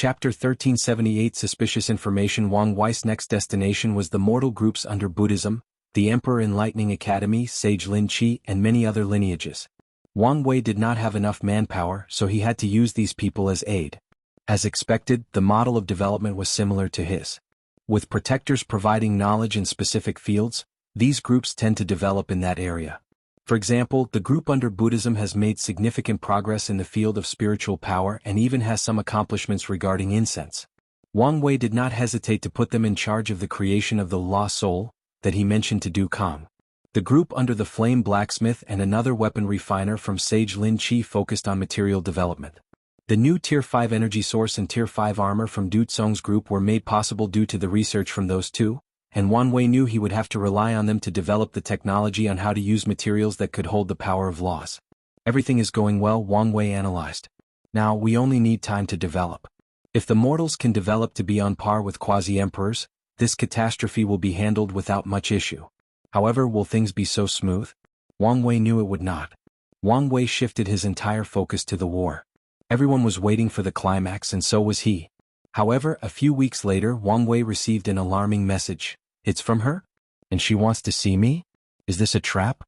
Chapter 1378 Suspicious Information. Wang Wei's next destination was the mortal groups under Buddhism, the Emperor Enlightening Academy, Sage Lin Chi, and many other lineages. Wang Wei did not have enough manpower, so he had to use these people as aid. As expected, the model of development was similar to his. With protectors providing knowledge in specific fields, these groups tend to develop in that area. For example, the group under Buddhism has made significant progress in the field of spiritual power and even has some accomplishments regarding incense. Wang Wei did not hesitate to put them in charge of the creation of the lost soul that he mentioned to Du Kang. The group under the Flame Blacksmith and another weapon refiner from Sage Lin Chi focused on material development. The new Tier 5 energy source and Tier 5 armor from Du Tsong's group were made possible due to the research from those two, and Wang Wei knew he would have to rely on them to develop the technology on how to use materials that could hold the power of laws. Everything is going well, Wang Wei analyzed. Now we only need time to develop. If the mortals can develop to be on par with quasi-emperors, this catastrophe will be handled without much issue. However, will things be so smooth? Wang Wei knew it would not. Wang Wei shifted his entire focus to the war. Everyone was waiting for the climax and so was he. However, a few weeks later Wang Wei received an alarming message. It's from her? And she wants to see me? Is this a trap?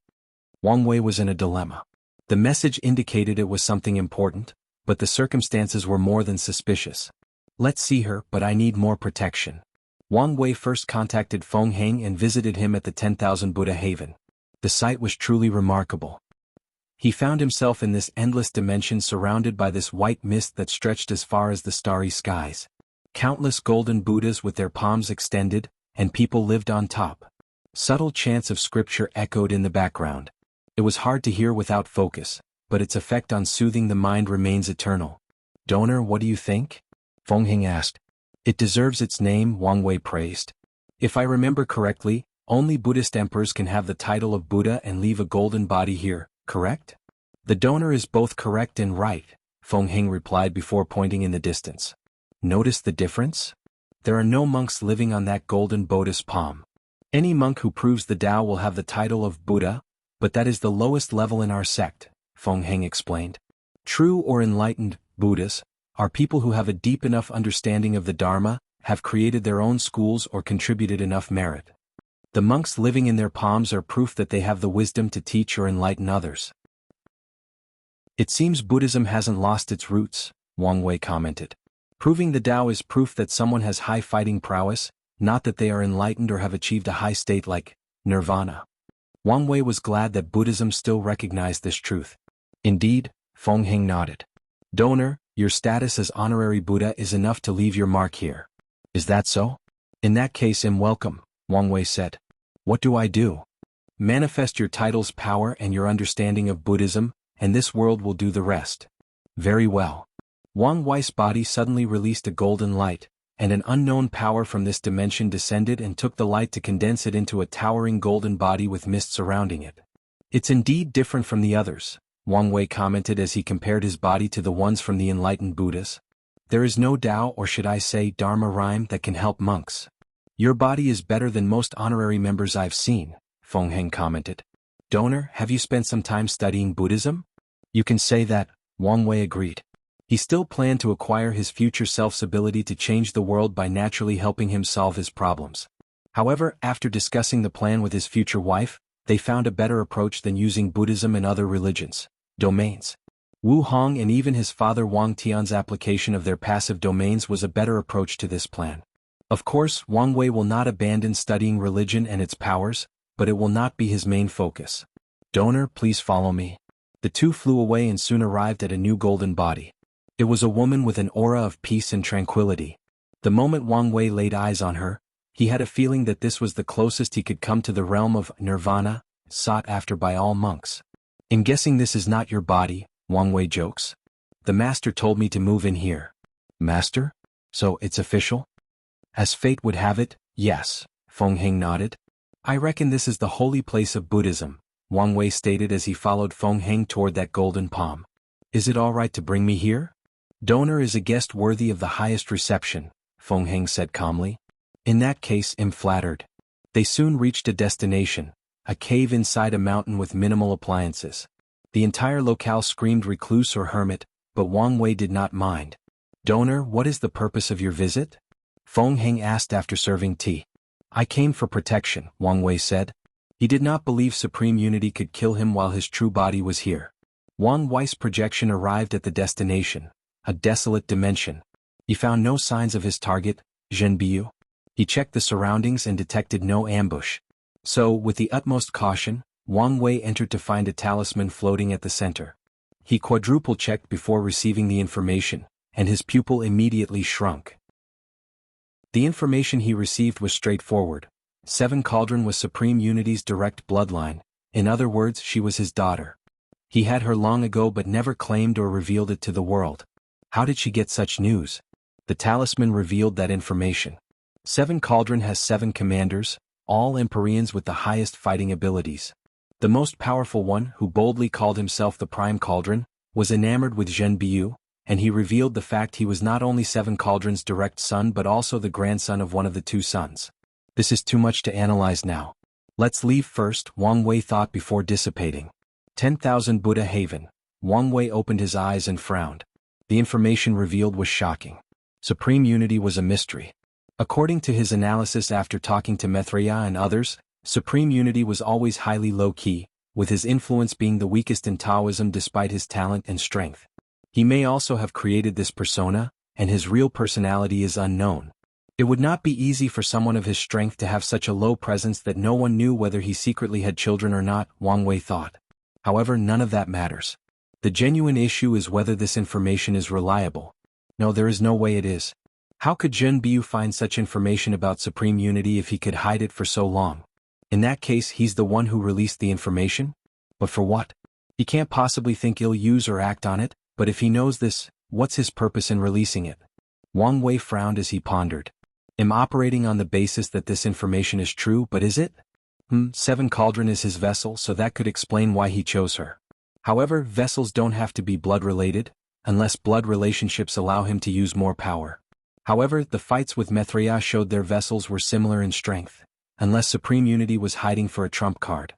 Wang Wei was in a dilemma. The message indicated it was something important, but the circumstances were more than suspicious. Let's see her, but I need more protection. Wang Wei first contacted Feng Heng and visited him at the 10,000 Buddha Haven. The sight was truly remarkable. He found himself in this endless dimension surrounded by this white mist that stretched as far as the starry skies. Countless golden Buddhas with their palms extended, and people lived on top. Subtle chants of scripture echoed in the background. It was hard to hear without focus, but its effect on soothing the mind remains eternal. Donor, what do you think? Feng Heng asked. It deserves its name, Wang Wei praised. If I remember correctly, only Buddhist emperors can have the title of Buddha and leave a golden body here, correct? The donor is both correct and right, Feng Heng replied before pointing in the distance. Notice the difference? There are no monks living on that golden Buddha's palm. Any monk who proves the Tao will have the title of Buddha, but that is the lowest level in our sect, Feng Heng explained. True or enlightened Buddhas are people who have a deep enough understanding of the Dharma, have created their own schools or contributed enough merit. The monks living in their palms are proof that they have the wisdom to teach or enlighten others. It seems Buddhism hasn't lost its roots, Wang Wei commented. Proving the Tao is proof that someone has high fighting prowess, not that they are enlightened or have achieved a high state like nirvana. Wang Wei was glad that Buddhism still recognized this truth. Indeed, Feng Heng nodded. Donor, your status as honorary Buddha is enough to leave your mark here. Is that so? In that case, welcome, Wang Wei said. What do I do? Manifest your title's power and your understanding of Buddhism, and this world will do the rest. Very well. Wang Wei's body suddenly released a golden light, and an unknown power from this dimension descended and took the light to condense it into a towering golden body with mist surrounding it. It's indeed different from the others, Wang Wei commented as he compared his body to the ones from the enlightened Buddhas. There is no Tao, or should I say Dharma rhyme, that can help monks. Your body is better than most honorary members I've seen, Feng Heng commented. Donor, have you spent some time studying Buddhism? You can say that, Wang Wei agreed. He still planned to acquire his future self's ability to change the world by naturally helping him solve his problems. However, after discussing the plan with his future wife, they found a better approach than using Buddhism and other religions. Domains. Wu Hong and even his father Wang Tian's application of their passive domains was a better approach to this plan. Of course, Wang Wei will not abandon studying religion and its powers, but it will not be his main focus. Donor, please follow me. The two flew away and soon arrived at a new golden body. It was a woman with an aura of peace and tranquility. The moment Wang Wei laid eyes on her, he had a feeling that this was the closest he could come to the realm of nirvana, sought after by all monks. In guessing this is not your body, Wang Wei jokes. The master told me to move in here. Master? So it's official? As fate would have it, yes, Feng Heng nodded. I reckon this is the holy place of Buddhism, Wang Wei stated as he followed Feng Heng toward that golden palm. Is it all right to bring me here? Donor is a guest worthy of the highest reception, Feng Heng said calmly. In that case, I'm flattered. They soon reached a destination, a cave inside a mountain with minimal appliances. The entire locale screamed recluse or hermit, but Wang Wei did not mind. Donor, what is the purpose of your visit? Feng Heng asked after serving tea. I came for protection, Wang Wei said. He did not believe Supreme Unity could kill him while his true body was here. Wang Wei's projection arrived at the destination, a desolate dimension. He found no signs of his target, Zhenbiu. He checked the surroundings and detected no ambush. So, with the utmost caution, Wang Wei entered to find a talisman floating at the center. He quadruple-checked before receiving the information, and his pupil immediately shrunk. The information he received was straightforward. Seven Cauldron was Supreme Unity's direct bloodline, in other words, she was his daughter. He had her long ago but never claimed or revealed it to the world. How did she get such news? The talisman revealed that information. Seven Cauldron has 7 commanders, all Empyreans with the highest fighting abilities. The most powerful one, who boldly called himself the Prime Cauldron, was enamored with Zhenbiu, and he revealed the fact he was not only Seven Cauldron's direct son but also the grandson of one of the 2 sons. This is too much to analyze now. Let's leave first, Wang Wei thought before dissipating. 10,000 Buddha Haven. Wang Wei opened his eyes and frowned. The information revealed was shocking. Supreme Unity was a mystery. According to his analysis after talking to Maitreya and others, Supreme Unity was always highly low-key, with his influence being the weakest in Taoism despite his talent and strength. He may also have created this persona, and his real personality is unknown. It would not be easy for someone of his strength to have such a low presence that no one knew whether he secretly had children or not, Wang Wei thought. However, none of that matters. The genuine issue is whether this information is reliable. No, there is no way it is. How could Zhenbiu find such information about Supreme Unity if he could hide it for so long? In that case, he's the one who released the information? But for what? He can't possibly think he'll use or act on it, but if he knows this, what's his purpose in releasing it? Wang Wei frowned as he pondered. I'm operating on the basis that this information is true, but is it? Seven Cauldron is his vessel, so that could explain why he chose her. However, vessels don't have to be blood-related, unless blood relationships allow him to use more power. However, the fights with Maitreya showed their vessels were similar in strength, unless Supreme Unity was hiding for a trump card.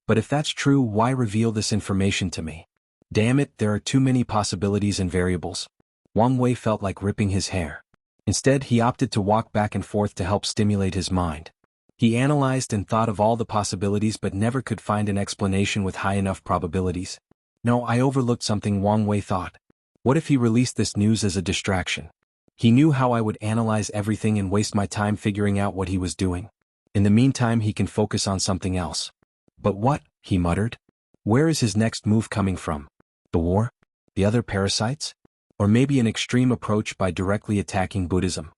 But if that's true, why reveal this information to me? Damn it, there are too many possibilities and variables. Wang Wei felt like ripping his hair. Instead, he opted to walk back and forth to help stimulate his mind. He analyzed and thought of all the possibilities but never could find an explanation with high enough probabilities. No, I overlooked something, Wang Wei thought. What if he released this news as a distraction? He knew how I would analyze everything and waste my time figuring out what he was doing. In the meantime, he can focus on something else. But what? He muttered. Where is his next move coming from? The war? The other parasites? Or maybe an extreme approach by directly attacking Buddhism?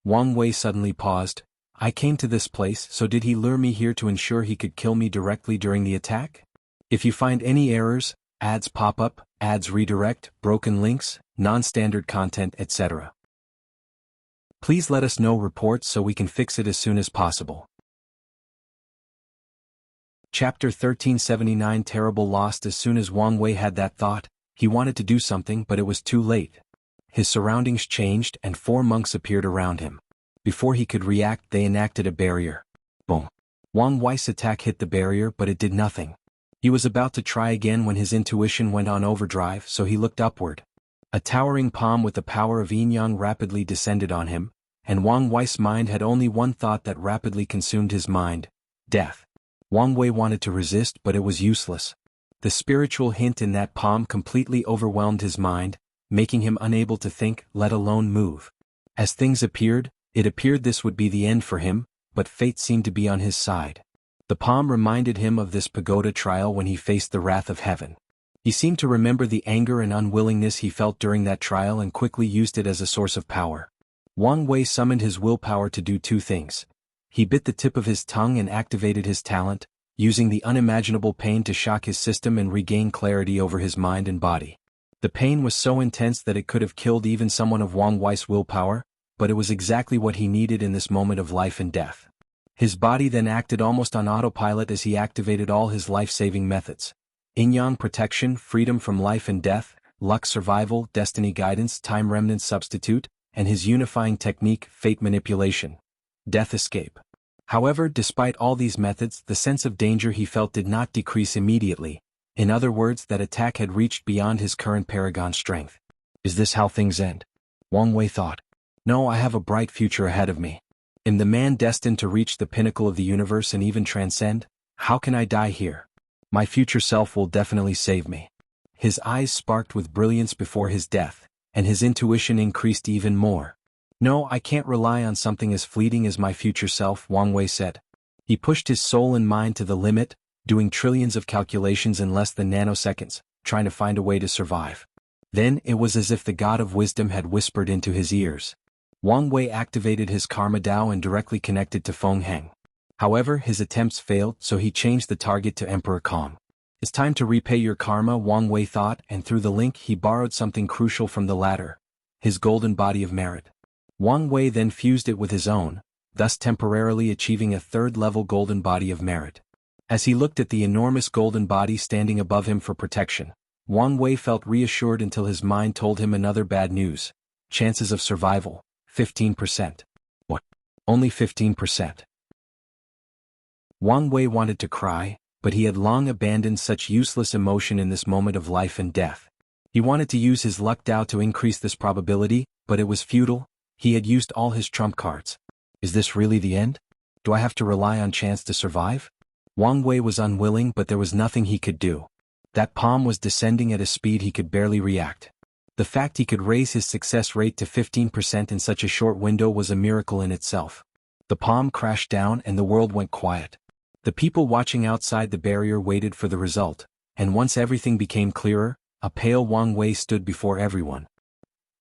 Wang Wei suddenly paused. I came to this place, so did he lure me here to ensure he could kill me directly during the attack? If you find any errors, ads pop up, ads redirect, broken links, non-standard content, etc. Please let us know reports so we can fix it as soon as possible. Chapter 1379 Terrible Lost. As soon as Wang Wei had that thought, he wanted to do something but it was too late. His surroundings changed and 4 monks appeared around him. Before he could react, they enacted a barrier. Boom. Wang Wei's attack hit the barrier but it did nothing. He was about to try again when his intuition went on overdrive, so he looked upward. A towering palm with the power of yin-yang rapidly descended on him, and Wang Wei's mind had only one thought that rapidly consumed his mind: death. Wang Wei wanted to resist, but it was useless. The spiritual hint in that palm completely overwhelmed his mind, making him unable to think, let alone move. As things appeared, it appeared this would be the end for him, but fate seemed to be on his side. The palm reminded him of this pagoda trial when he faced the wrath of heaven. He seemed to remember the anger and unwillingness he felt during that trial and quickly used it as a source of power. Wang Wei summoned his willpower to do 2 things. He bit the tip of his tongue and activated his talent, using the unimaginable pain to shock his system and regain clarity over his mind and body. The pain was so intense that it could have killed even someone of Wang Wei's willpower, but it was exactly what he needed in this moment of life and death. His body then acted almost on autopilot as he activated all his life-saving methods. Yin-yang protection, freedom from life and death, luck survival, destiny guidance, time remnant substitute, and his unifying technique, fate manipulation. Death escape. However, despite all these methods, the sense of danger he felt did not decrease immediately. In other words, that attack had reached beyond his current paragon strength. Is this how things end? Wang Wei thought. No, I have a bright future ahead of me. Am the man destined to reach the pinnacle of the universe and even transcend? How can I die here? My future self will definitely save me. His eyes sparked with brilliance before his death, and his intuition increased even more. No, I can't rely on something as fleeting as my future self, Wang Wei said. He pushed his soul and mind to the limit, doing trillions of calculations in less than nanoseconds, trying to find a way to survive. Then it was as if the god of wisdom had whispered into his ears. Wang Wei activated his Karma Dao and directly connected to Feng Heng. However, his attempts failed, so he changed the target to Emperor Kong. It's time to repay your karma, Wang Wei thought, and through the link he borrowed something crucial from the latter, his golden body of merit. Wang Wei then fused it with his own, thus temporarily achieving a third-level golden body of merit. As he looked at the enormous golden body standing above him for protection, Wang Wei felt reassured until his mind told him another bad news. Chances of survival, 15%. What? Only 15%. Wang Wei wanted to cry, but he had long abandoned such useless emotion in this moment of life and death. He wanted to use his luck Dao to increase this probability, but it was futile. He had used all his trump cards. Is this really the end? Do I have to rely on chance to survive? Wang Wei was unwilling, but there was nothing he could do. That palm was descending at a speed he could barely react. The fact he could raise his success rate to 15% in such a short window was a miracle in itself. The palm crashed down and the world went quiet. The people watching outside the barrier waited for the result, and once everything became clearer, a pale Wang Wei stood before everyone.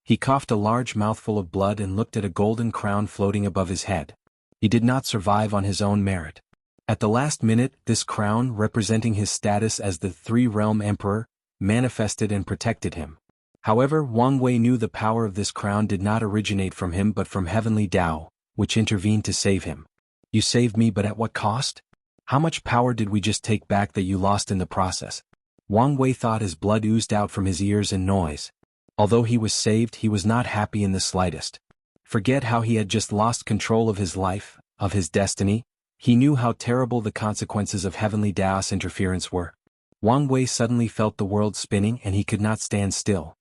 He coughed a large mouthful of blood and looked at a golden crown floating above his head. He did not survive on his own merit. At the last minute, this crown, representing his status as the Three-Realm Emperor, manifested and protected him. However, Wang Wei knew the power of this crown did not originate from him but from Heavenly Dao, which intervened to save him. You saved me, but at what cost? How much power did we just take back that you lost in the process? Wang Wei thought as blood oozed out from his ears in noise. Although he was saved, he was not happy in the slightest. Forget how he had just lost control of his life, of his destiny. He knew how terrible the consequences of Heavenly Dao's interference were. Wang Wei suddenly felt the world spinning and he could not stand still.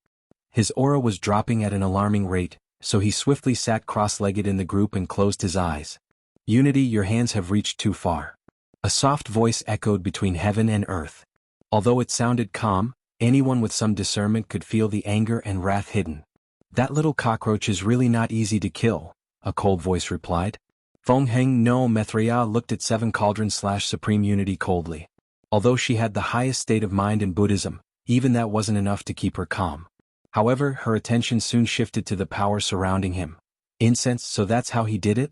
His aura was dropping at an alarming rate, so he swiftly sat cross-legged in the group and closed his eyes. Unity, your hands have reached too far. A soft voice echoed between heaven and earth. Although it sounded calm, anyone with some discernment could feel the anger and wrath hidden. That little cockroach is really not easy to kill, a cold voice replied. Feng Heng no Methria looked at Seven Cauldrons/Supreme Unity coldly. Although she had the highest state of mind in Buddhism, even that wasn't enough to keep her calm. However, her attention soon shifted to the power surrounding him. Incense, so that's how he did it?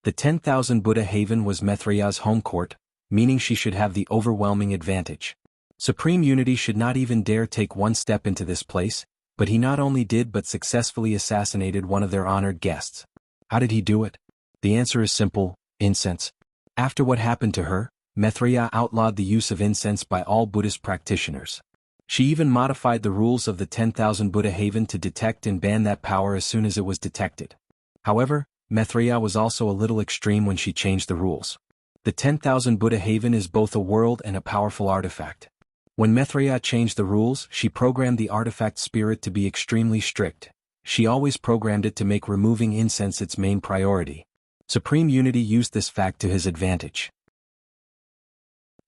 The 10,000 Buddha Haven was Methria's home court, meaning she should have the overwhelming advantage. Supreme Unity should not even dare take one step into this place, but he not only did but successfully assassinated one of their honored guests. How did he do it? The answer is simple: incense. After what happened to her, Methria outlawed the use of incense by all Buddhist practitioners. She even modified the rules of the 10,000 Buddha Haven to detect and ban that power as soon as it was detected. However, Methria was also a little extreme when she changed the rules. The 10,000 Buddha Haven is both a world and a powerful artifact. When Methria changed the rules, she programmed the artifact spirit to be extremely strict. She always programmed it to make removing incense its main priority. Supreme Unity used this fact to his advantage.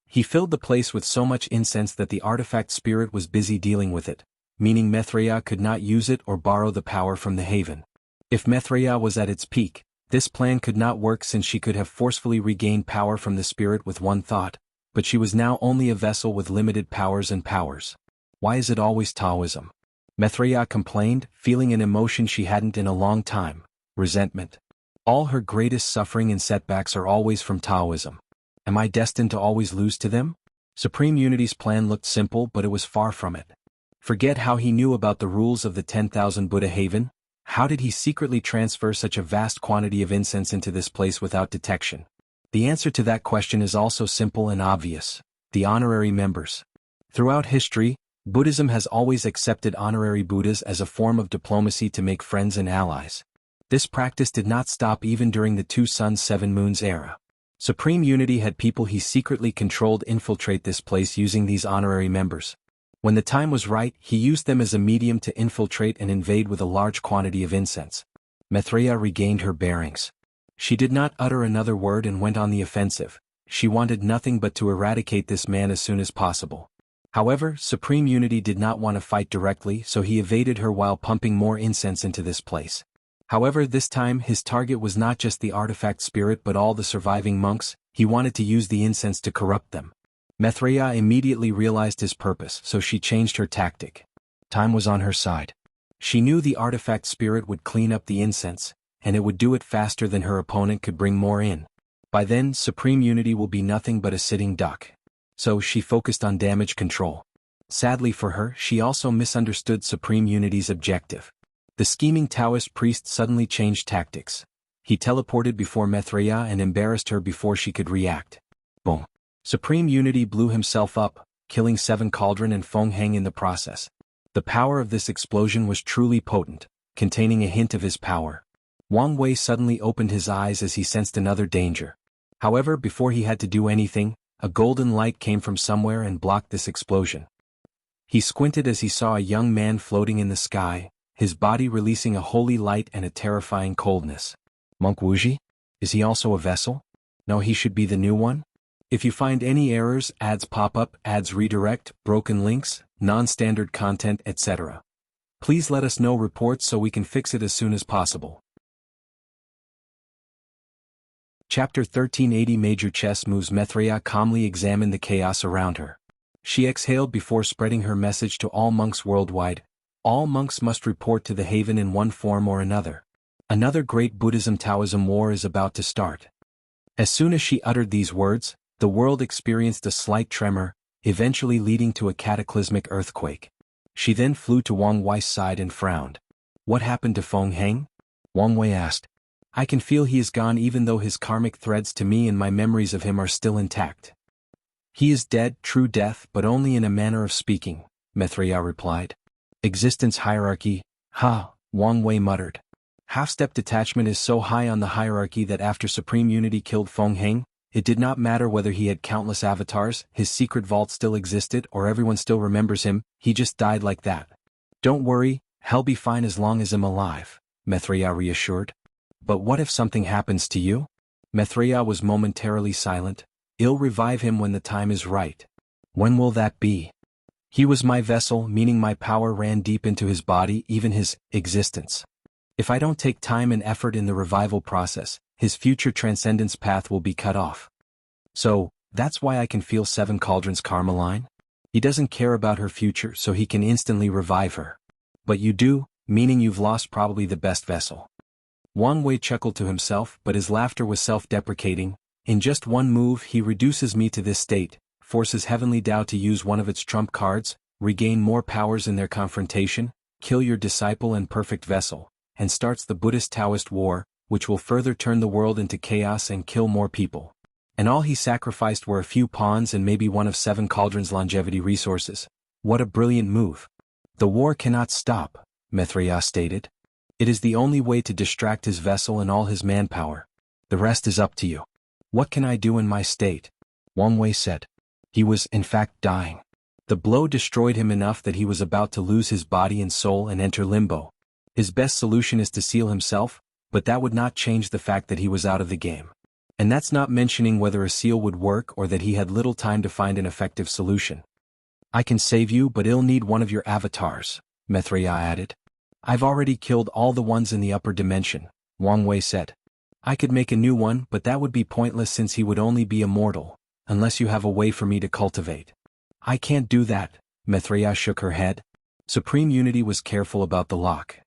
He filled the place with so much incense that the artifact spirit was busy dealing with it, meaning Methria could not use it or borrow the power from the haven. If Methria was at its peak, this plan could not work since she could have forcefully regained power from the spirit with one thought, but she was now only a vessel with limited powers and powers. Why is it always Taoism? Methria complained, feeling an emotion she hadn't in a long time: resentment. All her greatest suffering and setbacks are always from Taoism. Am I destined to always lose to them? Supreme Unity's plan looked simple, but it was far from it. Forget how he knew about the rules of the 10,000 Buddha Haven. How did he secretly transfer such a vast quantity of incense into this place without detection? The answer to that question is also simple and obvious: the honorary members. Throughout history, Buddhism has always accepted honorary Buddhas as a form of diplomacy to make friends and allies. This practice did not stop even during the Two Suns Seven Moons era. Supreme Unity had people he secretly controlled infiltrate this place using these honorary members. When the time was right, he used them as a medium to infiltrate and invade with a large quantity of incense. Maitreya regained her bearings. She did not utter another word and went on the offensive. She wanted nothing but to eradicate this man as soon as possible. However, Supreme Unity did not want to fight directly, so he evaded her while pumping more incense into this place. However, this time his target was not just the artifact spirit but all the surviving monks. He wanted to use the incense to corrupt them. Maitreya immediately realized his purpose, so she changed her tactic. Time was on her side. She knew the artifact spirit would clean up the incense, and it would do it faster than her opponent could bring more in. By then, Supreme Unity will be nothing but a sitting duck. So she focused on damage control. Sadly for her, she also misunderstood Supreme Unity's objective. The scheming Taoist priest suddenly changed tactics. He teleported before Maitreya and embarrassed her before she could react. Boom. Supreme Unity blew himself up, killing 7 Cauldron and Feng Heng in the process. The power of this explosion was truly potent, containing a hint of his power. Wang Wei suddenly opened his eyes as he sensed another danger. However, before he had to do anything, a golden light came from somewhere and blocked this explosion. He squinted as he saw a young man floating in the sky, his body releasing a holy light and a terrifying coldness. Monk Wuxia? Is he also a vessel? No, he should be the new one? If you find any errors, ads pop up, ads redirect, broken links, non-standard content, etc. Please let us know reports so we can fix it as soon as possible. Chapter 1380 Major Chess Moves. Maitreya calmly examined the chaos around her. She exhaled before spreading her message to all monks worldwide. All monks must report to the haven in one form or another. Another great Buddhism-Taoism war is about to start. As soon as she uttered these words, the world experienced a slight tremor, eventually leading to a cataclysmic earthquake. She then flew to Wang Wei's side and frowned. What happened to Feng Heng? Wang Wei asked. I can feel he is gone even though his karmic threads to me and my memories of him are still intact. He is dead, true death, but only in a manner of speaking, Maitreya replied. Existence hierarchy, Wang Wei muttered. Half-step detachment is so high on the hierarchy that after Supreme Unity killed Feng Heng, it did not matter whether he had countless avatars, his secret vault still existed, or everyone still remembers him, he just died like that. Don't worry, he'll be fine as long as I'm alive, Maitreya reassured. But what if something happens to you? Maitreya was momentarily silent. I'll revive him when the time is right. When will that be? He was my vessel, meaning my power ran deep into his body, even his existence. If I don't take time and effort in the revival process, his future Transcendence path will be cut off. So, that's why I can feel 7 Cauldrons karma line? He doesn't care about her future, so he can instantly revive her. But you do, meaning you've lost probably the best vessel. Wang Wei chuckled to himself, but his laughter was self-deprecating. In just one move he reduces me to this state, forces Heavenly Tao to use one of its trump cards, regain more powers in their confrontation, kill your disciple and perfect vessel, and starts the Buddhist-Taoist war, which will further turn the world into chaos and kill more people. And all he sacrificed were a few pawns and maybe one of 7 Cauldrons' longevity resources. What a brilliant move. The war cannot stop, Maitreya stated. It is the only way to distract his vessel and all his manpower. The rest is up to you. What can I do in my state? Wang Wei said. He was, in fact, dying. The blow destroyed him enough that he was about to lose his body and soul and enter limbo. His best solution is to seal himself, but that would not change the fact that he was out of the game. And that's not mentioning whether a seal would work or that he had little time to find an effective solution. I can save you, but I'll need one of your avatars, Maitreya added. I've already killed all the ones in the upper dimension, Wang Wei said. I could make a new one, but that would be pointless since he would only be immortal, unless you have a way for me to cultivate. I can't do that, Maitreya shook her head. Supreme Unity was careful about the lock.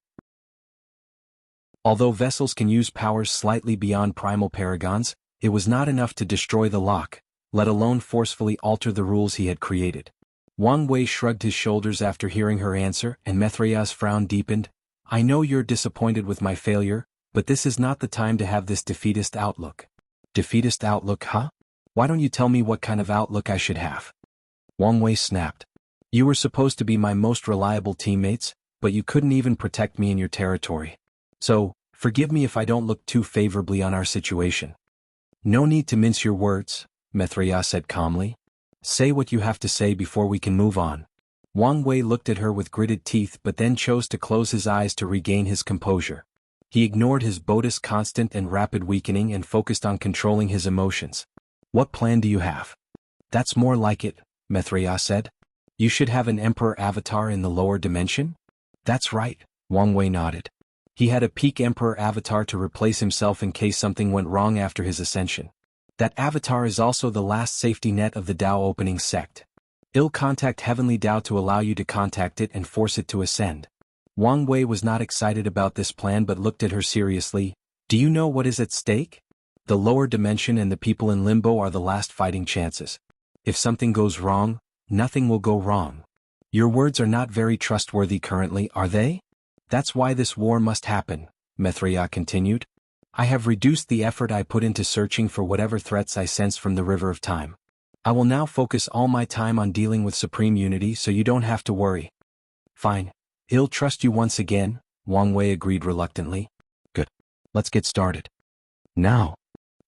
Although vessels can use powers slightly beyond primal paragons, it was not enough to destroy the lock, let alone forcefully alter the rules he had created. Wang Wei shrugged his shoulders after hearing her answer, and Maitreya's frown deepened. I know you're disappointed with my failure, but this is not the time to have this defeatist outlook. Defeatist outlook, huh? Why don't you tell me what kind of outlook I should have? Wang Wei snapped. You were supposed to be my most reliable teammates, but you couldn't even protect me in your territory. So, forgive me if I don't look too favorably on our situation. No need to mince your words, Maitreya said calmly. Say what you have to say before we can move on. Wang Wei looked at her with gritted teeth but then chose to close his eyes to regain his composure. He ignored his Buddha's constant and rapid weakening and focused on controlling his emotions. What plan do you have? That's more like it, Maitreya said. You should have an emperor avatar in the lower dimension? That's right, Wang Wei nodded. He had a peak emperor avatar to replace himself in case something went wrong after his ascension. That avatar is also the last safety net of the Tao opening sect. It'll contact Heavenly Tao to allow you to contact it and force it to ascend. Wang Wei was not excited about this plan but looked at her seriously. Do you know what is at stake? The lower dimension and the people in limbo are the last fighting chances. If something goes wrong, nothing will go wrong. Your words are not very trustworthy currently, are they? That's why this war must happen, Maitreya continued. I have reduced the effort I put into searching for whatever threats I sense from the river of time. I will now focus all my time on dealing with supreme unity so you don't have to worry. Fine. I'll trust you once again, Wang Wei agreed reluctantly. Good. Let's get started. Now.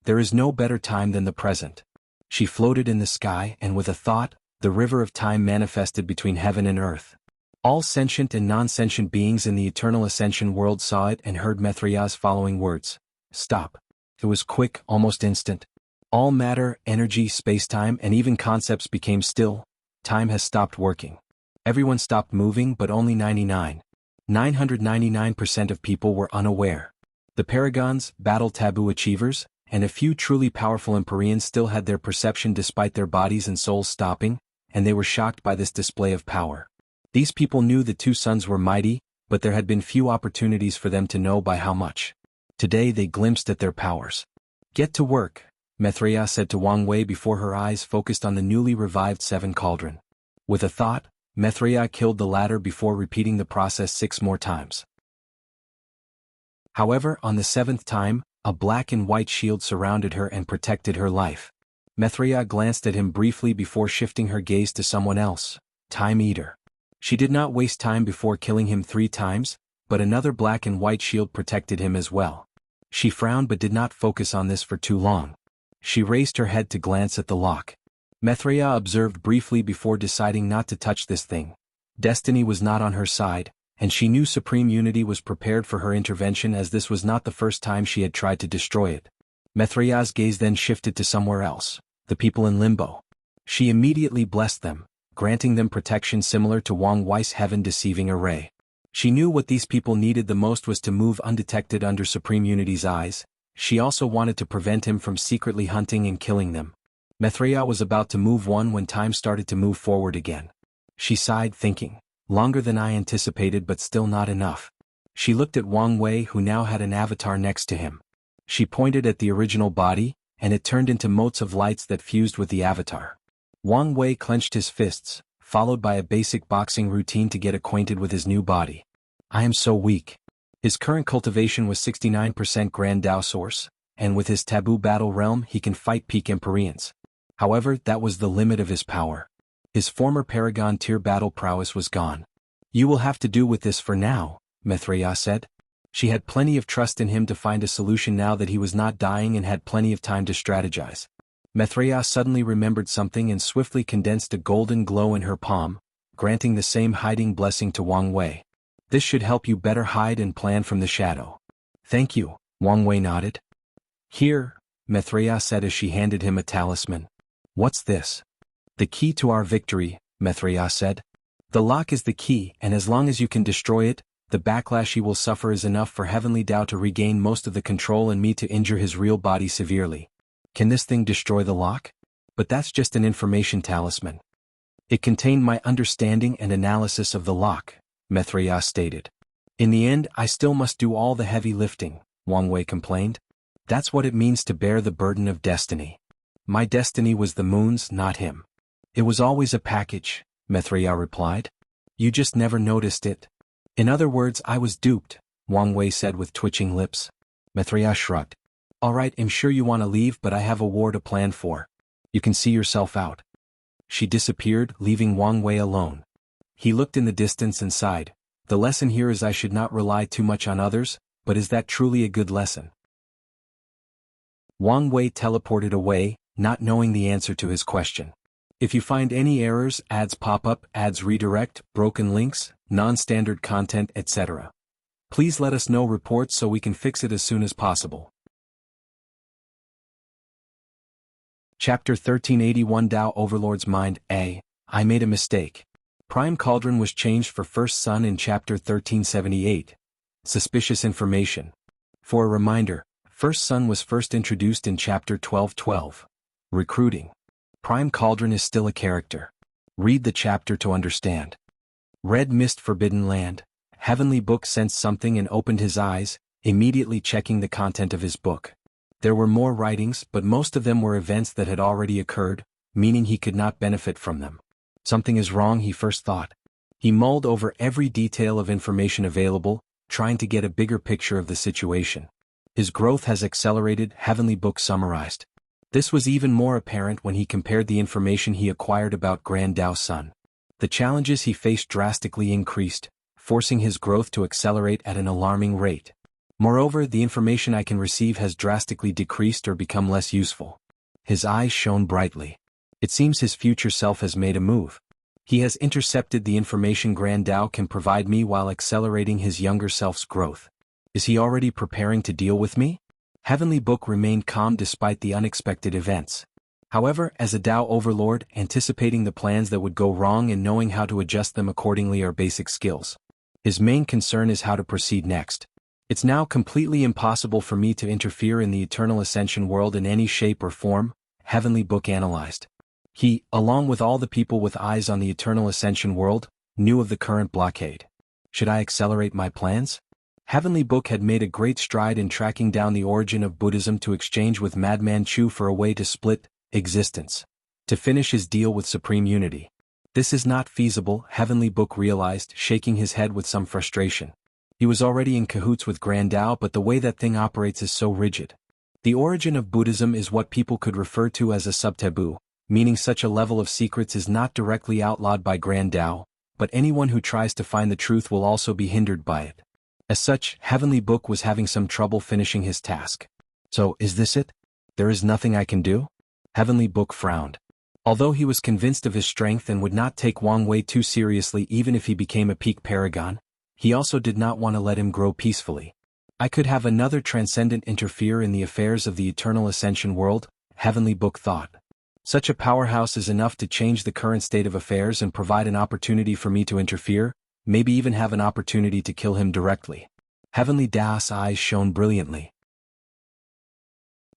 There is no better time than the present. She floated in the sky and with a thought, the river of time manifested between heaven and earth. All sentient and non-sentient beings in the eternal ascension world saw it and heard Maitreya's following words. Stop. It was quick, almost instant. All matter, energy, space-time, and even concepts became still. Time has stopped working. Everyone stopped moving but only 999% of people were unaware. The paragons, battle taboo achievers, and a few truly powerful Empyreans still had their perception despite their bodies and souls stopping, and they were shocked by this display of power. These people knew the two suns were mighty, but there had been few opportunities for them to know by how much. Today they glimpsed at their powers. Get to work, Maitreya said to Wang Wei before her eyes focused on the newly revived seven cauldron. With a thought, Maitreya killed the latter before repeating the process 6 more times. However, on the 7th time, a black and white shield surrounded her and protected her life. Maitreya glanced at him briefly before shifting her gaze to someone else, Time Eater. She did not waste time before killing him 3 times, but another black and white shield protected him as well. She frowned but did not focus on this for too long. She raised her head to glance at the lock. Maitreya observed briefly before deciding not to touch this thing. Destiny was not on her side, and she knew supreme unity was prepared for her intervention as this was not the first time she had tried to destroy it. Maitreya's gaze then shifted to somewhere else, the people in limbo. She immediately blessed them, granting them protection similar to Wang Wei's heaven-deceiving array. She knew what these people needed the most was to move undetected under supreme unity's eyes. She also wanted to prevent him from secretly hunting and killing them. Maitreya was about to move one when time started to move forward again. She sighed thinking, longer than I anticipated but still not enough. She looked at Wang Wei who now had an avatar next to him. She pointed at the original body, and it turned into motes of lights that fused with the avatar. Wang Wei clenched his fists, followed by a basic boxing routine to get acquainted with his new body. I am so weak. His current cultivation was 69% Grand Tao Source, and with his taboo battle realm he can fight peak Empyreans. However, that was the limit of his power. His former Paragon tier battle prowess was gone. You will have to do with this for now, Maitreya said. She had plenty of trust in him to find a solution now that he was not dying and had plenty of time to strategize. Maitreya suddenly remembered something and swiftly condensed a golden glow in her palm, granting the same hiding blessing to Wang Wei. This should help you better hide and plan from the shadow. Thank you, Wang Wei nodded. Here, Maitreya said as she handed him a talisman. What's this? The key to our victory, Maitreya said. The lock is the key, and as long as you can destroy it, the backlash he will suffer is enough for Heavenly Tao to regain most of the control and me to injure his real body severely. Can this thing destroy the lock? But that's just an information talisman. It contained my understanding and analysis of the lock, Maitreya stated. In the end, I still must do all the heavy lifting, Wang Wei complained. That's what it means to bear the burden of destiny. My destiny was the moon's, not him. It was always a package, Maitreya replied. You just never noticed it. In other words, I was duped, Wang Wei said with twitching lips. Maitreya shrugged. All right, I'm sure you want to leave, but I have a war to plan for. You can see yourself out. She disappeared, leaving Wang Wei alone. He looked in the distance and sighed. The lesson here is I should not rely too much on others, but is that truly a good lesson? Wang Wei teleported away, not knowing the answer to his question. If you find any errors, ads pop up, ads redirect, broken links, non-standard content, etc., please let us know reports so we can fix it as soon as possible. Chapter 1381 Tao Overlord's Mind. I made a mistake. Prime Cauldron was changed for First Son in Chapter 1378. Suspicious information. For a reminder, First Son was first introduced in Chapter 1212. Recruiting. Prime Cauldron is still a character. Read the chapter to understand. Red Mist Forbidden Land. Heavenly Book sensed something and opened his eyes, immediately checking the content of his book. There were more writings, but most of them were events that had already occurred, meaning he could not benefit from them. Something is wrong, he first thought. He mulled over every detail of information available, trying to get a bigger picture of the situation. His growth has accelerated, Heavenly Book summarized. This was even more apparent when he compared the information he acquired about Grand Tao's son. The challenges he faced drastically increased, forcing his growth to accelerate at an alarming rate. Moreover, the information I can receive has drastically decreased or become less useful. His eyes shone brightly. It seems his future self has made a move. He has intercepted the information Grand Tao can provide me while accelerating his younger self's growth. Is he already preparing to deal with me? Heavenly Book remained calm despite the unexpected events. However, as a Tao Overlord, anticipating the plans that would go wrong and knowing how to adjust them accordingly are basic skills. His main concern is how to proceed next. It's now completely impossible for me to interfere in the Eternal Ascension world in any shape or form, Heavenly Book analyzed. He, along with all the people with eyes on the Eternal Ascension world, knew of the current blockade. Should I accelerate my plans? Heavenly Book had made a great stride in tracking down the origin of Buddhism to exchange with Madman Chu for a way to split existence. To finish his deal with Supreme Unity. This is not feasible, Heavenly Book realized, shaking his head with some frustration. He was already in cahoots with Grand Tao, but the way that thing operates is so rigid. The origin of Buddhism is what people could refer to as a sub-taboo, meaning such a level of secrets is not directly outlawed by Grand Tao, but anyone who tries to find the truth will also be hindered by it. As such, Heavenly Book was having some trouble finishing his task. So, is this it? There is nothing I can do? Heavenly Book frowned. Although he was convinced of his strength and would not take Wang Wei too seriously even if he became a peak paragon, he also did not want to let him grow peacefully. I could have another Transcendent interfere in the affairs of the Eternal Ascension world, Heavenly Book thought. Such a powerhouse is enough to change the current state of affairs and provide an opportunity for me to interfere, maybe even have an opportunity to kill him directly. Heavenly Tao's eyes shone brilliantly.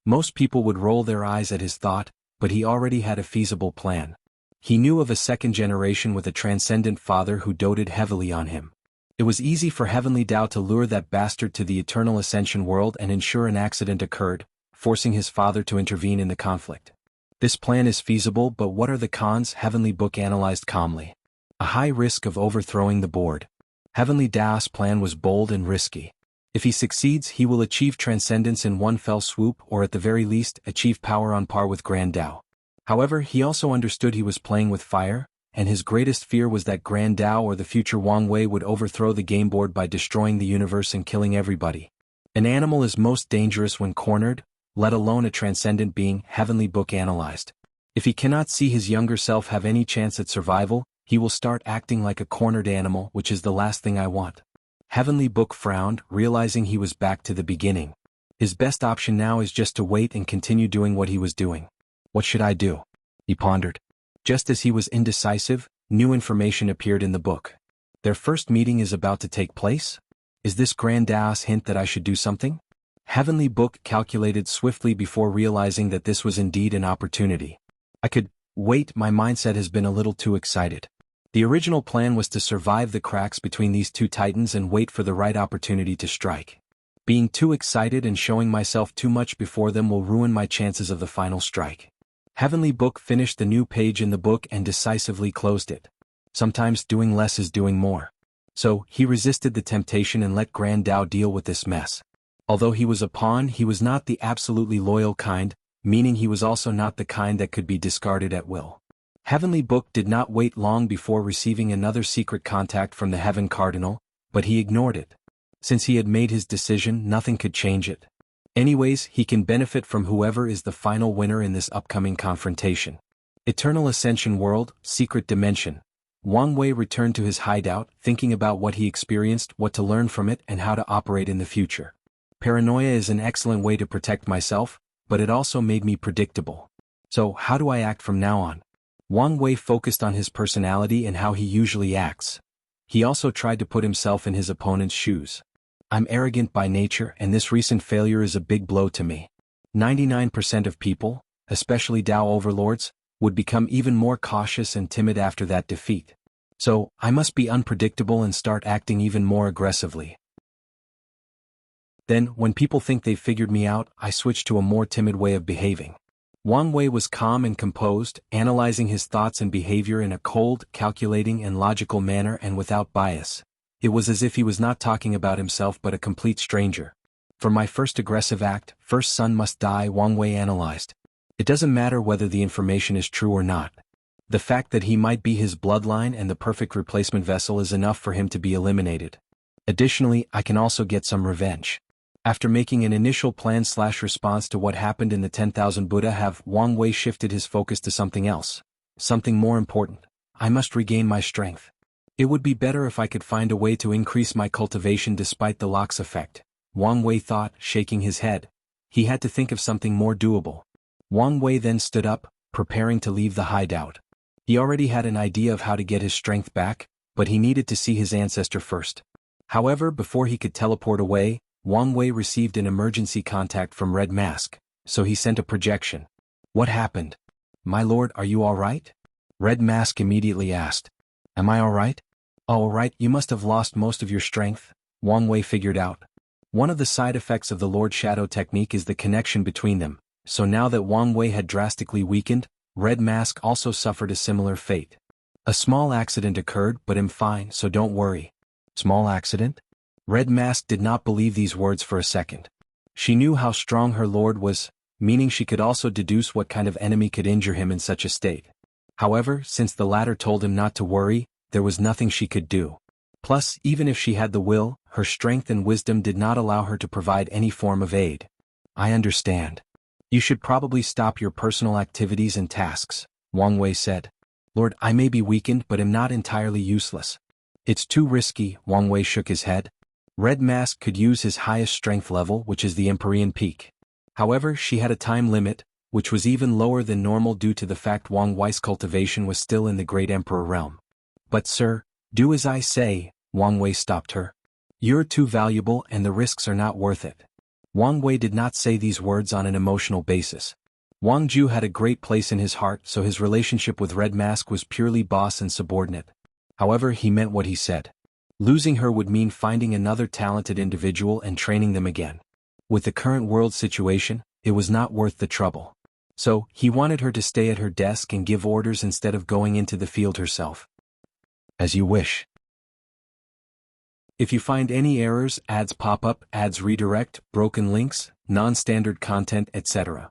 Most people would roll their eyes at his thought, but he already had a feasible plan. He knew of a second generation with a transcendent father who doted heavily on him. It was easy for Heavenly Tao to lure that bastard to the Eternal Ascension world and ensure an accident occurred, forcing his father to intervene in the conflict. This plan is feasible, but what are the cons? Heavenly Book analyzed calmly. A high risk of overthrowing the board. Heavenly Tao's plan was bold and risky. If he succeeds, he will achieve transcendence in one fell swoop or at the very least, achieve power on par with Grand Tao. However, he also understood he was playing with fire, and his greatest fear was that Grand Tao or the future Wang Wei would overthrow the game board by destroying the universe and killing everybody. An animal is most dangerous when cornered, let alone a transcendent being, Heavenly Book analyzed. If he cannot see his younger self have any chance at survival, he will start acting like a cornered animal, which is the last thing I want. Heavenly Book frowned, realizing he was back to the beginning. His best option now is just to wait and continue doing what he was doing. What should I do? He pondered. Just as he was indecisive, new information appeared in the book. Their first meeting is about to take place? Is this Grand Tao's hint that I should do something? Heavenly Book calculated swiftly before realizing that this was indeed an opportunity. I could wait, my mindset has been a little too excited. The original plan was to survive the cracks between these two titans and wait for the right opportunity to strike. Being too excited and showing myself too much before them will ruin my chances of the final strike. Heavenly Book finished the new page in the book and decisively closed it. Sometimes doing less is doing more. So, he resisted the temptation and let Grand Tao deal with this mess. Although he was a pawn, he was not the absolutely loyal kind, meaning he was also not the kind that could be discarded at will. Heavenly Book did not wait long before receiving another secret contact from the Heaven Cardinal, but he ignored it. Since he had made his decision, nothing could change it. Anyways, he can benefit from whoever is the final winner in this upcoming confrontation. Eternal Ascension World, Secret Dimension. Wang Wei returned to his hideout, thinking about what he experienced, what to learn from it, and how to operate in the future. Paranoia is an excellent way to protect myself, but it also made me predictable. So, how do I act from now on? Wang Wei focused on his personality and how he usually acts. He also tried to put himself in his opponent's shoes. I'm arrogant by nature, and this recent failure is a big blow to me. 99% of people, especially Dao overlords, would become even more cautious and timid after that defeat. So, I must be unpredictable and start acting even more aggressively. Then, when people think they've figured me out, I switch to a more timid way of behaving. Wang Wei was calm and composed, analyzing his thoughts and behavior in a cold, calculating and logical manner and without bias. It was as if he was not talking about himself but a complete stranger. For my first aggressive act, first son must die, Wang Wei analyzed. It doesn't matter whether the information is true or not. The fact that he might be his bloodline and the perfect replacement vessel is enough for him to be eliminated. Additionally, I can also get some revenge. After making an initial plan/response to what happened in the 10,000 Buddha have, Wang Wei shifted his focus to something else. Something more important. I must regain my strength. It would be better if I could find a way to increase my cultivation despite the Lox effect, Wang Wei thought, shaking his head. He had to think of something more doable. Wang Wei then stood up, preparing to leave the hideout. He already had an idea of how to get his strength back, but he needed to see his ancestor first. However, before he could teleport away, Wang Wei received an emergency contact from Red Mask, so he sent a projection. What happened? My lord, are you all right? Red Mask immediately asked. Am I all right? All right, you must have lost most of your strength, Wang Wei figured out. One of the side effects of the Lord Shadow technique is the connection between them. So now that Wang Wei had drastically weakened, Red Mask also suffered a similar fate. A small accident occurred, but I'm fine, so don't worry. Small accident? Red Mask did not believe these words for a second. She knew how strong her lord was, meaning she could also deduce what kind of enemy could injure him in such a state. However, since the latter told him not to worry, there was nothing she could do. Plus, even if she had the will, her strength and wisdom did not allow her to provide any form of aid. I understand. You should probably stop your personal activities and tasks, Wang Wei said. Lord, I may be weakened but am not entirely useless. It's too risky, Wang Wei shook his head. Red Mask could use his highest strength level, which is the Empyrean Peak. However, she had a time limit, which was even lower than normal due to the fact Wang Wei's cultivation was still in the Great Emperor realm. But sir, do as I say, Wang Wei stopped her. You're too valuable and the risks are not worth it. Wang Wei did not say these words on an emotional basis. Wang Ju had a great place in his heart, so his relationship with Red Mask was purely boss and subordinate. However, he meant what he said. Losing her would mean finding another talented individual and training them again. With the current world situation, it was not worth the trouble. So, he wanted her to stay at her desk and give orders instead of going into the field herself. As you wish. If you find any errors, ads pop up, ads redirect, broken links, non-standard content, etc.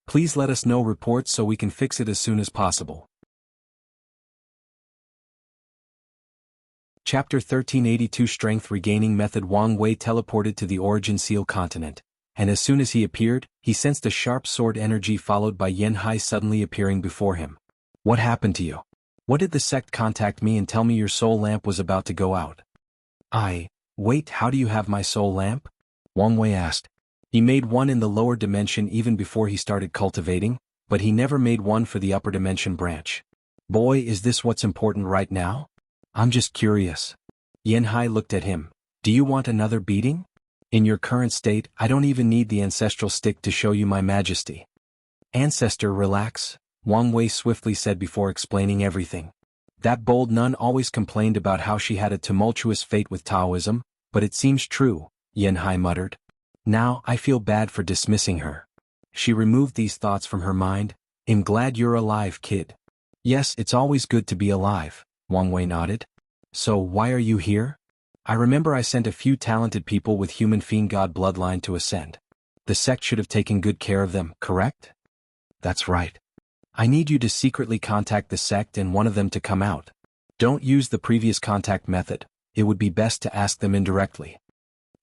Please let us know reports so we can fix it as soon as possible. Chapter 1382 Strength Regaining Method. Wang Wei teleported to the Origin Seal continent, and as soon as he appeared, he sensed a sharp sword energy followed by Yanhai suddenly appearing before him. What happened to you? What did the sect contact me and tell me your soul lamp was about to go out? Wait, how do you have my soul lamp? Wang Wei asked. He made one in the lower dimension even before he started cultivating, but he never made one for the upper dimension branch. Boy, is this what's important right now? I'm just curious. Yanhai looked at him. Do you want another beating? In your current state, I don't even need the ancestral stick to show you my majesty. Ancestor, relax, Wang Wei swiftly said before explaining everything. That bold nun always complained about how she had a tumultuous fate with Taoism, but it seems true, Yanhai muttered. Now, I feel bad for dismissing her. She removed these thoughts from her mind. I'm glad you're alive, kid. Yes, it's always good to be alive, Wang Wei nodded. So why are you here? I remember I sent a few talented people with human fiend god bloodline to ascend. The sect should have taken good care of them, correct? That's right. I need you to secretly contact the sect and one of them to come out. Don't use the previous contact method. It would be best to ask them indirectly.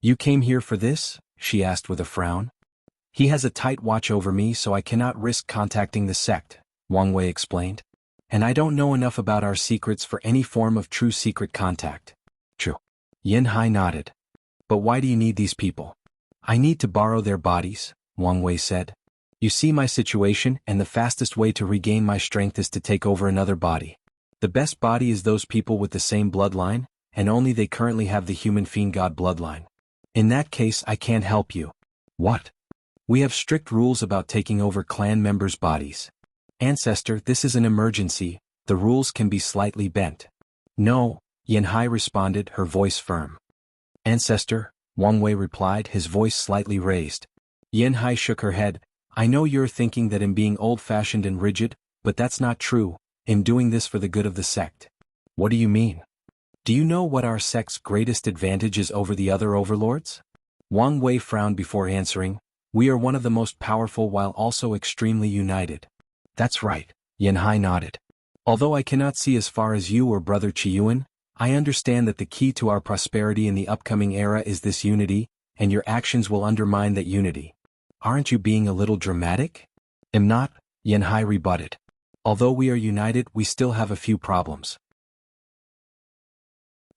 You came here for this? She asked with a frown. He has a tight watch over me, so I cannot risk contacting the sect, Wang Wei explained. And I don't know enough about our secrets for any form of true secret contact. True. Yin Hai nodded. But why do you need these people? I need to borrow their bodies, Wang Wei said. You see my situation, and the fastest way to regain my strength is to take over another body. The best body is those people with the same bloodline, and only they currently have the human fiend god bloodline. In that case, I can't help you. What? We have strict rules about taking over clan members' bodies. Ancestor, this is an emergency, the rules can be slightly bent. No, Yin Hai responded, her voice firm. Ancestor, Wang Wei replied, his voice slightly raised. Yin Hai shook her head. I know you're thinking that I'm being old-fashioned and rigid, but that's not true. I'm doing this for the good of the sect. What do you mean? Do you know what our sect's greatest advantage is over the other overlords? Wang Wei frowned before answering. We are one of the most powerful while also extremely united. That's right, Yin Hai nodded. Although I cannot see as far as you or Brother Qiyuan, I understand that the key to our prosperity in the upcoming era is this unity, and your actions will undermine that unity. Aren't you being a little dramatic? Am not, Yin Hai rebutted. Although we are united, we still have a few problems.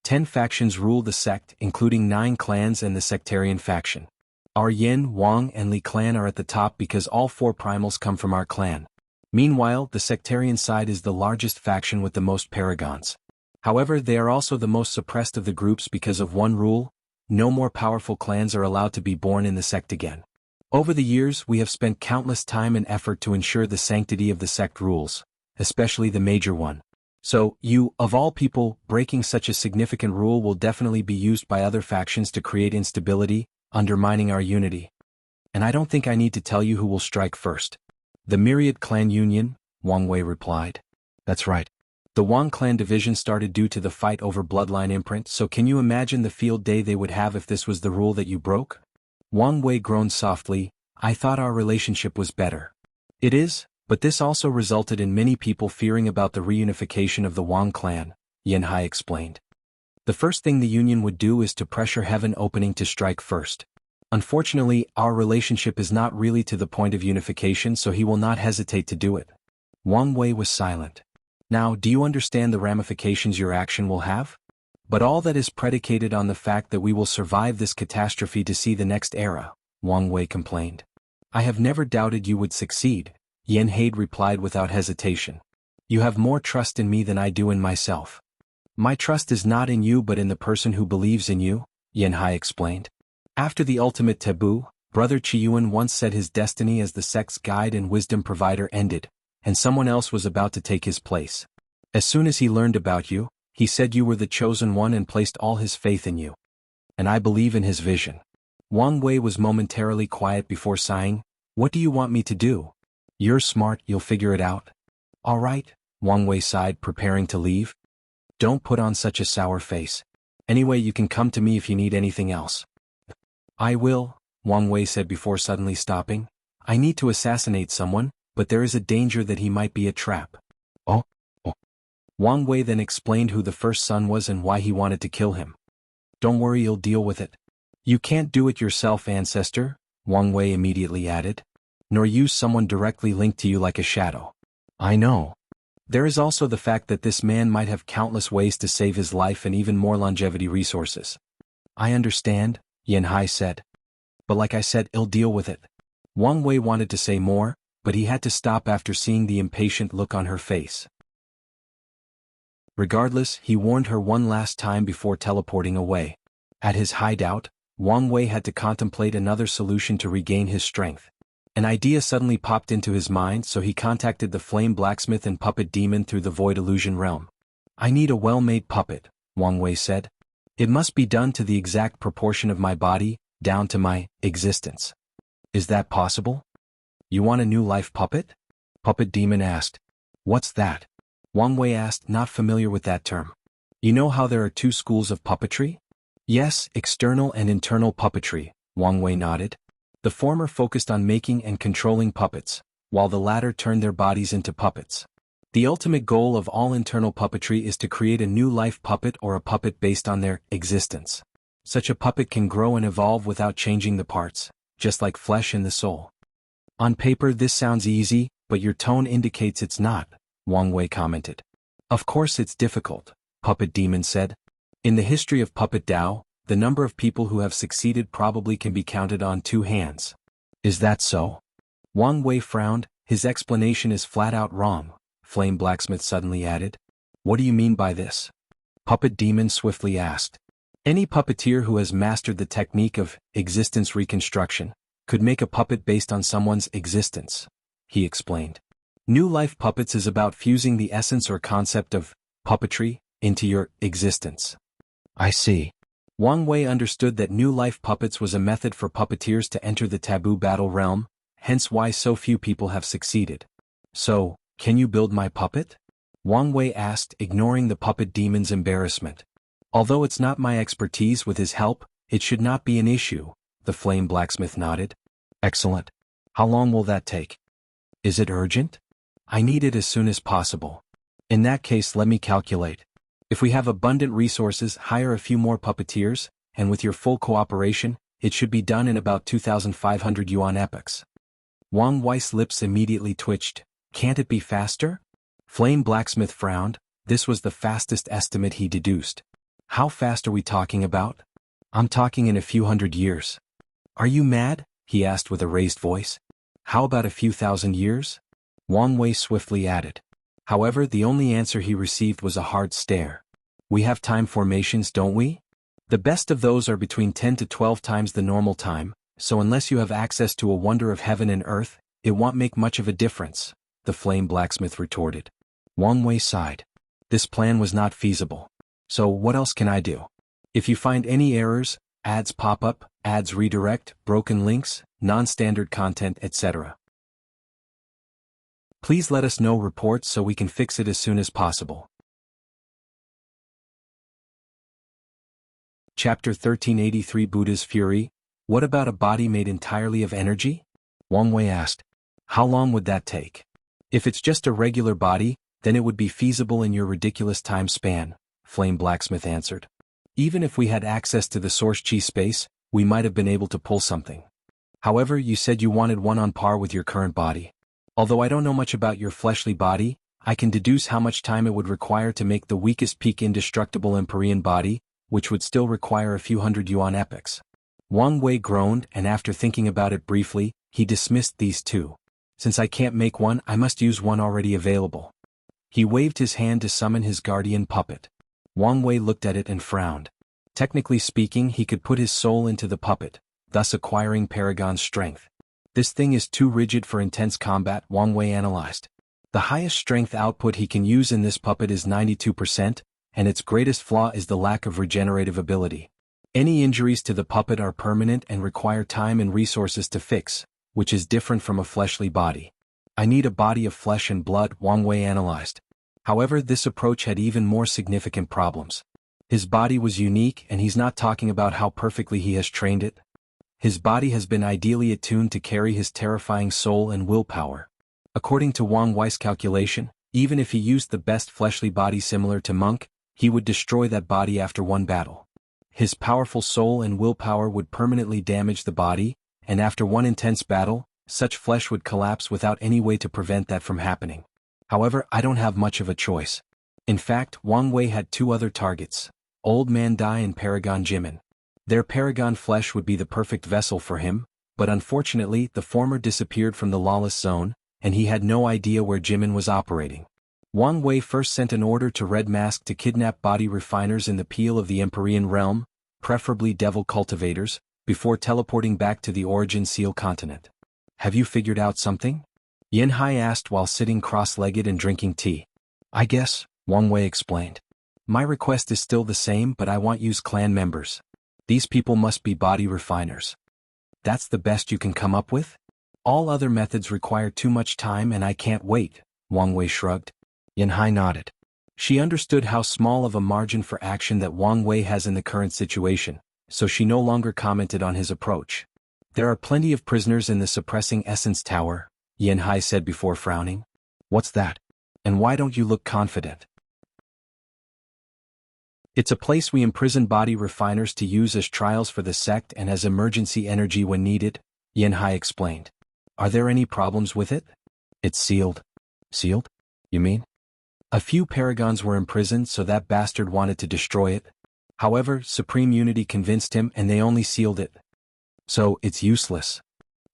10 factions rule the sect, including 9 clans and the sectarian faction. Our Yin, Wang, and Li clan are at the top because all 4 primals come from our clan. Meanwhile, the sectarian side is the largest faction with the most paragons. However, they are also the most suppressed of the groups because of one rule: no more powerful clans are allowed to be born in the sect again. Over the years, we have spent countless time and effort to ensure the sanctity of the sect rules, especially the major one. So, you, of all people, breaking such a significant rule will definitely be used by other factions to create instability, undermining our unity. And I don't think I need to tell you who will strike first. The Myriad Clan Union, Wang Wei replied. That's right. The Wang clan division started due to the fight over bloodline imprint, so can you imagine the field day they would have if this was the rule that you broke? Wang Wei groaned softly. I thought our relationship was better. It is, but this also resulted in many people fearing about the reunification of the Wang clan, Yin Hai explained. The first thing the union would do is to pressure Heaven Opening to strike first. Unfortunately, our relationship is not really to the point of unification, so he will not hesitate to do it. Wang Wei was silent. Now, do you understand the ramifications your action will have? But all that is predicated on the fact that we will survive this catastrophe to see the next era, Wang Wei complained. I have never doubted you would succeed, Yin Hai replied without hesitation. You have more trust in me than I do in myself. My trust is not in you but in the person who believes in you, Yin Hai explained. After the ultimate taboo, Brother Qiyuan once said his destiny as the sect's guide and wisdom provider ended, and someone else was about to take his place. As soon as he learned about you, he said you were the chosen one and placed all his faith in you. And I believe in his vision. Wang Wei was momentarily quiet before sighing. What do you want me to do? You're smart, you'll figure it out. All right, Wang Wei sighed, preparing to leave. Don't put on such a sour face. Anyway, you can come to me if you need anything else. I will, Wang Wei said before suddenly stopping. I need to assassinate someone, but there is a danger that he might be a trap. Oh. Wang Wei then explained who the first son was and why he wanted to kill him. Don't worry, you'll deal with it. You can't do it yourself, ancestor, Wang Wei immediately added. Nor use someone directly linked to you like a shadow. I know. There is also the fact that this man might have countless ways to save his life and even more longevity resources. I understand, Yin Hai said. But like I said, I'll deal with it. Wang Wei wanted to say more, but he had to stop after seeing the impatient look on her face. Regardless, he warned her one last time before teleporting away. At his hideout, Wang Wei had to contemplate another solution to regain his strength. An idea suddenly popped into his mind, so he contacted the flame blacksmith and puppet demon through the void illusion realm. I need a well-made puppet, Wang Wei said. It must be done to the exact proportion of my body, down to my existence. Is that possible? You want a new life puppet? Puppet demon asked. What's that? Wang Wei asked, not familiar with that term. You know how there are 2 schools of puppetry? Yes, external and internal puppetry, Wang Wei nodded. The former focused on making and controlling puppets, while the latter turned their bodies into puppets. The ultimate goal of all internal puppetry is to create a new life puppet or a puppet based on their existence. Such a puppet can grow and evolve without changing the parts, just like flesh and the soul. On paper this sounds easy, but your tone indicates it's not, Wang Wei commented. Of course it's difficult, Puppet Demon said. In the history of Puppet Dao, the number of people who have succeeded probably can be counted on 2 hands. Is that so? Wang Wei frowned. His explanation is flat out wrong, Flame Blacksmith suddenly added. What do you mean by this? Puppet Demon swiftly asked. Any puppeteer who has mastered the technique of existence reconstruction could make a puppet based on someone's existence, he explained. New Life Puppets is about fusing the essence or concept of puppetry into your existence. I see. Wang Wei understood that New Life Puppets was a method for puppeteers to enter the taboo battle realm, hence why so few people have succeeded. So, can you build my puppet? Wang Wei asked, ignoring the Puppet Demon's embarrassment. Although it's not my expertise, with his help, it should not be an issue, the Flame Blacksmith nodded. Excellent. How long will that take? Is it urgent? I need it as soon as possible. In that case, let me calculate. If we have abundant resources, hire a few more puppeteers, and with your full cooperation, it should be done in about 2,500 yuan epochs. Wang Wei's lips immediately twitched. Can't it be faster? Flame Blacksmith frowned. This was the fastest estimate he deduced. How fast are we talking about? I'm talking in a few hundred years. Are you mad? He asked with a raised voice. How about a few thousand years? Wang Wei swiftly added. However, the only answer he received was a hard stare. We have time formations, don't we? The best of those are between 10 to 12 times the normal time, so unless you have access to a wonder of heaven and earth, it won't make much of a difference, the Flame Blacksmith retorted. Wang Wei sighed. This plan was not feasible. So what else can I do? If you find any errors, ads pop up, ads redirect, broken links, non-standard content, etc. Please let us know reports so we can fix it as soon as possible. Chapter 1383 Buddha's Fury. What about a body made entirely of energy? Wang Wei asked. How long would that take? If it's just a regular body, then it would be feasible in your ridiculous time span, Flame Blacksmith answered. Even if we had access to the source chi space, we might have been able to pull something. However, you said you wanted one on par with your current body. Although I don't know much about your fleshly body, I can deduce how much time it would require to make the weakest peak indestructible Empyrean body, which would still require a few hundred yuan epochs. Wang Wei groaned, and after thinking about it briefly, he dismissed these two. Since I can't make one, I must use one already available. He waved his hand to summon his guardian puppet. Wang Wei looked at it and frowned. Technically speaking, he could put his soul into the puppet, thus acquiring Paragon's strength. This thing is too rigid for intense combat, Wang Wei analyzed. The highest strength output he can use in this puppet is 92%, and its greatest flaw is the lack of regenerative ability. Any injuries to the puppet are permanent and require time and resources to fix, which is different from a fleshly body. I need a body of flesh and blood, Wang Wei analyzed. However, this approach had even more significant problems. His body was unique, and he's not talking about how perfectly he has trained it. His body has been ideally attuned to carry his terrifying soul and willpower. According to Wang Wei's calculation, even if he used the best fleshly body similar to Monk, he would destroy that body after one battle. His powerful soul and willpower would permanently damage the body, and after one intense battle, such flesh would collapse without any way to prevent that from happening. However, I don't have much of a choice. In fact, Wang Wei had 2 other targets, Old Man Dai and Paragon Jimin. Their Paragon flesh would be the perfect vessel for him, but unfortunately the former disappeared from the lawless zone, and he had no idea where Jimin was operating. Wang Wei first sent an order to Red Mask to kidnap body refiners in the Peel of the Empyrean realm, preferably devil cultivators, before teleporting back to the Origin Seal continent. Have you figured out something? Yen Hai asked while sitting cross-legged and drinking tea. I guess, Wang Wei explained. My request is still the same, but I want use clan members. These people must be body refiners. That's the best you can come up with? All other methods require too much time and I can't wait, Wang Wei shrugged. Yen Hai nodded. She understood how small of a margin for action that Wang Wei has in the current situation, so she no longer commented on his approach. There are plenty of prisoners in the Suppressing Essence Tower, Yen Hai said before frowning. What's that? And why don't you look confident? It's a place we imprison body refiners to use as trials for the sect and as emergency energy when needed, Yen Hai explained. Are there any problems with it? It's sealed. Sealed? You mean? A few paragons were imprisoned, so that bastard wanted to destroy it. However, Supreme Unity convinced him and they only sealed it. So, it's useless.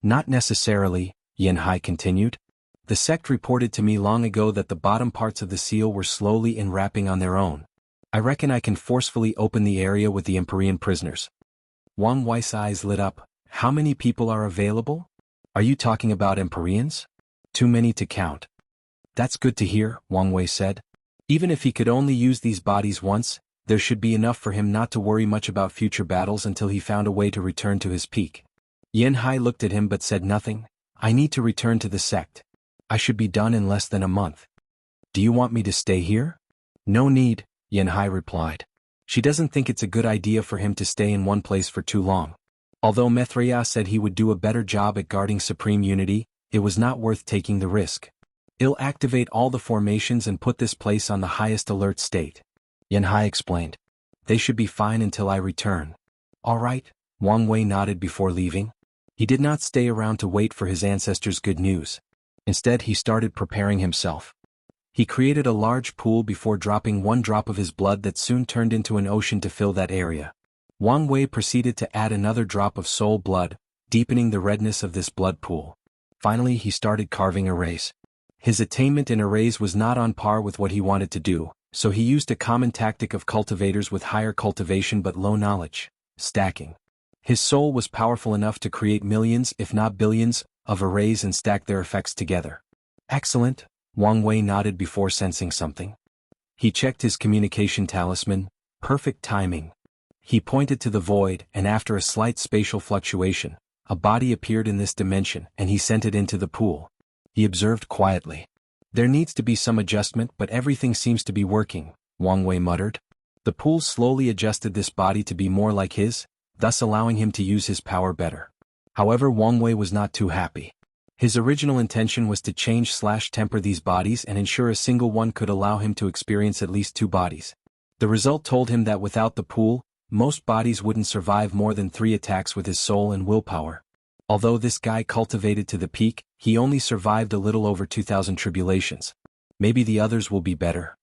Not necessarily, Yanhai continued. The sect reported to me long ago that the bottom parts of the seal were slowly enwrapping on their own. I reckon I can forcefully open the area with the Empyrean prisoners. Wang Wei's eyes lit up. How many people are available? Are you talking about Empyreans? Too many to count. That's good to hear, Wang Wei said. Even if he could only use these bodies once, there should be enough for him not to worry much about future battles until he found a way to return to his peak. Yanhai looked at him but said nothing. I need to return to the sect. I should be done in less than a month. Do you want me to stay here? No need, Yanhai replied. She doesn't think it's a good idea for him to stay in one place for too long. Although Mithria said he would do a better job at guarding Supreme Unity, it was not worth taking the risk. I'll activate all the formations and put this place on the highest alert state. Yanhai explained. They should be fine until I return. All right, Wang Wei nodded before leaving. He did not stay around to wait for his ancestors' good news. Instead, he started preparing himself. He created a large pool before dropping one drop of his blood that soon turned into an ocean to fill that area. Wang Wei proceeded to add another drop of soul blood, deepening the redness of this blood pool. Finally, he started carving arrays. His attainment in arrays was not on par with what he wanted to do, so he used a common tactic of cultivators with higher cultivation but low knowledge: stacking. His soul was powerful enough to create millions, if not billions, of arrays and stack their effects together. Excellent, Wang Wei nodded before sensing something. He checked his communication talisman. Perfect timing. He pointed to the void, and after a slight spatial fluctuation, a body appeared in this dimension, and he sent it into the pool. He observed quietly. There needs to be some adjustment, but everything seems to be working, Wang Wei muttered. The pool slowly adjusted this body to be more like his, thus allowing him to use his power better. However, Wang Wei was not too happy. His original intention was to change/temper these bodies and ensure a single one could allow him to experience at least two bodies. The result told him that without the pool, most bodies wouldn't survive more than 3 attacks with his soul and willpower. Although this guy cultivated to the peak, he only survived a little over 2,000 tribulations. Maybe the others will be better.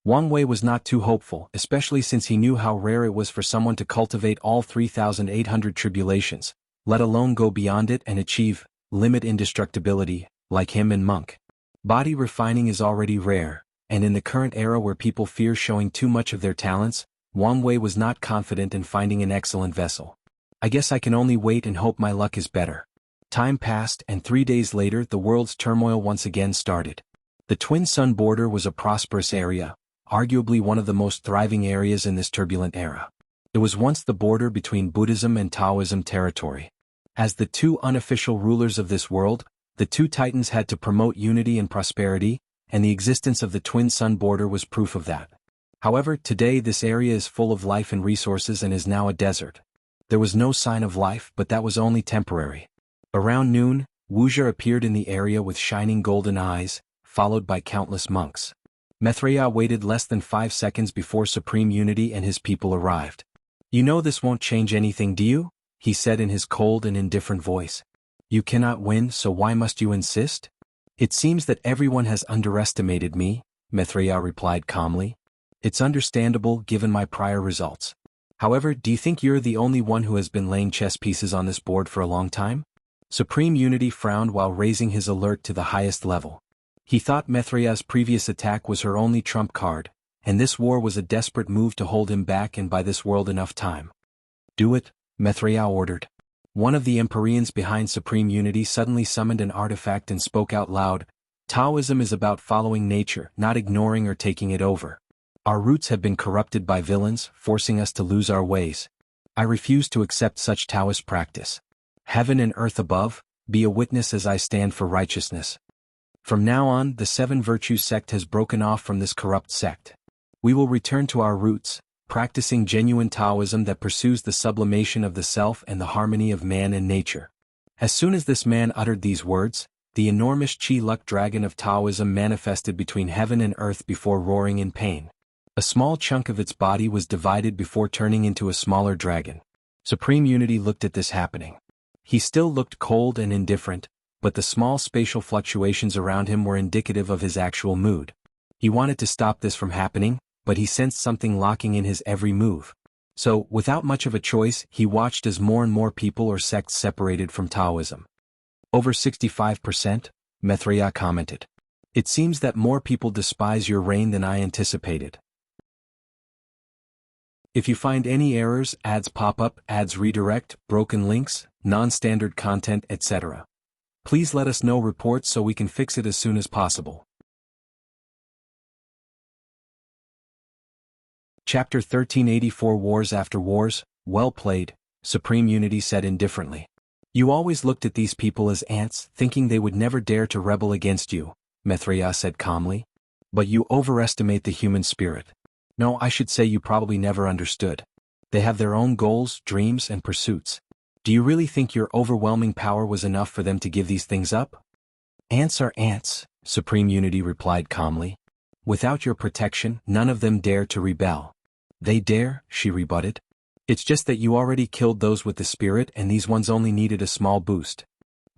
Wang Wei was not too hopeful, especially since he knew how rare it was for someone to cultivate all 3,800 tribulations, let alone go beyond it and achieve limit indestructibility, like him and Monk. Body refining is already rare, and in the current era where people fear showing too much of their talents, Wang Wei was not confident in finding an excellent vessel. I guess I can only wait and hope my luck is better. Time passed, and 3 days later the world's turmoil once again started. The Twin Sun border was a prosperous area, arguably one of the most thriving areas in this turbulent era. It was once the border between Buddhism and Taoism territory. As the two unofficial rulers of this world, the two titans had to promote unity and prosperity, and the existence of the Twin Sun border was proof of that. However, today this area is full of life and resources and is now a desert. There was no sign of life, but that was only temporary. Around noon, Wuxia appeared in the area with shining golden eyes, followed by countless monks. Mithria waited less than 5 seconds before Supreme Unity and his people arrived. You know this won't change anything, do you? He said in his cold and indifferent voice. You cannot win, so why must you insist? It seems that everyone has underestimated me, Mithria replied calmly. It's understandable given my prior results. However, do you think you're the only one who has been laying chess pieces on this board for a long time? Supreme Unity frowned while raising his alert to the highest level. He thought Mithria's previous attack was her only trump card, and this war was a desperate move to hold him back and buy this world enough time. Do it, Mithria ordered. One of the Empyreans behind Supreme Unity suddenly summoned an artifact and spoke out loud. Taoism is about following nature, not ignoring or taking it over. Our roots have been corrupted by villains, forcing us to lose our ways. I refuse to accept such Taoist practice. Heaven and earth above, be a witness as I stand for righteousness. From now on, the 7 Virtues sect has broken off from this corrupt sect. We will return to our roots, practicing genuine Taoism that pursues the sublimation of the self and the harmony of man and nature. As soon as this man uttered these words, the enormous Chi-Luck dragon of Taoism manifested between heaven and earth before roaring in pain. A small chunk of its body was divided before turning into a smaller dragon. Supreme Unity looked at this happening. He still looked cold and indifferent, but the small spatial fluctuations around him were indicative of his actual mood. He wanted to stop this from happening, but he sensed something locking in his every move. So, without much of a choice, he watched as more and more people or sects separated from Taoism. Over 65%, Maitreya commented. It seems that more people despise your reign than I anticipated. If you find any errors, ads pop up, ads redirect, broken links, non-standard content, etc., please let us know reports so we can fix it as soon as possible. Chapter 1384 Wars After Wars, well played, Supreme Unity said indifferently. You always looked at these people as ants, thinking they would never dare to rebel against you, Maitreya said calmly. But you overestimate the human spirit. No, I should say you probably never understood. They have their own goals, dreams, and pursuits. Do you really think your overwhelming power was enough for them to give these things up? Ants are ants, Supreme Unity replied calmly. Without your protection, none of them dare to rebel. They dare, she rebutted. It's just that you already killed those with the spirit and these ones only needed a small boost.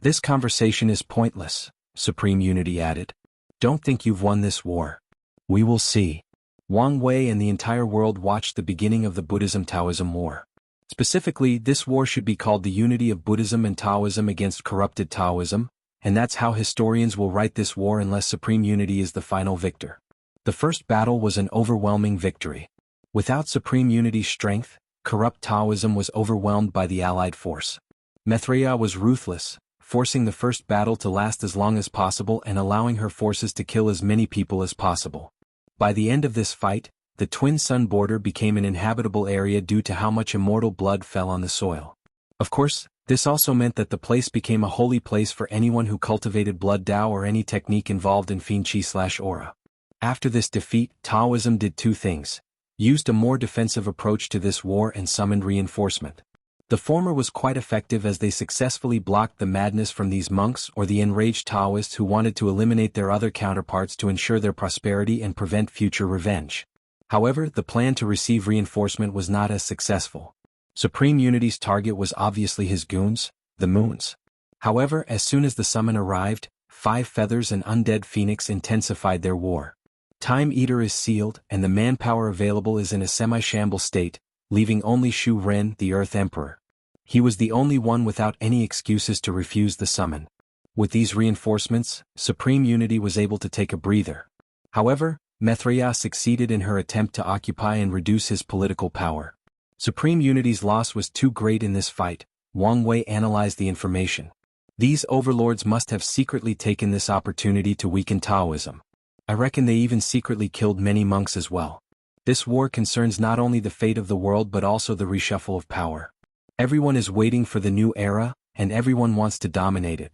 This conversation is pointless, Supreme Unity added. Don't think you've won this war. We will see. Wang Wei and the entire world watched the beginning of the Buddhism-Taoism war. Specifically, this war should be called the unity of Buddhism and Taoism against corrupted Taoism, and that's how historians will write this war unless Supreme Unity is the final victor. The first battle was an overwhelming victory. Without Supreme Unity's strength, corrupt Taoism was overwhelmed by the Allied force. Maitreya was ruthless, forcing the first battle to last as long as possible and allowing her forces to kill as many people as possible. By the end of this fight, the Twin Sun border became an inhabitable area due to how much immortal blood fell on the soil. Of course, this also meant that the place became a holy place for anyone who cultivated blood Dao or any technique involved in Fian Qi/Aura. After this defeat, Taoism did two things: used a more defensive approach to this war and summoned reinforcement. The former was quite effective as they successfully blocked the madness from these monks or the enraged Taoists who wanted to eliminate their other counterparts to ensure their prosperity and prevent future revenge. However, the plan to receive reinforcement was not as successful. Supreme Unity's target was obviously his goons, the Moons. However, as soon as the summon arrived, Five Feathers and Undead Phoenix intensified their war. Time Eater is sealed, and the manpower available is in a semi-shamble state, leaving only Shu Ren, the Earth Emperor. He was the only one without any excuses to refuse the summon. With these reinforcements, Supreme Unity was able to take a breather. However, Maitreya succeeded in her attempt to occupy and reduce his political power. Supreme Unity's loss was too great in this fight. Wang Wei analyzed the information. These overlords must have secretly taken this opportunity to weaken Taoism. I reckon they even secretly killed many monks as well. This war concerns not only the fate of the world but also the reshuffle of power. Everyone is waiting for the new era, and everyone wants to dominate it.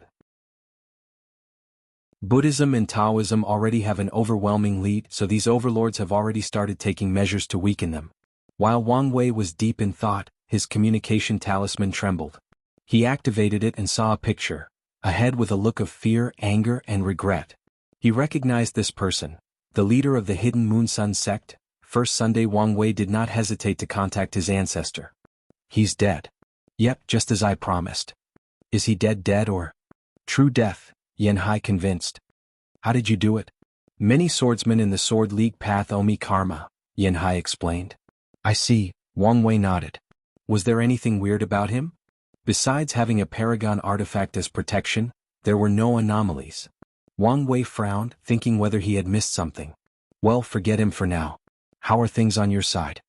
Buddhism and Taoism already have an overwhelming lead, so these overlords have already started taking measures to weaken them. While Wang Wei was deep in thought, his communication talisman trembled. He activated it and saw a picture, a head with a look of fear, anger, and regret. He recognized this person, the leader of the hidden Moon Sun sect. First Sunday, Wang Wei did not hesitate to contact his ancestor. He's dead. Yep, just as I promised. Is he dead or? True death, Yan Hai convinced. How did you do it? Many swordsmen in the Sword League path owe me karma, Yan Hai explained. I see, Wang Wei nodded. Was there anything weird about him? Besides having a paragon artifact as protection, there were no anomalies. Wang Wei frowned, thinking whether he had missed something. Well, forget him for now. How are things on your side?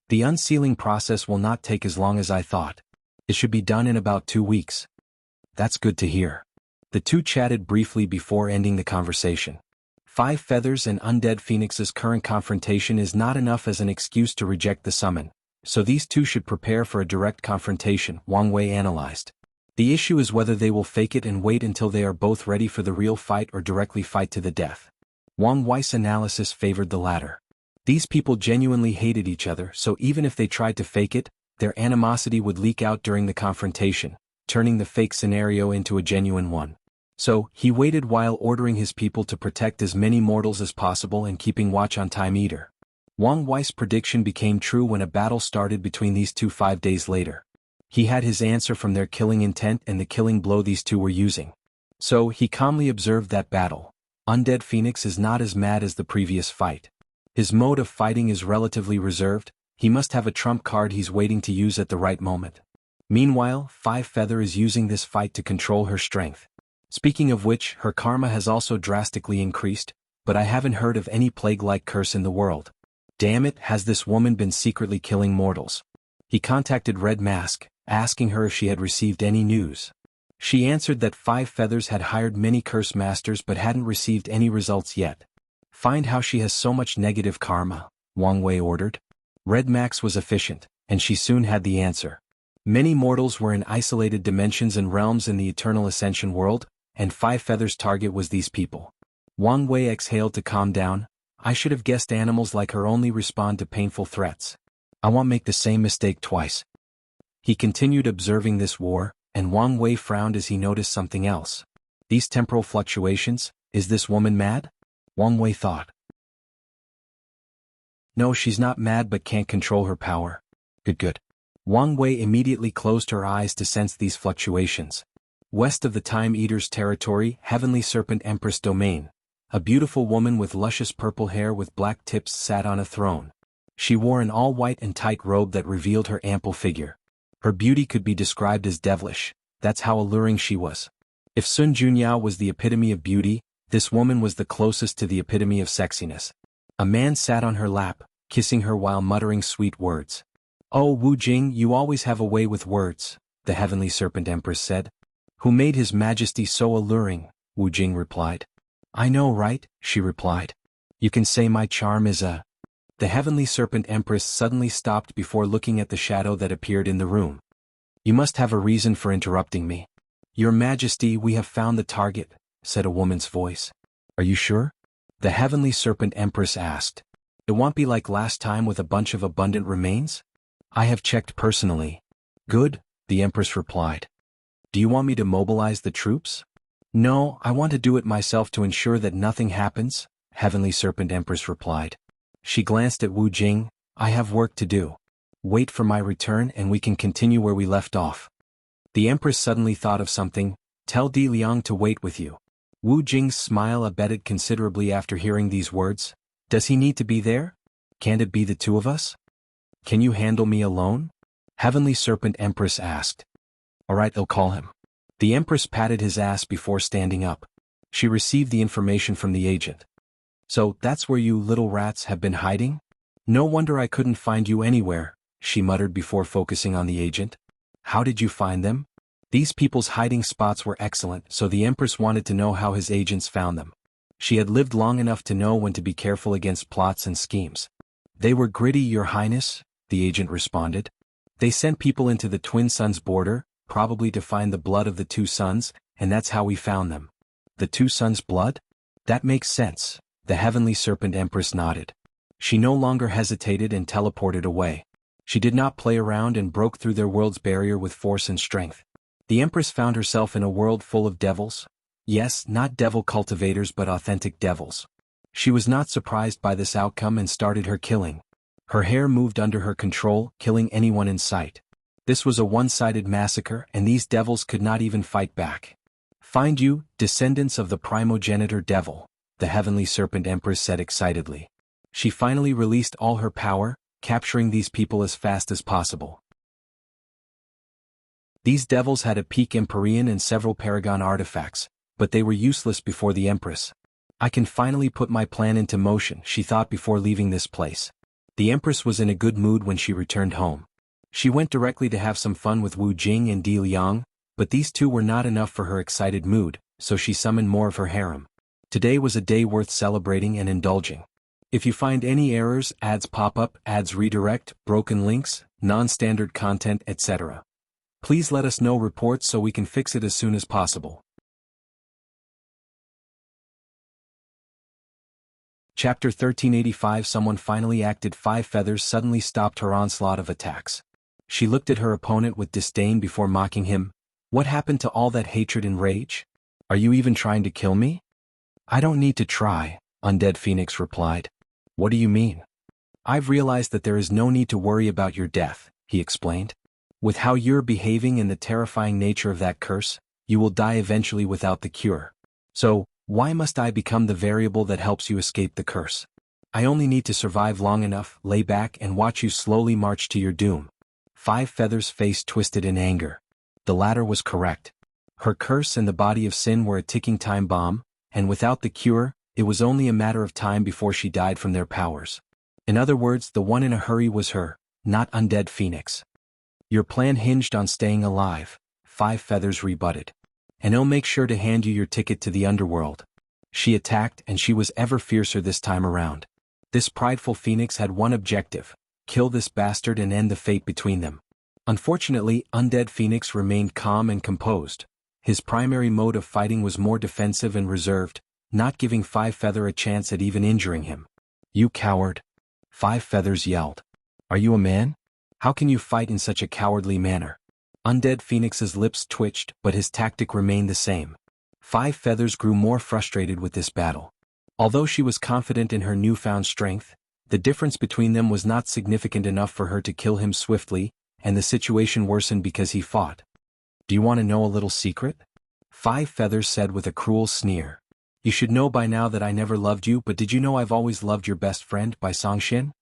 The unsealing process will not take as long as I thought. It should be done in about 2 weeks. That's good to hear. The two chatted briefly before ending the conversation. Five Feathers and Undead Phoenix's current confrontation is not enough as an excuse to reject the summon, so these two should prepare for a direct confrontation, Wang Wei analyzed. The issue is whether they will fake it and wait until they are both ready for the real fight or directly fight to the death. Wang Wei's analysis favored the latter. These people genuinely hated each other, so even if they tried to fake it, their animosity would leak out during the confrontation, turning the fake scenario into a genuine one. So, he waited while ordering his people to protect as many mortals as possible and keeping watch on Time Eater. Wang Wei's prediction became true when a battle started between these two 5 days later. He had his answer from their killing intent and the killing blow these two were using. So he calmly observed that battle. Undead Phoenix is not as mad as the previous fight. His mode of fighting is relatively reserved, he must have a trump card he's waiting to use at the right moment. Meanwhile, Five Feather is using this fight to control her strength. Speaking of which, her karma has also drastically increased, but I haven't heard of any plague-like curse in the world. Damn it, has this woman been secretly killing mortals? He contacted Red Mask, asking her if she had received any news. She answered that Five Feathers had hired many curse masters but hadn't received any results yet. Find how she has so much negative karma, Wang Wei ordered. Red Max was efficient, and she soon had the answer. Many mortals were in isolated dimensions and realms in the Eternal Ascension world, and Five Feathers' target was these people. Wang Wei exhaled to calm down. I should have guessed animals like her only respond to painful threats. I won't make the same mistake twice. He continued observing this war, and Wang Wei frowned as he noticed something else. These temporal fluctuations, is this woman mad? Wang Wei thought. No, she's not mad but can't control her power. Good. Wang Wei immediately closed her eyes to sense these fluctuations. West of the Time Eater's territory, Heavenly Serpent Empress domain. A beautiful woman with luscious purple hair with black tips sat on a throne. She wore an all-white and tight robe that revealed her ample figure. Her beauty could be described as devilish, that's how alluring she was. If Sun Junyao was the epitome of beauty, this woman was the closest to the epitome of sexiness. A man sat on her lap, kissing her while muttering sweet words. Oh Wu Jing, you always have a way with words, the Heavenly Serpent Empress said. Who made His Majesty so alluring? Wu Jing replied. I know, right? She replied. You can say my charm is a... The Heavenly Serpent Empress suddenly stopped before looking at the shadow that appeared in the room. You must have a reason for interrupting me. Your Majesty, we have found the target, said a woman's voice. Are you sure? The Heavenly Serpent Empress asked. It won't be like last time with a bunch of abundant remains? I have checked personally. Good, the Empress replied. Do you want me to mobilize the troops? No, I want to do it myself to ensure that nothing happens, Heavenly Serpent Empress replied. She glanced at Wu Jing. I have work to do. Wait for my return and we can continue where we left off. The Empress suddenly thought of something. Tell Di Liang to wait with you. Wu Jing's smile abated considerably after hearing these words. Does he need to be there? Can't it be the two of us? Can you handle me alone? Heavenly Serpent Empress asked. Alright, I'll call him. The Empress patted his ass before standing up. She received the information from the agent. So, that's where you little rats have been hiding? No wonder I couldn't find you anywhere, she muttered before focusing on the agent. How did you find them? These people's hiding spots were excellent, so the Empress wanted to know how his agents found them. She had lived long enough to know when to be careful against plots and schemes. They were gritty, Your Highness, the agent responded. They sent people into the Twin Suns border, probably to find the blood of the two suns, and that's how we found them. The two suns' blood? That makes sense, the Heavenly Serpent Empress nodded. She no longer hesitated and teleported away. She did not play around and broke through their world's barrier with force and strength. The Empress found herself in a world full of devils. Yes, not devil cultivators but authentic devils. She was not surprised by this outcome and started her killing. Her hair moved under her control, killing anyone in sight. This was a one-sided massacre and these devils could not even fight back. Find you, descendants of the primogenitor devil, the Heavenly Serpent Empress said excitedly. She finally released all her power, capturing these people as fast as possible. These devils had a peak Empyrean and several Paragon artifacts, but they were useless before the Empress. I can finally put my plan into motion, she thought before leaving this place. The Empress was in a good mood when she returned home. She went directly to have some fun with Wu Jing and Di Liang, but these two were not enough for her excited mood, so she summoned more of her harem. Today was a day worth celebrating and indulging. If you find any errors, ads pop up, ads redirect, broken links, non-standard content, etc., please let us know reports so we can fix it as soon as possible. Chapter 1385. Someone finally acted. Five Feathers suddenly stopped her onslaught of attacks. She looked at her opponent with disdain before mocking him. What happened to all that hatred and rage? Are you even trying to kill me? I don't need to try, Undead Phoenix replied. What do you mean? I've realized that there is no need to worry about your death, he explained. With how you're behaving and the terrifying nature of that curse, you will die eventually without the cure. So, why must I become the variable that helps you escape the curse? I only need to survive long enough, lay back and watch you slowly march to your doom. Five Feathers' face twisted in anger. The latter was correct. Her curse and the body of sin were a ticking time bomb, and without the cure, it was only a matter of time before she died from their powers. In other words, the one in a hurry was her, not Undead Phoenix. Your plan hinged on staying alive, Five Feathers rebutted. And I'll make sure to hand you your ticket to the underworld. She attacked, and she was ever fiercer this time around. This prideful phoenix had one objective: kill this bastard and end the fate between them. Unfortunately, Undead Phoenix remained calm and composed. His primary mode of fighting was more defensive and reserved, not giving Five Feather a chance at even injuring him. You coward! Five Feathers yelled. Are you a man? How can you fight in such a cowardly manner? Undead Phoenix's lips twitched, but his tactic remained the same. Five Feathers grew more frustrated with this battle. Although she was confident in her newfound strength, the difference between them was not significant enough for her to kill him swiftly, and the situation worsened because he fought. Do you want to know a little secret? Five Feathers said with a cruel sneer. You should know by now that I never loved you, but did you know I've always loved your best friend, Bai Songxin?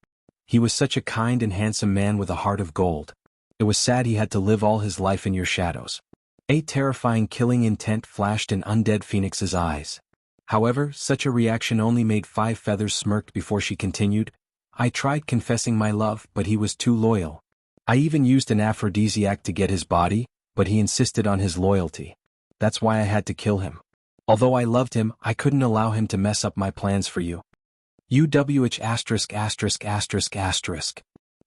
He was such a kind and handsome man with a heart of gold. It was sad he had to live all his life in your shadows. A terrifying killing intent flashed in Undead Phoenix's eyes. However, such a reaction only made Five Feathers smirk before she continued. I tried confessing my love, but he was too loyal. I even used an aphrodisiac to get his body, but he insisted on his loyalty. That's why I had to kill him. Although I loved him, I couldn't allow him to mess up my plans for you. UWH********.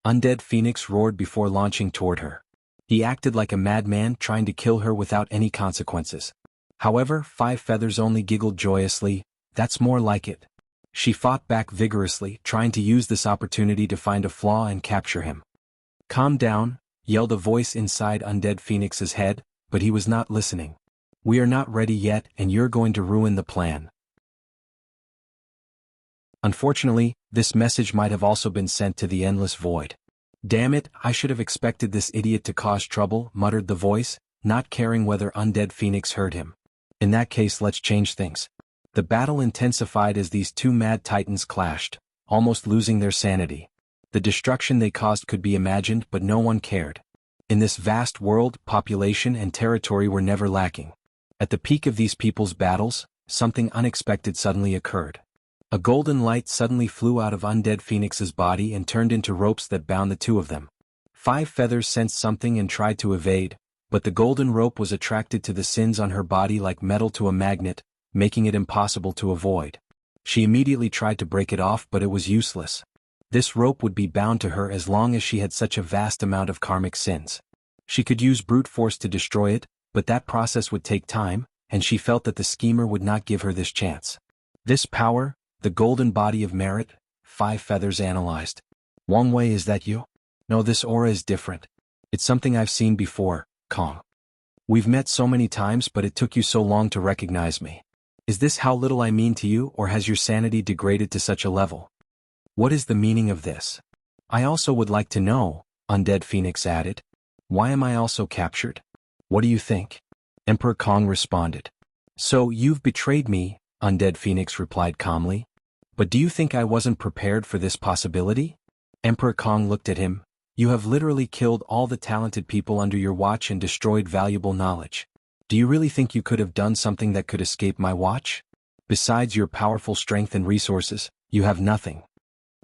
Undead Phoenix roared before launching toward her. He acted like a madman trying to kill her without any consequences. However, Five Feathers only giggled joyously. That's more like it. She fought back vigorously, trying to use this opportunity to find a flaw and capture him. Calm down, yelled a voice inside Undead Phoenix's head, but he was not listening. We are not ready yet, and you're going to ruin the plan. Unfortunately, this message might have also been sent to the endless void. Damn it, I should have expected this idiot to cause trouble, muttered the voice, not caring whether Undead Phoenix heard him. In that case, let's change things. The battle intensified as these two mad titans clashed, almost losing their sanity. The destruction they caused could be imagined, but no one cared. In this vast world, population and territory were never lacking. At the peak of these people's battles, something unexpected suddenly occurred. A golden light suddenly flew out of Undead Phoenix's body and turned into ropes that bound the two of them. Five Feathers sensed something and tried to evade, but the golden rope was attracted to the sins on her body like metal to a magnet, making it impossible to avoid. She immediately tried to break it off, but it was useless. This rope would be bound to her as long as she had such a vast amount of karmic sins. She could use brute force to destroy it, but that process would take time, and she felt that the schemer would not give her this chance. This power, the golden body of merit, Five Feathers analyzed. Wang Wei, is that you? No, this aura is different. It's something I've seen before, Kong. We've met so many times, but it took you so long to recognize me. Is this how little I mean to you, or has your sanity degraded to such a level? What is the meaning of this? I also would like to know, Undead Phoenix added. Why am I also captured? What do you think? Emperor Kong responded. So you've betrayed me, Undead Phoenix replied calmly. But do you think I wasn't prepared for this possibility? Emperor Kong looked at him. You have literally killed all the talented people under your watch and destroyed valuable knowledge. Do you really think you could have done something that could escape my watch? Besides your powerful strength and resources, you have nothing.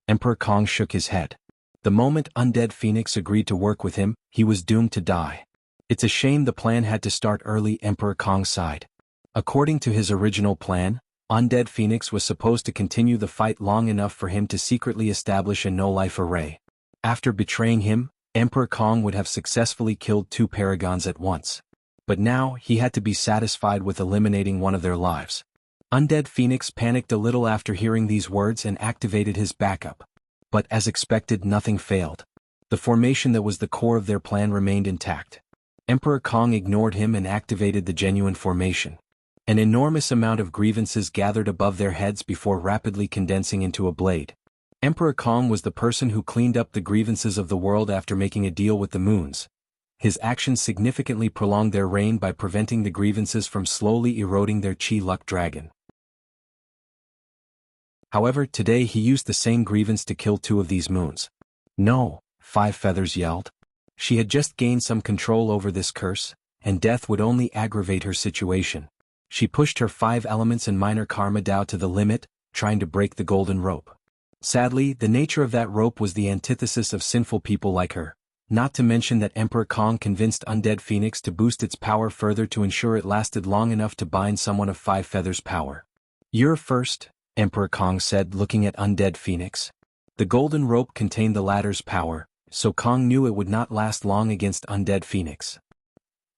Emperor Kong shook his head. The moment Undead Phoenix agreed to work with him, he was doomed to die. It's a shame the plan had to start early, Emperor Kong sighed. According to his original plan, Undead Phoenix was supposed to continue the fight long enough for him to secretly establish a no-life array. After betraying him, Emperor Kong would have successfully killed two paragons at once. But now, he had to be satisfied with eliminating one of their lives. Undead Phoenix panicked a little after hearing these words and activated his backup. But as expected, nothing failed. The formation that was the core of their plan remained intact. Emperor Kong ignored him and activated the genuine formation. An enormous amount of grievances gathered above their heads before rapidly condensing into a blade. Emperor Kong was the person who cleaned up the grievances of the world after making a deal with the moons. His actions significantly prolonged their reign by preventing the grievances from slowly eroding their chi luck dragon. However, today he used the same grievance to kill 2 of these moons. No, 5 Feathers yelled. She had just gained some control over this curse, and death would only aggravate her situation. She pushed her 5 elements and minor karma Dao to the limit, trying to break the golden rope. Sadly, the nature of that rope was the antithesis of sinful people like her, not to mention that Emperor Kong convinced Undead Phoenix to boost its power further to ensure it lasted long enough to bind someone of 5 Feathers' power. "You're first," Emperor Kong said, looking at Undead Phoenix. The golden rope contained the latter's power, so Kong knew it would not last long against Undead Phoenix.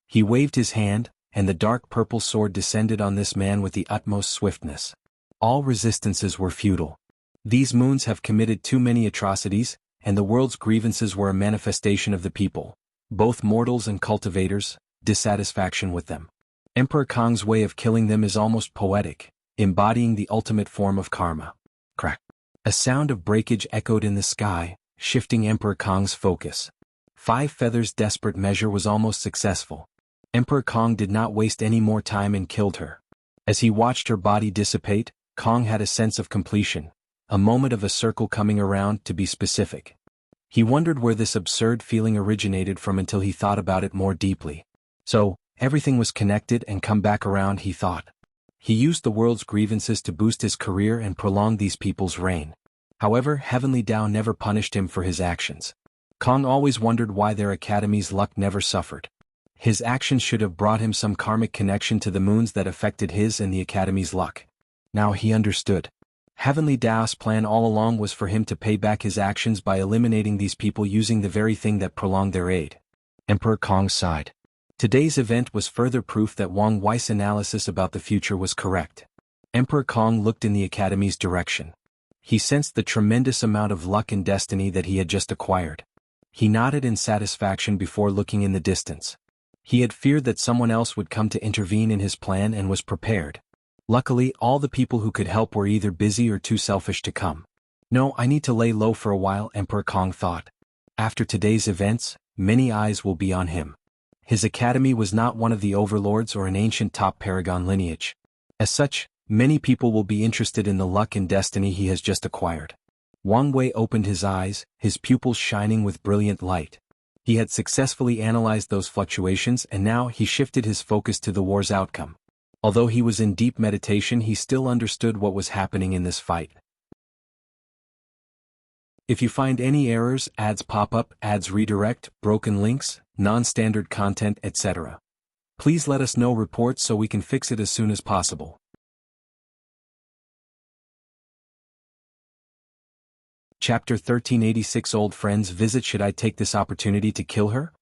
He waved his hand, and the dark purple sword descended on this man with the utmost swiftness. All resistances were futile. These moons have committed too many atrocities, and the world's grievances were a manifestation of the people, both mortals and cultivators, dissatisfaction with them. Emperor Kong's way of killing them is almost poetic, embodying the ultimate form of karma. Crack. A sound of breakage echoed in the sky, shifting Emperor Kong's focus. 5 Feathers' desperate measure was almost successful. Emperor Kong did not waste any more time and killed her. As he watched her body dissipate, Kong had a sense of completion, a moment of a circle coming around, to be specific. He wondered where this absurd feeling originated from until he thought about it more deeply. So, everything was connected and come back around, he thought. He used the world's grievances to boost his career and prolong these people's reign. However, Heavenly Dao never punished him for his actions. Kong always wondered why their academy's luck never suffered. His actions should have brought him some karmic connection to the moons that affected his and the academy's luck. Now he understood. Heavenly Dao's plan all along was for him to pay back his actions by eliminating these people using the very thing that prolonged their aid. Emperor Kong sighed. Today's event was further proof that Wang Wei's analysis about the future was correct. Emperor Kong looked in the academy's direction. He sensed the tremendous amount of luck and destiny that he had just acquired. He nodded in satisfaction before looking in the distance. He had feared that someone else would come to intervene in his plan and was prepared. Luckily, all the people who could help were either busy or too selfish to come. No, I need to lay low for a while, Emperor Kong thought. After today's events, many eyes will be on him. His academy was not one of the Overlords or an ancient top paragon lineage. As such, many people will be interested in the luck and destiny he has just acquired. Wang Wei opened his eyes, his pupils shining with brilliant light. He had successfully analyzed those fluctuations and now he shifted his focus to the war's outcome. Although he was in deep meditation, he still understood what was happening in this fight. If you find any errors, ads pop up, ads redirect, broken links, non-standard content, etc., please let us know reports so we can fix it as soon as possible. Chapter 1386 Old Friends Visit. Should I take this opportunity to kill her?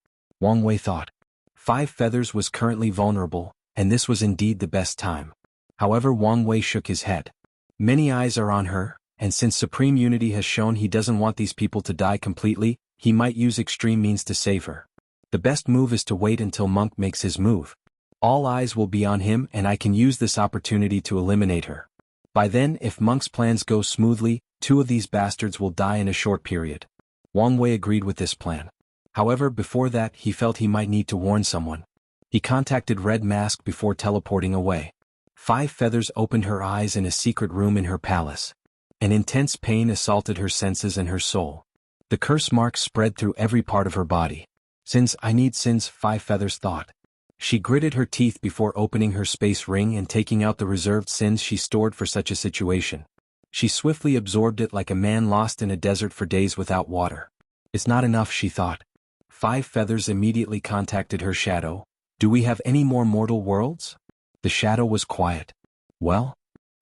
Wang Wei thought. 5 Feathers was currently vulnerable, and this was indeed the best time. However, Wang Wei shook his head. Many eyes are on her, and since Supreme Unity has shown he doesn't want these people to die completely, he might use extreme means to save her. The best move is to wait until Monk makes his move. All eyes will be on him and I can use this opportunity to eliminate her. By then, if Monk's plans go smoothly, 2 of these bastards will die in a short period. Wang Wei agreed with this plan. However, before that, he felt he might need to warn someone. He contacted Red Mask before teleporting away. 5 Feathers opened her eyes in a secret room in her palace. An intense pain assaulted her senses and her soul. The curse marks spread through every part of her body. Since 5 Feathers thought. She gritted her teeth before opening her space ring and taking out the reserved sins she stored for such a situation. She swiftly absorbed it like a man lost in a desert for days without water. It's not enough, she thought. 5 Feathers immediately contacted her shadow. Do we have any more mortal worlds? The shadow was quiet. Well?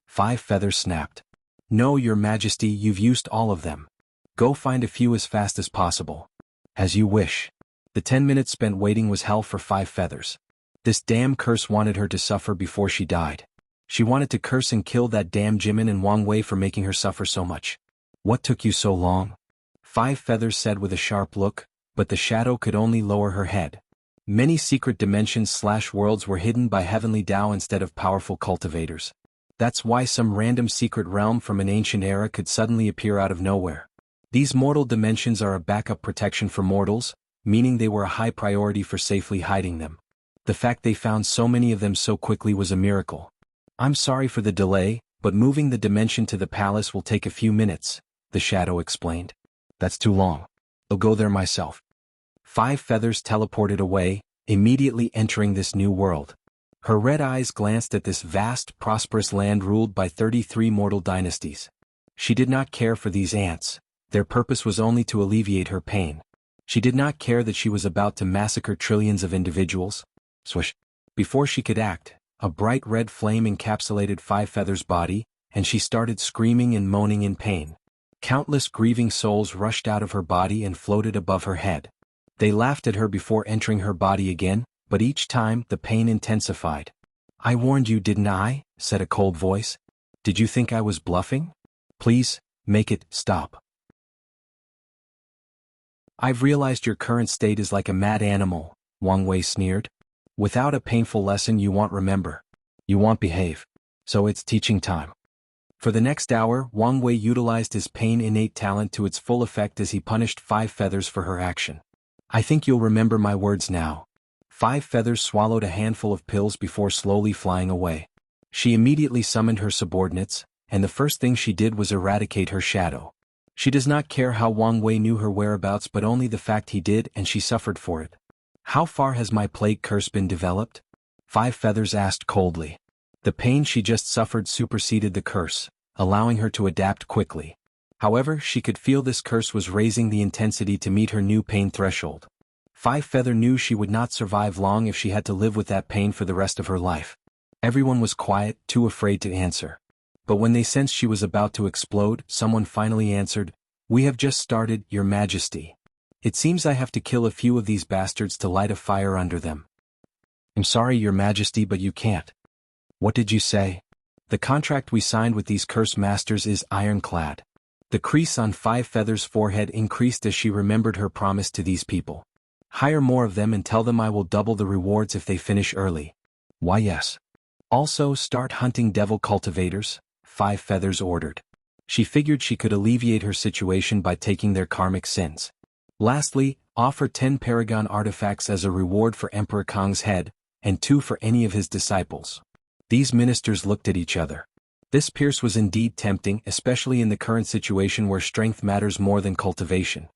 5 Feathers snapped. No, Your Majesty, you've used all of them. Go find a few as fast as possible. As you wish. The 10 minutes spent waiting was hell for 5 Feathers. This damn curse wanted her to suffer before she died. She wanted to curse and kill that damn Jimin and Wang Wei for making her suffer so much. What took you so long? 5 Feathers said with a sharp look, but the shadow could only lower her head. Many secret dimensions/worlds were hidden by Heavenly Dao instead of powerful cultivators. That's why some random secret realm from an ancient era could suddenly appear out of nowhere. These mortal dimensions are a backup protection for mortals, meaning they were a high priority for safely hiding them. The fact they found so many of them so quickly was a miracle. I'm sorry for the delay, but moving the dimension to the palace will take a few minutes, the shadow explained. That's too long. I'll go there myself. 5 feathers teleported away, immediately entering this new world. Her red eyes glanced at this vast, prosperous land ruled by 33 mortal dynasties. She did not care for these ants. Their purpose was only to alleviate her pain. She did not care that she was about to massacre trillions of individuals. Swish. Before she could act, a bright red flame encapsulated 5 feathers' body, and she started screaming and moaning in pain. Countless grieving souls rushed out of her body and floated above her head. They laughed at her before entering her body again, but each time the pain intensified. I warned you, didn't I? Said a cold voice. Did you think I was bluffing? Please, make it stop. I've realized your current state is like a mad animal, Wang Wei sneered. Without a painful lesson you won't remember. You won't behave. So it's teaching time. For the next hour, Wang Wei utilized his pain-innate talent to its full effect as he punished 5 feathers for her action. I think you'll remember my words now. 5 feathers swallowed a handful of pills before slowly flying away. She immediately summoned her subordinates, and the first thing she did was eradicate her shadow. She does not care how Wang Wei knew her whereabouts, but only the fact he did, and she suffered for it. How far has my plague curse been developed? 5 feathers asked coldly. The pain she just suffered superseded the curse, allowing her to adapt quickly. However, she could feel this curse was raising the intensity to meet her new pain threshold. 5 feather knew she would not survive long if she had to live with that pain for the rest of her life. Everyone was quiet, too afraid to answer. But when they sensed she was about to explode, someone finally answered, "We have just started, Your Majesty. It seems I have to kill a few of these bastards to light a fire under them." "I'm sorry, Your Majesty, but you can't." "What did you say?" "The contract we signed with these curse masters is ironclad." The crease on 5 feathers' forehead increased as she remembered her promise to these people. "Hire more of them and tell them I will double the rewards if they finish early." "Why, yes." "Also start hunting devil cultivators," 5 feathers ordered. She figured she could alleviate her situation by taking their karmic sins. Lastly, offer 10 paragon artifacts as a reward for Emperor Kong's head, and 2 for any of his disciples. These ministers looked at each other. This pierce was indeed tempting, especially in the current situation where strength matters more than cultivation.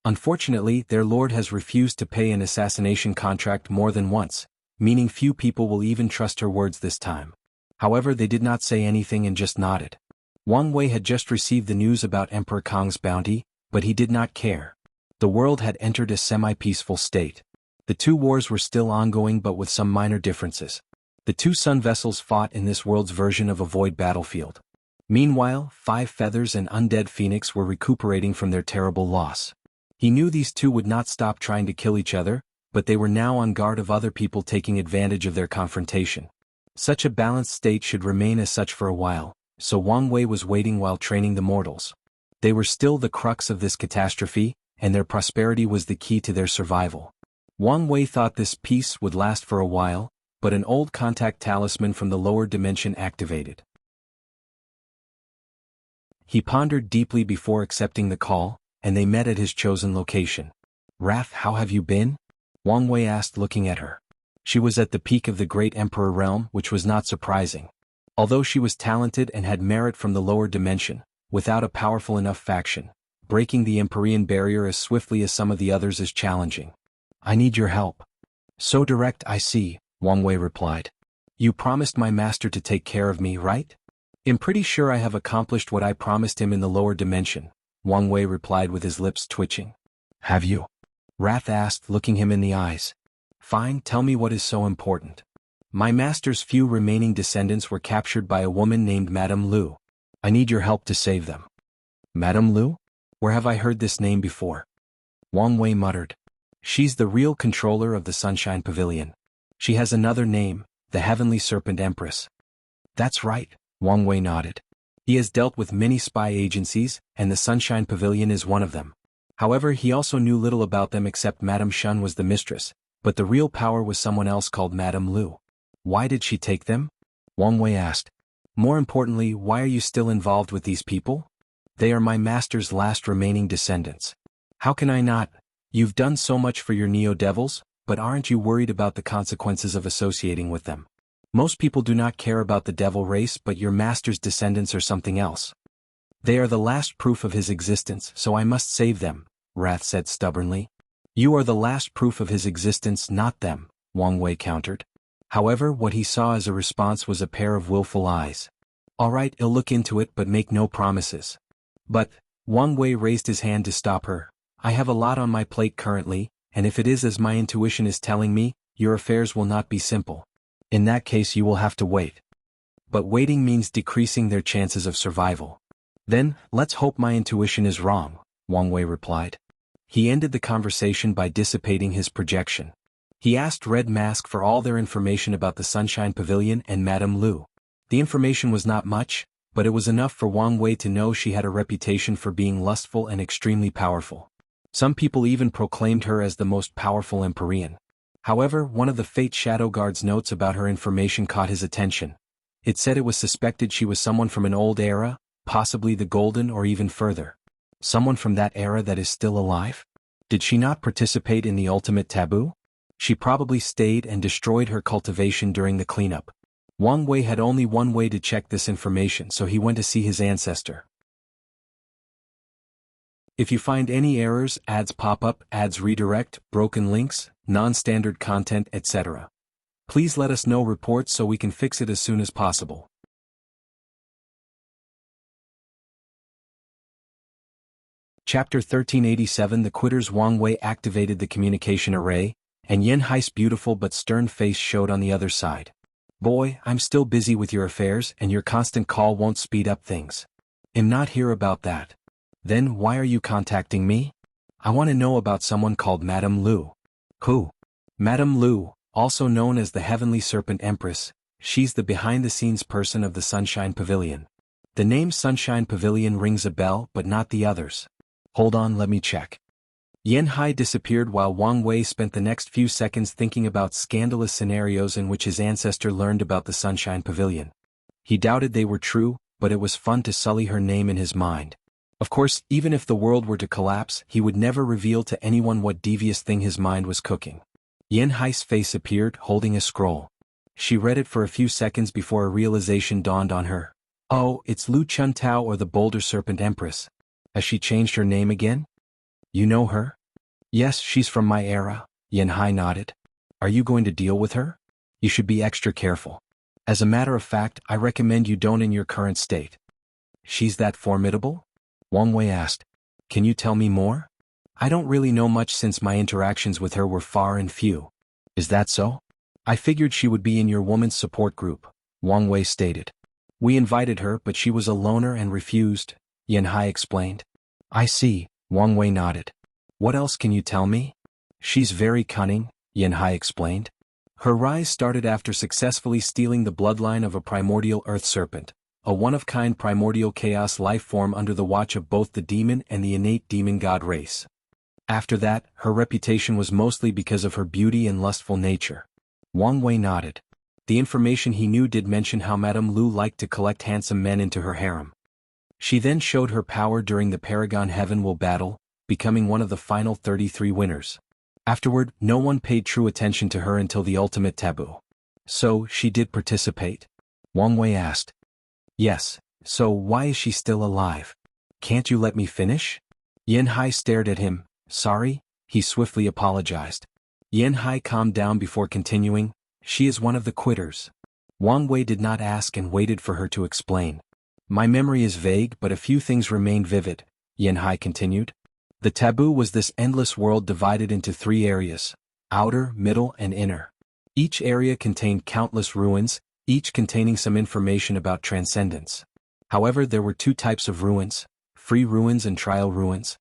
Unfortunately, their lord has refused to pay an assassination contract more than once, meaning few people will even trust her words this time. However, they did not say anything and just nodded. Wang Wei had just received the news about Emperor Kong's bounty, but he did not care. The world had entered a semi-peaceful state. The 2 wars were still ongoing but with some minor differences. The 2 sun vessels fought in this world's version of a void battlefield. Meanwhile, 5 feathers and Undead Phoenix were recuperating from their terrible loss. He knew these 2 would not stop trying to kill each other, but they were now on guard of other people taking advantage of their confrontation. Such a balanced state should remain as such for a while, so Wang Wei was waiting while training the mortals. They were still the crux of this catastrophe, and their prosperity was the key to their survival. Wang Wei thought this peace would last for a while, but an old contact talisman from the lower dimension activated. He pondered deeply before accepting the call, and they met at his chosen location. "Raph, how have you been?" Wang Wei asked, looking at her. She was at the peak of the Great Emperor realm, which was not surprising. Although she was talented and had merit from the lower dimension, without a powerful enough faction, breaking the Empyrean barrier as swiftly as some of the others is challenging. "I need your help." "So direct, I see," Wang Wei replied. "You promised my master to take care of me, right?" "I'm pretty sure I have accomplished what I promised him in the lower dimension," Wang Wei replied with his lips twitching. "Have you?" Wrath asked, looking him in the eyes. "Fine, tell me what is so important." "My master's few remaining descendants were captured by a woman named Madame Lu. I need your help to save them." "Madame Lu? Where have I heard this name before?" Wang Wei muttered. "She's the real controller of the Sunshine Pavilion. She has another name, the Heavenly Serpent Empress." "That's right," Wang Wei nodded. He has dealt with many spy agencies, and the Sunshine Pavilion is one of them. However, he also knew little about them except Madame Shun was the mistress, but the real power was someone else called Madame Lu. "Why did she take them?" Wang Wei asked. "More importantly, why are you still involved with these people?" "They are my master's last remaining descendants." "How can I not?" You've done so much for your Neo-Devils, but aren't you worried about the consequences of associating with them? Most people do not care about the devil race, but your master's descendants are something else. They are the last proof of his existence, so I must save them, Wrath said stubbornly. You are the last proof of his existence, not them, Wang Wei countered. However, what he saw as a response was a pair of willful eyes. All right, I'll look into it, but make no promises. But, Wang Wei raised his hand to stop her. I have a lot on my plate currently, and if it is as my intuition is telling me, your affairs will not be simple. In that case you will have to wait. But waiting means decreasing their chances of survival. Then, let's hope my intuition is wrong, Wang Wei replied. He ended the conversation by dissipating his projection. He asked Red Mask for all their information about the Sunshine Pavilion and Madame Lu. The information was not much, but it was enough for Wang Wei to know she had a reputation for being lustful and extremely powerful. Some people even proclaimed her as the most powerful Empyrean. However, one of the Fate Shadow Guard's notes about her information caught his attention. It said it was suspected she was someone from an old era, possibly the Golden or even further. Someone from that era that is still alive? Did she not participate in the ultimate taboo? She probably stayed and destroyed her cultivation during the cleanup. Wang Wei had only one way to check this information, so he went to see his ancestor. If you find any errors, ads pop up, ads redirect, broken links, non-standard content, etc., please let us know reports so we can fix it as soon as possible. Chapter 1387. The Quitters. Wang Wei activated the communication array, and Yen Hai's beautiful but stern face showed on the other side. Boy, I'm still busy with your affairs and your constant call won't speed up things. I'm not here about that. Then why are you contacting me? I want to know about someone called Madame Lu. Who? Madame Lu, also known as the Heavenly Serpent Empress, she's the behind-the-scenes person of the Sunshine Pavilion. The name Sunshine Pavilion rings a bell, but not the others. Hold on, let me check. Yen Hai disappeared while Wang Wei spent the next few seconds thinking about scandalous scenarios in which his ancestor learned about the Sunshine Pavilion. He doubted they were true, but it was fun to sully her name in his mind. Of course, even if the world were to collapse, he would never reveal to anyone what devious thing his mind was cooking. Yen Hai's face appeared, holding a scroll. She read it for a few seconds before a realization dawned on her. Oh, it's Lu Chuntao, or the Boulder Serpent Empress. Has she changed her name again? You know her? Yes, she's from my era, Yen Hai nodded. Are you going to deal with her? You should be extra careful. As a matter of fact, I recommend you don't in your current state. She's that formidable? Wang Wei asked. Can you tell me more? I don't really know much since my interactions with her were far and few. Is that so? I figured she would be in your woman's support group, Wang Wei stated. We invited her, but she was a loner and refused, Yen Hai explained. I see, Wang Wei nodded. What else can you tell me? She's very cunning, Yen Hai explained. Her rise started after successfully stealing the bloodline of a primordial earth serpent, a one-of-kind primordial chaos life form under the watch of both the demon and the innate demon god race. After that, her reputation was mostly because of her beauty and lustful nature. Wang Wei nodded. The information he knew did mention how Madame Lu liked to collect handsome men into her harem. She then showed her power during the Paragon Heavenwell battle, becoming one of the final 33 winners. Afterward, no one paid true attention to her until the ultimate taboo. So, she did participate? Wang Wei asked. Yes, so why is she still alive? Can't you let me finish? Yen Hai stared at him. Sorry, he swiftly apologized. Yen Hai calmed down before continuing. She is one of the Quitters. Wang Wei did not ask and waited for her to explain. My memory is vague, but a few things remain vivid, Yen Hai continued. The taboo was this endless world divided into 3 areas: outer, middle, and inner. Each area contained countless ruins, each containing some information about Transcendents. However, there were 2 types of ruins: free ruins and trial ruins.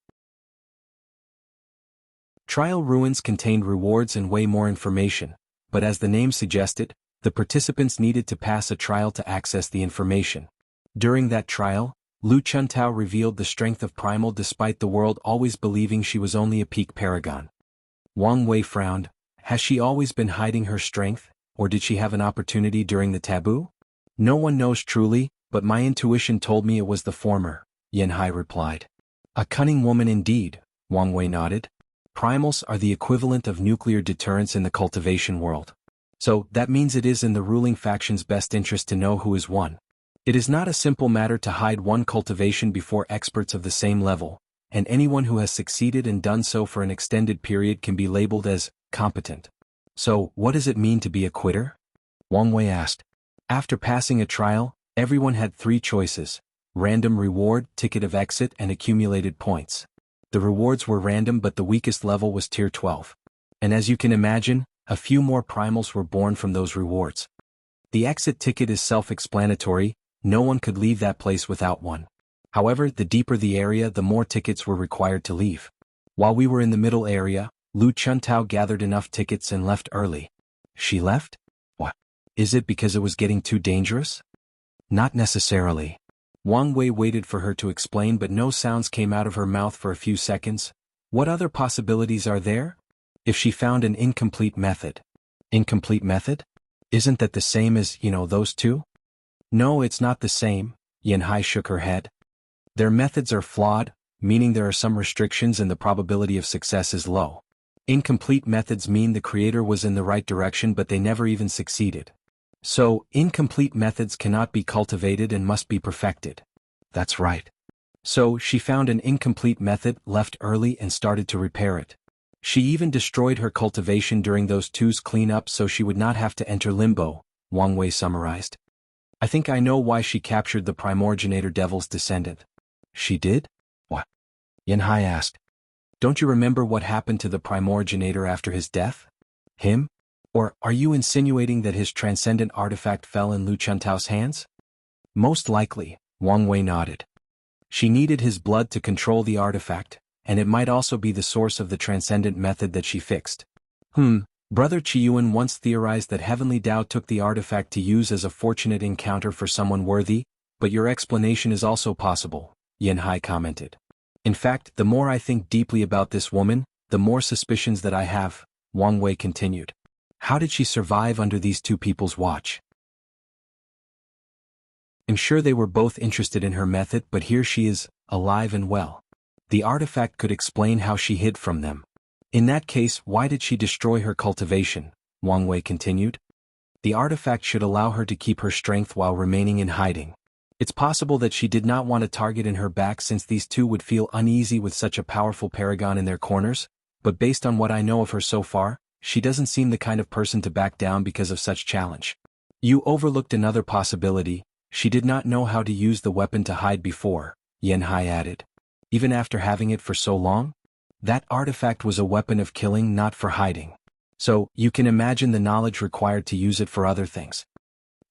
Trial ruins contained rewards and way more information, but as the name suggested, the participants needed to pass a trial to access the information. During that trial, Lu Chuntao revealed the strength of Primal despite the world always believing she was only a peak paragon. Wang Wei frowned. Has she always been hiding her strength, or did she have an opportunity during the taboo? No one knows truly, but my intuition told me it was the former, Yen Hai replied. A cunning woman indeed, Wang Wei nodded. Primals are the equivalent of nuclear deterrents in the cultivation world. So, that means it is in the ruling faction's best interest to know who is one. It is not a simple matter to hide one cultivation before experts of the same level, and anyone who has succeeded and done so for an extended period can be labeled as competent. So, what does it mean to be a quitter? Wang Wei asked. After passing a trial, everyone had 3 choices: random reward, ticket of exit, and accumulated points. The rewards were random, but the weakest level was tier 12. And as you can imagine, a few more primals were born from those rewards. The exit ticket is self-explanatory. No one could leave that place without one. However, the deeper the area, the more tickets were required to leave. While we were in the middle area, Lu Chuntao gathered enough tickets and left early. She left? What? Is it because it was getting too dangerous? Not necessarily. Wang Wei waited for her to explain, but no sounds came out of her mouth for a few seconds. What other possibilities are there? If she found an incomplete method. Incomplete method? Isn't that the same as, those two? No, it's not the same, Yanhai shook her head. Their methods are flawed, meaning there are some restrictions and the probability of success is low. Incomplete methods mean the creator was in the right direction but they never even succeeded. So, incomplete methods cannot be cultivated and must be perfected. That's right. So, she found an incomplete method, left early and started to repair it. She even destroyed her cultivation during those two's cleanup so she would not have to enter limbo, Wang Wei summarized. I think I know why she captured the Primoriginator Devil's descendant. She did? What? Yanhai asked. Don't you remember what happened to the Primoriginator after his death? Him? Or are you insinuating that his transcendent artifact fell in Lu Chuntao's hands? Most likely, Wang Wei nodded. She needed his blood to control the artifact, and it might also be the source of the transcendent method that she fixed. Brother Qiyuan once theorized that Heavenly Tao took the artifact to use as a fortunate encounter for someone worthy, but your explanation is also possible, Yanhai commented. In fact, the more I think deeply about this woman, the more suspicions that I have, Wang Wei continued. How did she survive under these two people's watch? I'm sure they were both interested in her method, but here she is, alive and well. The artifact could explain how she hid from them. In that case, why did she destroy her cultivation? Wang Wei continued. The artifact should allow her to keep her strength while remaining in hiding. It's possible that she did not want a target in her back since these two would feel uneasy with such a powerful paragon in their corners, but based on what I know of her so far, she doesn't seem the kind of person to back down because of such challenge. You overlooked another possibility. She did not know how to use the weapon to hide before, Yanhai added. Even after having it for so long? That artifact was a weapon of killing, not for hiding. So, you can imagine the knowledge required to use it for other things.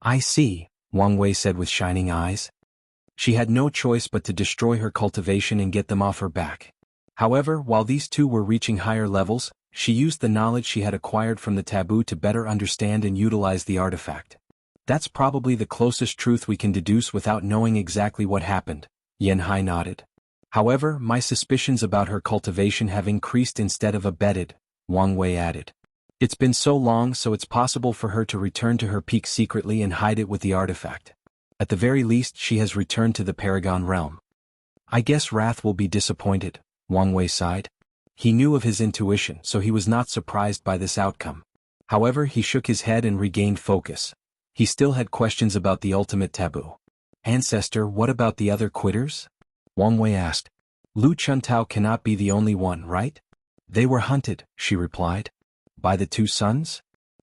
I see, Wang Wei said with shining eyes. She had no choice but to destroy her cultivation and get them off her back. However, while these two were reaching higher levels, she used the knowledge she had acquired from the taboo to better understand and utilize the artifact. That's probably the closest truth we can deduce without knowing exactly what happened, Yanhai nodded. However, my suspicions about her cultivation have increased instead of abated, Wang Wei added. It's been so long, so it's possible for her to return to her peak secretly and hide it with the artifact. At the very least, she has returned to the Paragon realm. I guess Wrath will be disappointed, Wang Wei sighed. He knew of his intuition, so he was not surprised by this outcome. However, he shook his head and regained focus. He still had questions about the ultimate taboo. Ancestor, what about the other quitters? Wang Wei asked. Lu Chuntao cannot be the only one, right? They were hunted, she replied. By the two sons?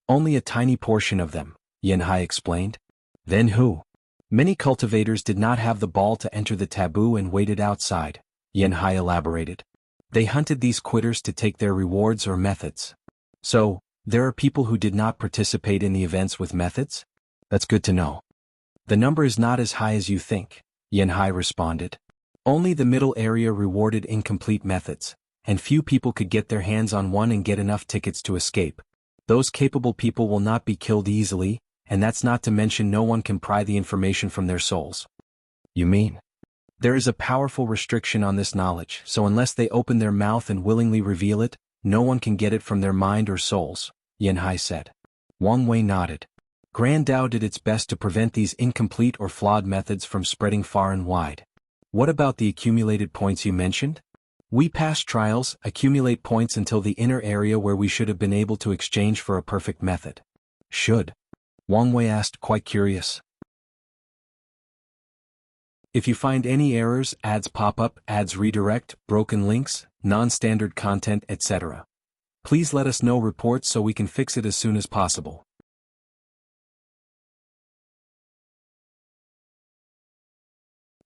Only a tiny portion of them, Yanhai explained. Then who? Many cultivators did not have the ball to enter the taboo and waited outside, Yanhai elaborated. They hunted these quitters to take their rewards or methods. So, there are people who did not participate in the events with methods? That's good to know. The number is not as high as you think, Yanhai responded. Only the middle area rewarded incomplete methods, and few people could get their hands on one and get enough tickets to escape. Those capable people will not be killed easily, and that's not to mention no one can pry the information from their souls. You mean? There is a powerful restriction on this knowledge, so unless they open their mouth and willingly reveal it, no one can get it from their mind or souls, Yanhai said. Wang Wei nodded. Grand Tao did its best to prevent these incomplete or flawed methods from spreading far and wide. What about the accumulated points you mentioned? We pass trials, accumulate points until the inner area where we should have been able to exchange for a perfect method. Should? Wang Wei asked, quite curious. If you find any errors, ads pop up, ads redirect, broken links, non-standard content, etc. Please let us know reports so we can fix it as soon as possible.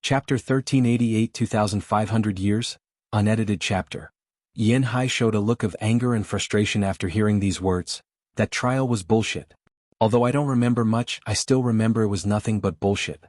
Chapter 1388 2500 Years, Unedited Chapter. Yin Hai showed a look of anger and frustration after hearing these words. That trial was bullshit. Although I don't remember much, I still remember it was nothing but bullshit.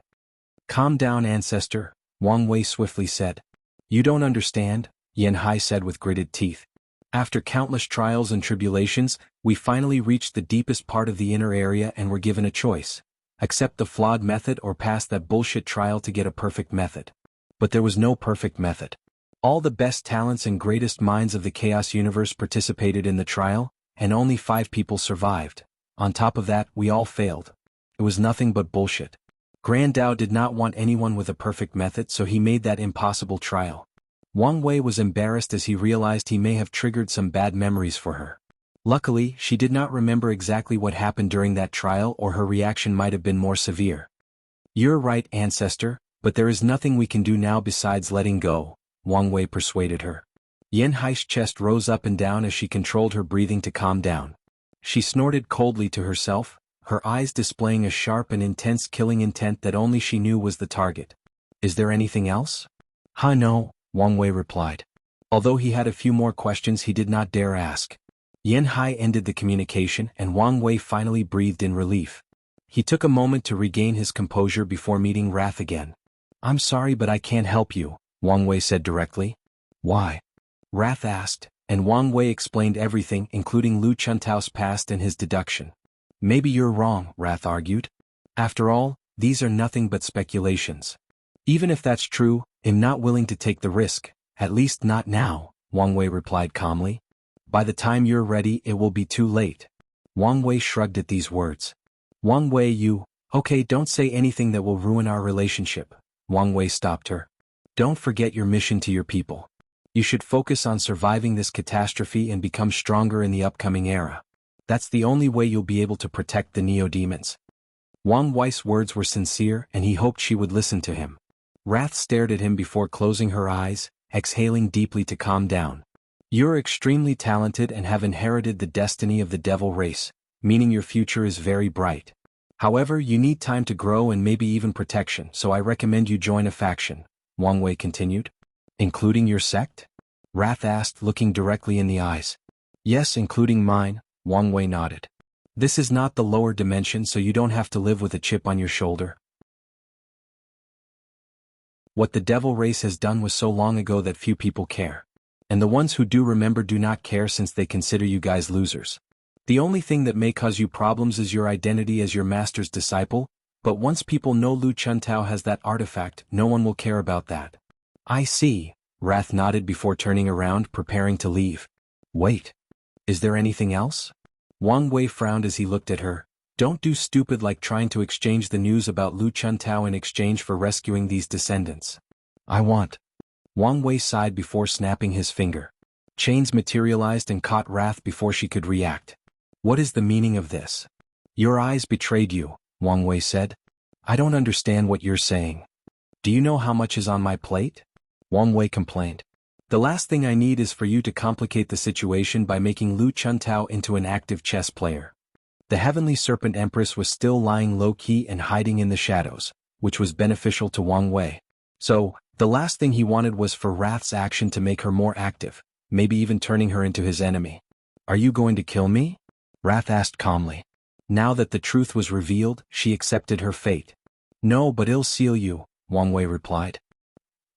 Calm down, ancestor, Wang Wei swiftly said. You don't understand, Yin Hai said with gritted teeth. After countless trials and tribulations, we finally reached the deepest part of the inner area and were given a choice. Accept the flawed method or pass that bullshit trial to get a perfect method. But there was no perfect method. All the best talents and greatest minds of the Chaos Universe participated in the trial, and only 5 people survived. On top of that, we all failed. It was nothing but bullshit. Grand Dao did not want anyone with a perfect method, so he made that impossible trial. Wang Wei was embarrassed as he realized he may have triggered some bad memories for her. Luckily, she did not remember exactly what happened during that trial, or her reaction might have been more severe. You're right, ancestor, but there is nothing we can do now besides letting go, Wang Wei persuaded her. Yin Hai's chest rose up and down as she controlled her breathing to calm down. She snorted coldly to herself, her eyes displaying a sharp and intense killing intent that only she knew was the target. Is there anything else? No, Wang Wei replied. Although he had a few more questions he did not dare ask. Yin Hai ended the communication and Wang Wei finally breathed in relief. He took a moment to regain his composure before meeting Wrath again. I'm sorry but I can't help you, Wang Wei said directly. Why? Wrath asked, and Wang Wei explained everything including Lu Chuntao's past and his deduction. Maybe you're wrong, Wrath argued. After all, these are nothing but speculations. Even if that's true, I'm not willing to take the risk, at least not now, Wang Wei replied calmly. By the time you're ready it will be too late. Wang Wei shrugged at these words. Wang Wei, okay, don't say anything that will ruin our relationship, Wang Wei stopped her. Don't forget your mission to your people. You should focus on surviving this catastrophe and become stronger in the upcoming era. That's the only way you'll be able to protect the Neo-Demons. Wang Wei's words were sincere and he hoped she would listen to him. Wrath stared at him before closing her eyes, exhaling deeply to calm down. You're extremely talented and have inherited the destiny of the devil race, meaning your future is very bright. However, you need time to grow and maybe even protection, so I recommend you join a faction, Wang Wei continued. Including your sect? Wrath asked, looking directly in the eyes. Yes, including mine, Wang Wei nodded. This is not the lower dimension, so you don't have to live with a chip on your shoulder. What the devil race has done was so long ago that few people care. And the ones who do remember do not care since they consider you guys losers. The only thing that may cause you problems is your identity as your master's disciple, but once people know Lu Chuntao has that artifact, no one will care about that. I see, Wrath nodded before turning around, preparing to leave. Wait. Is there anything else? Wang Wei frowned as he looked at her. Don't do stupid like trying to exchange the news about Lu Chuntao in exchange for rescuing these descendants. I want. Wang Wei sighed before snapping his finger. Chains materialized and caught Wrath before she could react. What is the meaning of this? Your eyes betrayed you, Wang Wei said. I don't understand what you're saying. Do you know how much is on my plate? Wang Wei complained. The last thing I need is for you to complicate the situation by making Lu Chuntao into an active chess player. The Heavenly Serpent Empress was still lying low-key and hiding in the shadows, which was beneficial to Wang Wei. So, the last thing he wanted was for Wrath's action to make her more active, maybe even turning her into his enemy. Are you going to kill me? Wrath asked calmly. Now that the truth was revealed, she accepted her fate. No, but I'll seal you, Wang Wei replied.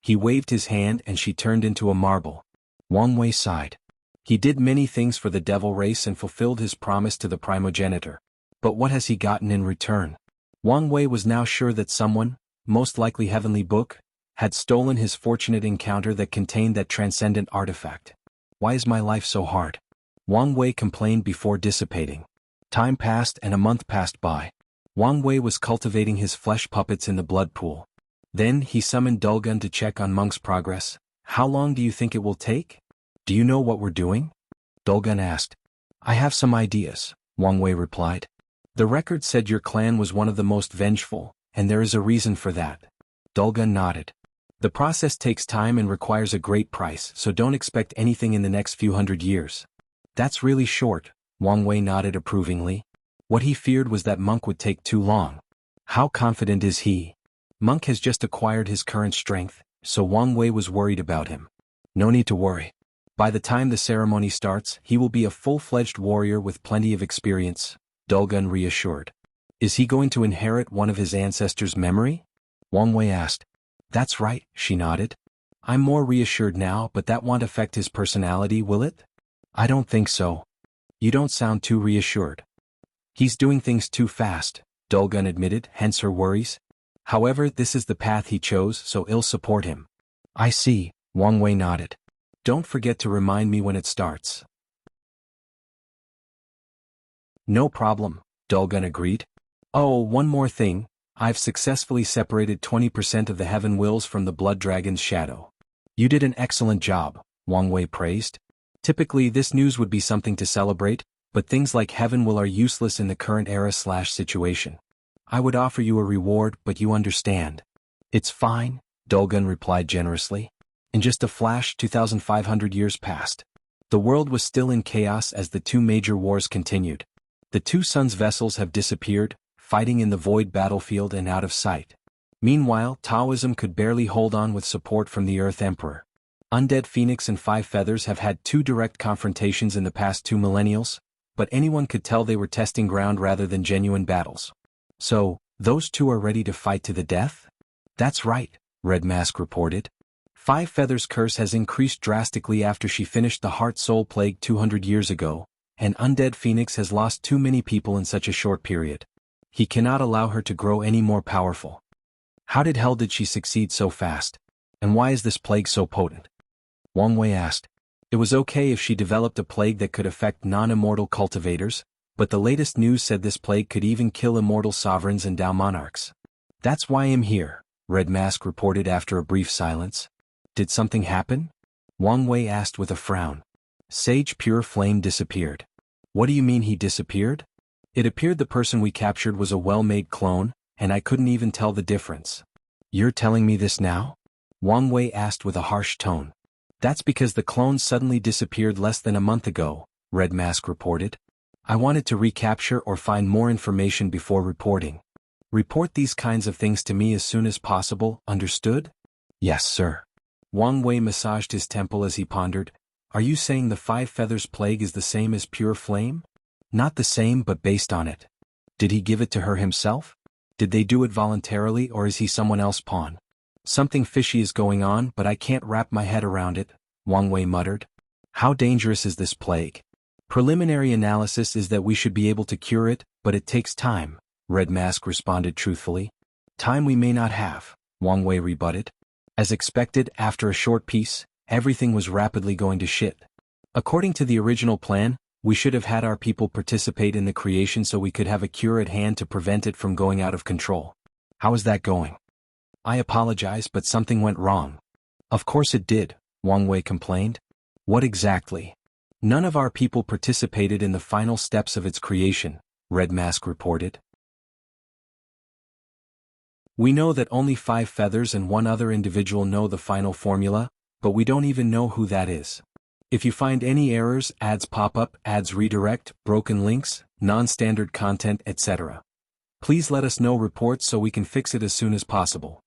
He waved his hand and she turned into a marble. Wang Wei sighed. He did many things for the devil race and fulfilled his promise to the primogenitor. But what has he gotten in return? Wang Wei was now sure that someone, most likely Heavenly Book, had stolen his fortunate encounter that contained that transcendent artifact. Why is my life so hard? Wang Wei complained before dissipating. Time passed and a month passed by. Wang Wei was cultivating his flesh puppets in the blood pool. Then he summoned Dulgun to check on Monk's progress. How long do you think it will take? Do you know what we're doing? Dolgun asked. I have some ideas, Wang Wei replied. The record said your clan was one of the most vengeful, and there is a reason for that. Dolgun nodded. The process takes time and requires a great price, so don't expect anything in the next few hundred years. That's really short, Wang Wei nodded approvingly. What he feared was that Monk would take too long. How confident is he? Monk has just acquired his current strength, so Wang Wei was worried about him. No need to worry. By the time the ceremony starts, he will be a full-fledged warrior with plenty of experience, Dolgun reassured. Is he going to inherit one of his ancestors' memory? Wang Wei asked. That's right, she nodded. I'm more reassured now, but that won't affect his personality, will it? I don't think so. You don't sound too reassured. He's doing things too fast, Dolgun admitted, hence her worries. However, this is the path he chose, so I'll support him. I see, Wang Wei nodded. Don't forget to remind me when it starts. No problem, Dolgun agreed. Oh, one more thing. I've successfully separated 20% of the Heaven Wills from the Blood Dragon's shadow. You did an excellent job, Wang Wei praised. Typically this news would be something to celebrate, but things like Heaven Will are useless in the current era/situation. I would offer you a reward, but you understand. It's fine, Dolgun replied generously. In just a flash, 2,500 years passed. The world was still in chaos as the two major wars continued. The two suns' vessels have disappeared, fighting in the void battlefield and out of sight. Meanwhile, Taoism could barely hold on with support from the Earth Emperor. Undead Phoenix and Five Feathers have had two direct confrontations in the past 2 millennials, but anyone could tell they were testing ground rather than genuine battles. So, those two are ready to fight to the death? That's right, Red Mask reported. Five Feathers' curse has increased drastically after she finished the Heart-Soul Plague 200 years ago, and Undead Phoenix has lost too many people in such a short period. He cannot allow her to grow any more powerful. How did hell did she succeed so fast? And why is this plague so potent? Wang Wei asked. It was okay if she developed a plague that could affect non-immortal cultivators, but the latest news said this plague could even kill immortal sovereigns and Dao monarchs. That's why I'm here, Red Mask reported after a brief silence. Did something happen? Wang Wei asked with a frown. Sage Pure Flame disappeared. What do you mean he disappeared? It appeared the person we captured was a well-made clone, and I couldn't even tell the difference. You're telling me this now? Wang Wei asked with a harsh tone. That's because the clone suddenly disappeared less than a month ago, Red Mask reported. I wanted to recapture or find more information before reporting. Report these kinds of things to me as soon as possible, understood? Yes, sir. Wang Wei massaged his temple as he pondered. Are you saying the Five Feathers Plague is the same as Pure Flame? Not the same, but based on it. Did he give it to her himself? Did they do it voluntarily, or is he someone else's pawn? Something fishy is going on, but I can't wrap my head around it, Wang Wei muttered. How dangerous is this plague? Preliminary analysis is that we should be able to cure it, but it takes time, Red Mask responded truthfully. Time we may not have, Wang Wei rebutted. As expected, after a short peace, everything was rapidly going to shit. According to the original plan, we should have had our people participate in the creation so we could have a cure at hand to prevent it from going out of control. How is that going? I apologize, but something went wrong. Of course it did, Wang Wei complained. What exactly? None of our people participated in the final steps of its creation, Red Mask reported. We know that only Five Feathers and one other individual know the final formula, but we don't even know who that is. If you find any errors, ads pop up, ads redirect, broken links, non-standard content, etc., please let us know reports so we can fix it as soon as possible.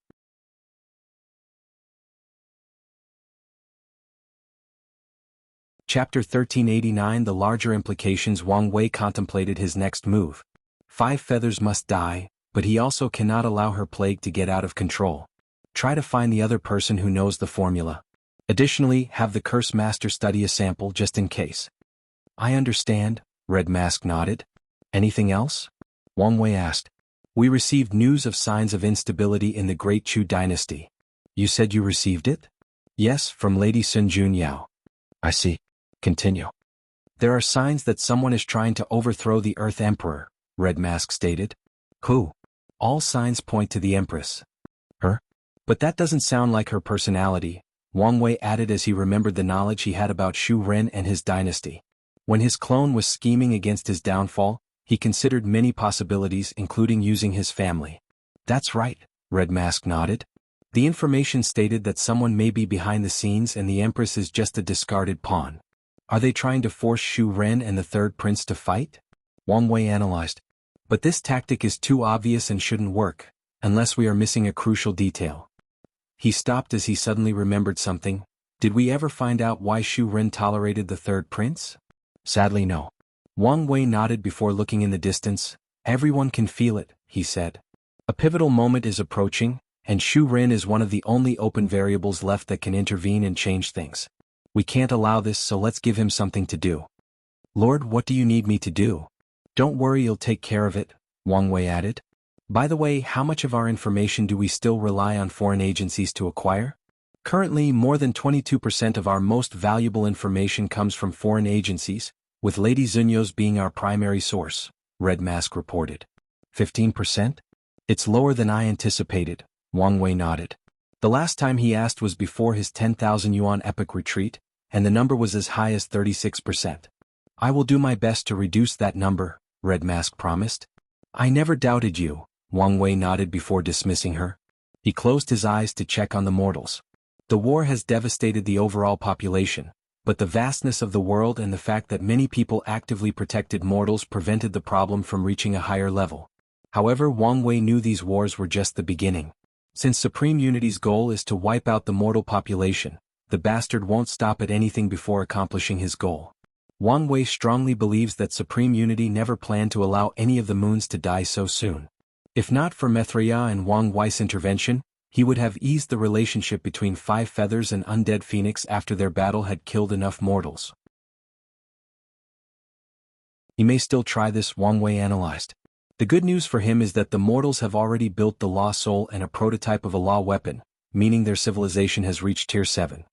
Chapter 1389. The larger implications. Wang Wei contemplated his next move. Five Feathers must die, but he also cannot allow her plague to get out of control. Try to find the other person who knows the formula. Additionally, have the Curse Master study a sample just in case. I understand, Red Mask nodded. Anything else? Wang Wei asked. We received news of signs of instability in the Great Chu dynasty. You said you received it? Yes, from Lady Sun Junyao. I see. Continue. There are signs that someone is trying to overthrow the Earth Emperor, Red Mask stated. Who? All signs point to the Empress. Her? But that doesn't sound like her personality, Wang Wei added as he remembered the knowledge he had about Xu Ren and his dynasty. When his clone was scheming against his downfall, he considered many possibilities including using his family. That's right, Red Mask nodded. The information stated that someone may be behind the scenes and the Empress is just a discarded pawn. Are they trying to force Xu Ren and the third prince to fight? Wang Wei analyzed. But this tactic is too obvious and shouldn't work, unless we are missing a crucial detail. He stopped as he suddenly remembered something. Did we ever find out why Xu Ren tolerated the third prince? Sadly no. Wang Wei nodded before looking in the distance. Everyone can feel it, he said. A pivotal moment is approaching, and Xu Ren is one of the only open variables left that can intervene and change things. We can't allow this, so let's give him something to do. Lord, what do you need me to do? Don't worry, you'll take care of it, Wang Wei added. By the way, how much of our information do we still rely on foreign agencies to acquire? Currently, more than 22% of our most valuable information comes from foreign agencies, with Lady Zunyo's being our primary source, Red Mask reported. 15%? It's lower than I anticipated, Wang Wei nodded. The last time he asked was before his 10,000 yuan epic retreat, and the number was as high as 36%. I will do my best to reduce that number, Red Mask promised. I never doubted you, Wang Wei nodded before dismissing her. He closed his eyes to check on the mortals. The war has devastated the overall population, but the vastness of the world and the fact that many people actively protected mortals prevented the problem from reaching a higher level. However, Wang Wei knew these wars were just the beginning. Since Supreme Unity's goal is to wipe out the mortal population, the bastard won't stop at anything before accomplishing his goal. Wang Wei strongly believes that Supreme Unity never planned to allow any of the moons to die so soon. If not for Mithriya and Wang Wei's intervention, he would have eased the relationship between Five Feathers and Undead Phoenix after their battle had killed enough mortals. He may still try this, Wang Wei analyzed. The good news for him is that the mortals have already built the Law Soul and a prototype of a Law weapon, meaning their civilization has reached Tier 7.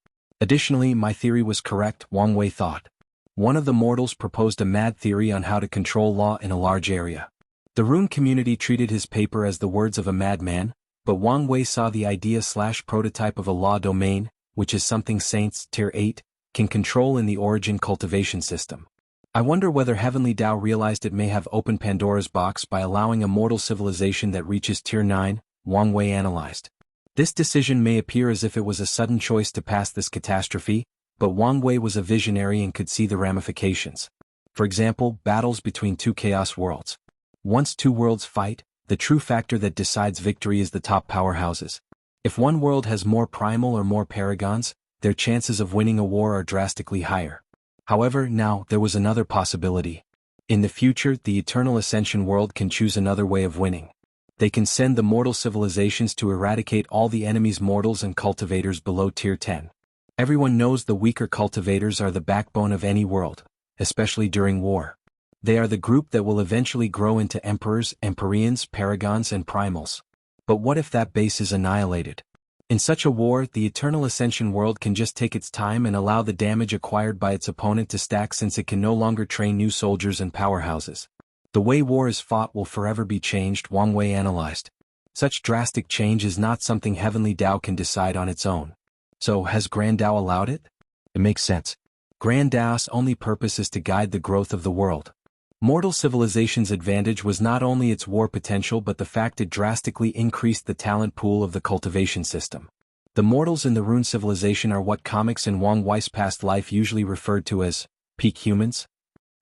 Additionally, my theory was correct, Wang Wei thought. One of the mortals proposed a mad theory on how to control law in a large area. The Rune community treated his paper as the words of a madman, but Wang Wei saw the idea/prototype of a law domain, which is something Saints, Tier 8, can control in the origin cultivation system. I wonder whether Heavenly Dao realized it may have opened Pandora's box by allowing a mortal civilization that reaches Tier 9, Wang Wei analyzed. This decision may appear as if it was a sudden choice to pass this catastrophe, but Wang Wei was a visionary and could see the ramifications. For example, battles between two chaos worlds. Once two worlds fight, the true factor that decides victory is the top powerhouses. If one world has more primal or more paragons, their chances of winning a war are drastically higher. However, now, there was another possibility. In the future, the Eternal Ascension world can choose another way of winning. They can send the mortal civilizations to eradicate all the enemy's mortals and cultivators below Tier 10. Everyone knows the weaker cultivators are the backbone of any world, especially during war. They are the group that will eventually grow into emperors, empyreans, paragons and primals. But what if that base is annihilated? In such a war, the Eternal Ascension world can just take its time and allow the damage acquired by its opponent to stack since it can no longer train new soldiers and powerhouses. The way war is fought will forever be changed, Wang Wei analyzed. Such drastic change is not something Heavenly Dao can decide on its own. So, has Grand Dao allowed it? It makes sense. Grand Dao's only purpose is to guide the growth of the world. Mortal civilization's advantage was not only its war potential but the fact it drastically increased the talent pool of the cultivation system. The mortals in the Rune civilization are what comics in Wang Wei's past life usually referred to as peak humans.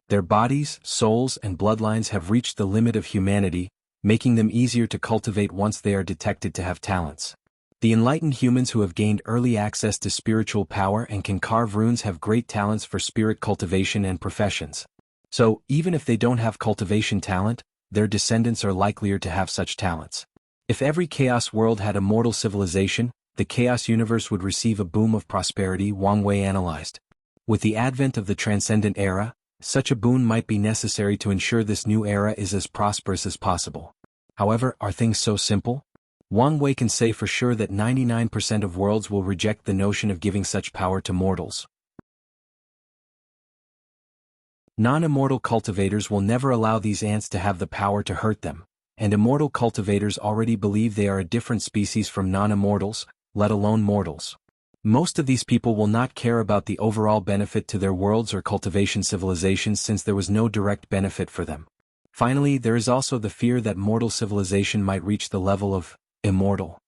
Their bodies, souls and bloodlines have reached the limit of humanity, making them easier to cultivate once they are detected to have talents. The enlightened humans who have gained early access to spiritual power and can carve runes have great talents for spirit cultivation and professions. So, even if they don't have cultivation talent, their descendants are likelier to have such talents. If every chaos world had a mortal civilization, the chaos universe would receive a boom of prosperity, Wang Wei analyzed. With the advent of the Transcendent era, such a boon might be necessary to ensure this new era is as prosperous as possible. However, are things so simple? Wang Wei can say for sure that 99% of worlds will reject the notion of giving such power to mortals. Non-immortal cultivators will never allow these ants to have the power to hurt them, and immortal cultivators already believe they are a different species from non-immortals, let alone mortals. Most of these people will not care about the overall benefit to their worlds or cultivation civilizations since there was no direct benefit for them. Finally, there is also the fear that mortal civilization might reach the level of immortal.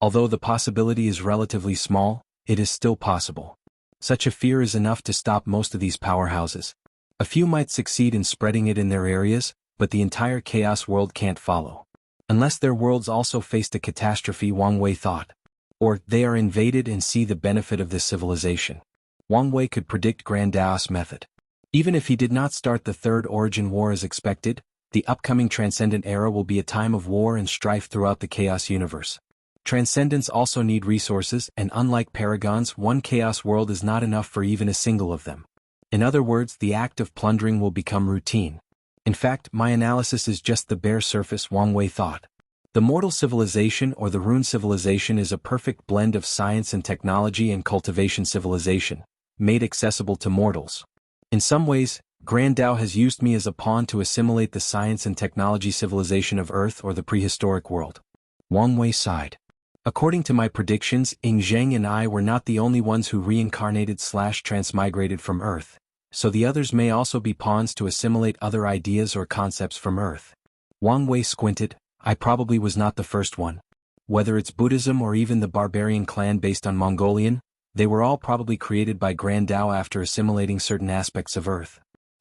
Although the possibility is relatively small, it is still possible. Such a fear is enough to stop most of these powerhouses. A few might succeed in spreading it in their areas, but the entire chaos world can't follow. Unless their worlds also faced a catastrophe, Wang Wei thought. Or they are invaded and see the benefit of this civilization. Wang Wei could predict Grand Dao's method. Even if he did not start the Third Origin War as expected, the upcoming Transcendent era will be a time of war and strife throughout the Chaos universe. Transcendents also need resources, and unlike Paragons, one Chaos world is not enough for even a single of them. In other words, the act of plundering will become routine. In fact, my analysis is just the bare surface, Wang Wei thought. The mortal civilization or the rune civilization is a perfect blend of science and technology and cultivation civilization, made accessible to mortals. In some ways, Grand Dao has used me as a pawn to assimilate the science and technology civilization of Earth or the prehistoric world. Wang Wei sighed. According to my predictions, Ying Zheng and I were not the only ones who reincarnated/transmigrated from Earth, so the others may also be pawns to assimilate other ideas or concepts from Earth. Wang Wei squinted. I probably was not the first one. Whether it's Buddhism or even the barbarian clan based on Mongolian, they were all probably created by Grand Dao after assimilating certain aspects of Earth.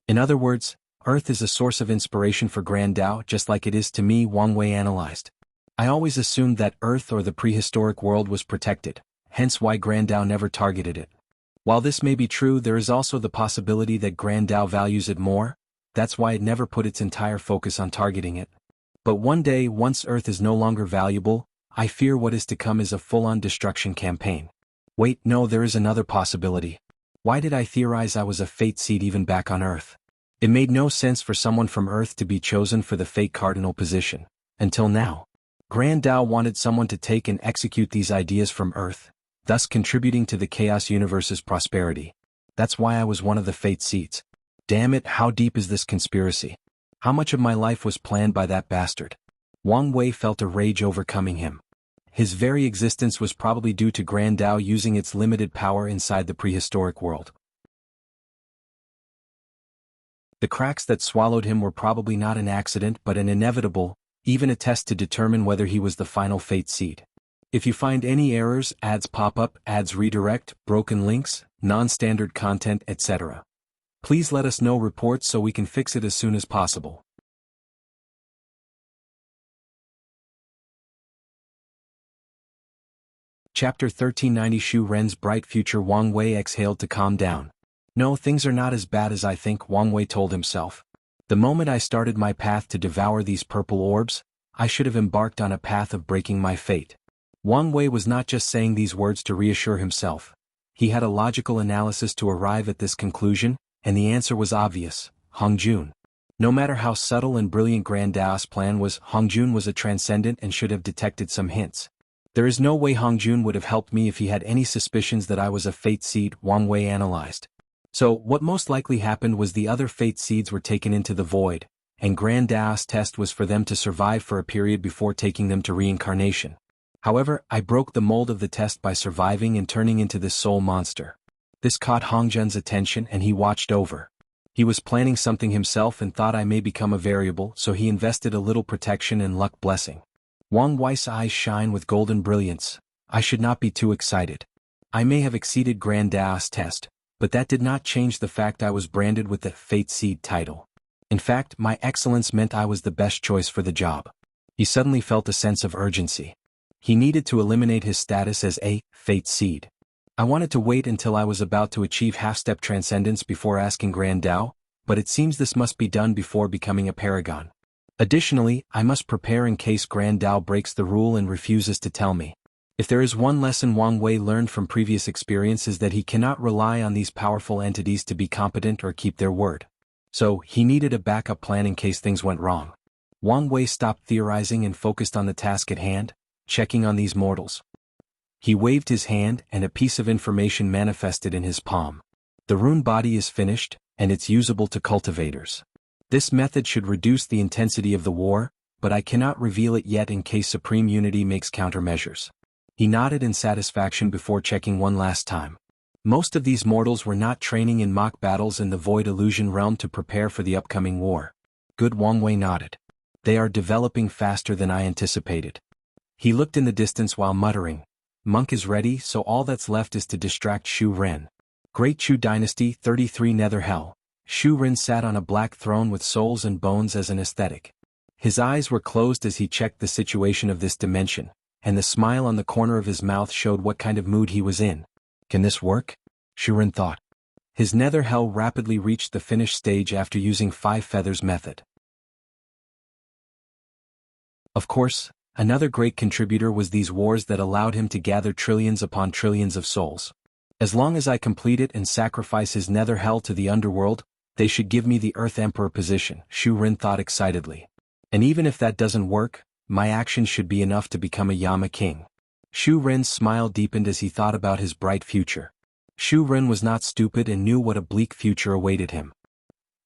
In other words, Earth is a source of inspiration for Grand Dao just like it is to me, Wang Wei analyzed. I always assumed that Earth or the prehistoric world was protected, hence why Grand Dao never targeted it. While this may be true, there is also the possibility that Grand Dao values it more, that's why it never put its entire focus on targeting it. But one day, once Earth is no longer valuable, I fear what is to come is a full-on destruction campaign. Wait, no, there is another possibility. Why did I theorize I was a fate seed even back on Earth? It made no sense for someone from Earth to be chosen for the fate cardinal position. Until now. Grand Dao wanted someone to take and execute these ideas from Earth, thus contributing to the Chaos universe's prosperity. That's why I was one of the fate seeds. Damn it, how deep is this conspiracy? How much of my life was planned by that bastard? Wang Wei felt a rage overcoming him. His very existence was probably due to Grand Dao using its limited power inside the prehistoric world. The cracks that swallowed him were probably not an accident but an inevitable, even a test to determine whether he was the final fate seed. If you find any errors, ads pop up, ads redirect, broken links, non-standard content, etc. Please let us know reports so we can fix it as soon as possible. Chapter 1390 Shu Ren's Bright Future. Wang Wei exhaled to calm down. No, things are not as bad as I think, Wang Wei told himself. The moment I started my path to devour these purple orbs, I should have embarked on a path of breaking my fate. Wang Wei was not just saying these words to reassure himself. He had a logical analysis to arrive at this conclusion, and the answer was obvious: Hongjun. No matter how subtle and brilliant Grand Dao's plan was, Hongjun was a transcendent and should have detected some hints. There is no way Hongjun would have helped me if he had any suspicions that I was a fate seed, Wang Wei analyzed. So, what most likely happened was the other fate seeds were taken into the void, and Grand Dao's test was for them to survive for a period before taking them to reincarnation. However, I broke the mold of the test by surviving and turning into this soul monster. This caught Hongjun's attention and he watched over. He was planning something himself and thought I may become a variable, so he invested a little protection and luck blessing. Wang Wei's eyes shine with golden brilliance. I should not be too excited. I may have exceeded Grand Dao's test, but that did not change the fact I was branded with the Fate Seed title. In fact, my excellence meant I was the best choice for the job. He suddenly felt a sense of urgency. He needed to eliminate his status as a Fate Seed. I wanted to wait until I was about to achieve half-step transcendence before asking Grand Dao, but it seems this must be done before becoming a paragon. Additionally, I must prepare in case Grand Dao breaks the rule and refuses to tell me. If there is one lesson Wang Wei learned from previous experience is that he cannot rely on these powerful entities to be competent or keep their word. So, he needed a backup plan in case things went wrong. Wang Wei stopped theorizing and focused on the task at hand, checking on these mortals. He waved his hand and a piece of information manifested in his palm. The rune body is finished, and it's usable to cultivators. This method should reduce the intensity of the war, but I cannot reveal it yet in case Supreme Unity makes countermeasures. He nodded in satisfaction before checking one last time. Most of these mortals were not training in mock battles in the Void Illusion realm to prepare for the upcoming war. Good, Wang Wei nodded. They are developing faster than I anticipated. He looked in the distance while muttering, Monk is ready, so all that's left is to distract Shu Ren. Great Chu Dynasty 33 Nether Hell. Shu Ren sat on a black throne with souls and bones as an aesthetic. His eyes were closed as he checked the situation of this dimension, and the smile on the corner of his mouth showed what kind of mood he was in. Can this work? Shu Ren thought. His Nether Hell rapidly reached the finished stage after using 5 feathers method. Of course, another great contributor was these wars that allowed him to gather trillions upon trillions of souls. As long as I complete it and sacrifice his Nether Hell to the underworld, they should give me the Earth Emperor position, Shu Ren thought excitedly. And even if that doesn't work, my actions should be enough to become a Yama King. Shu Ren's smile deepened as he thought about his bright future. Shu Ren was not stupid and knew what a bleak future awaited him.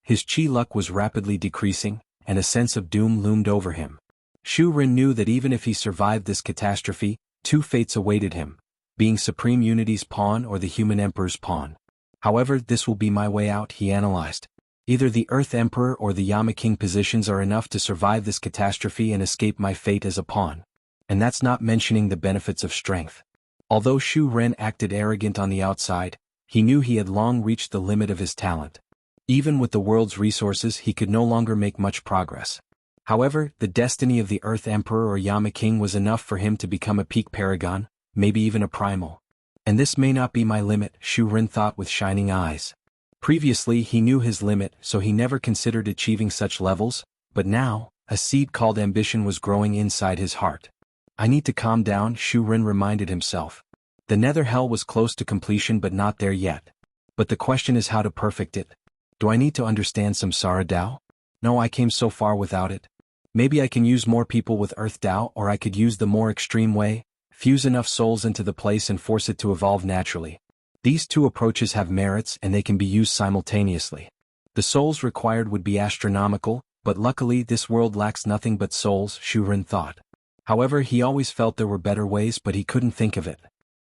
His chi luck was rapidly decreasing, and a sense of doom loomed over him. Shu Ren knew that even if he survived this catastrophe, 2 fates awaited him, being Supreme Unity's pawn or the Human Emperor's pawn. However, this will be my way out, he analyzed. Either the Earth Emperor or the Yama King positions are enough to survive this catastrophe and escape my fate as a pawn. And that's not mentioning the benefits of strength. Although Shu Ren acted arrogant on the outside, he knew he had long reached the limit of his talent. Even with the world's resources, he could no longer make much progress. However, the destiny of the Earth Emperor or Yama King was enough for him to become a peak paragon, maybe even a primal. And this may not be my limit, Shu Ren thought with shining eyes. Previously he knew his limit, so he never considered achieving such levels, but now, a seed called ambition was growing inside his heart. I need to calm down, Shu Ren reminded himself. The Nether Hell was close to completion but not there yet. But the question is how to perfect it. Do I need to understand Samsara Dao? No, I came so far without it. Maybe I can use more people with Earth Dao, or I could use the more extreme way, fuse enough souls into the place and force it to evolve naturally. These 2 approaches have merits and they can be used simultaneously. The souls required would be astronomical, but luckily this world lacks nothing but souls, Shu Ren thought. However, he always felt there were better ways but he couldn't think of it.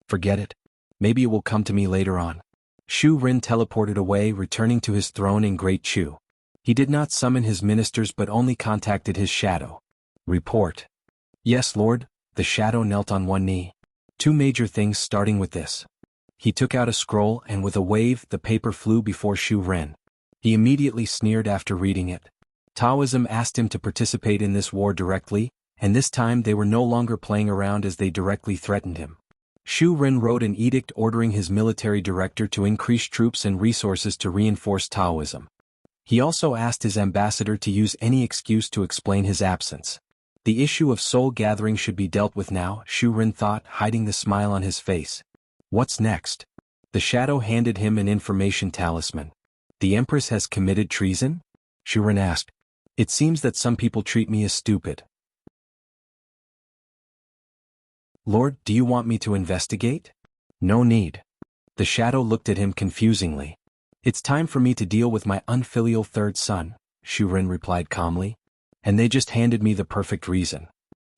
Forget it. Maybe it will come to me later on. Shu Ren teleported away, returning to his throne in Great Chu. He did not summon his ministers but only contacted his shadow. Report. Yes, Lord. The shadow knelt on one knee. 2 major things starting with this. He took out a scroll and with a wave the paper flew before Shu Ren. He immediately sneered after reading it. Taoism asked him to participate in this war directly, and this time they were no longer playing around as they directly threatened him. Shu Ren wrote an edict ordering his military director to increase troops and resources to reinforce Taoism. He also asked his ambassador to use any excuse to explain his absence. The issue of soul gathering should be dealt with now, Shu Ren thought, hiding the smile on his face. What's next? The shadow handed him an information talisman. The Empress has committed treason? Shu Ren asked. It seems that some people treat me as stupid. Lord, do you want me to investigate? No need. The shadow looked at him confusingly. It's time for me to deal with my unfilial 3rd son, Shu Ren replied calmly. And they just handed me the perfect reason.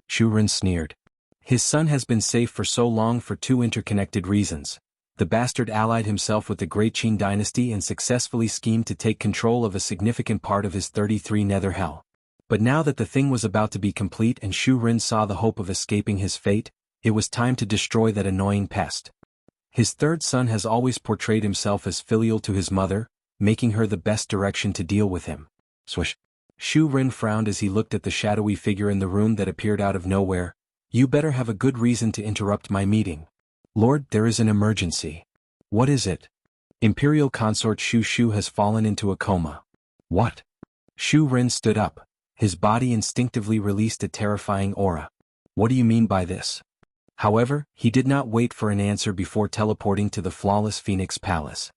Shu Ren sneered. His son has been safe for so long for 2 interconnected reasons. The bastard allied himself with the Great Qin dynasty and successfully schemed to take control of a significant part of his 33 Nether Hell. But now that the thing was about to be complete and Shu Ren saw the hope of escaping his fate, it was time to destroy that annoying pest. His 3rd son has always portrayed himself as filial to his mother, making her the best direction to deal with him. Swish. Shu Ren frowned as he looked at the shadowy figure in the room that appeared out of nowhere. You better have a good reason to interrupt my meeting. Lord, there is an emergency. What is it? Imperial consort Shu Shu has fallen into a coma. What? Shu Ren stood up. His body instinctively released a terrifying aura. What do you mean by this? However, he did not wait for an answer before teleporting to the flawless Phoenix Palace.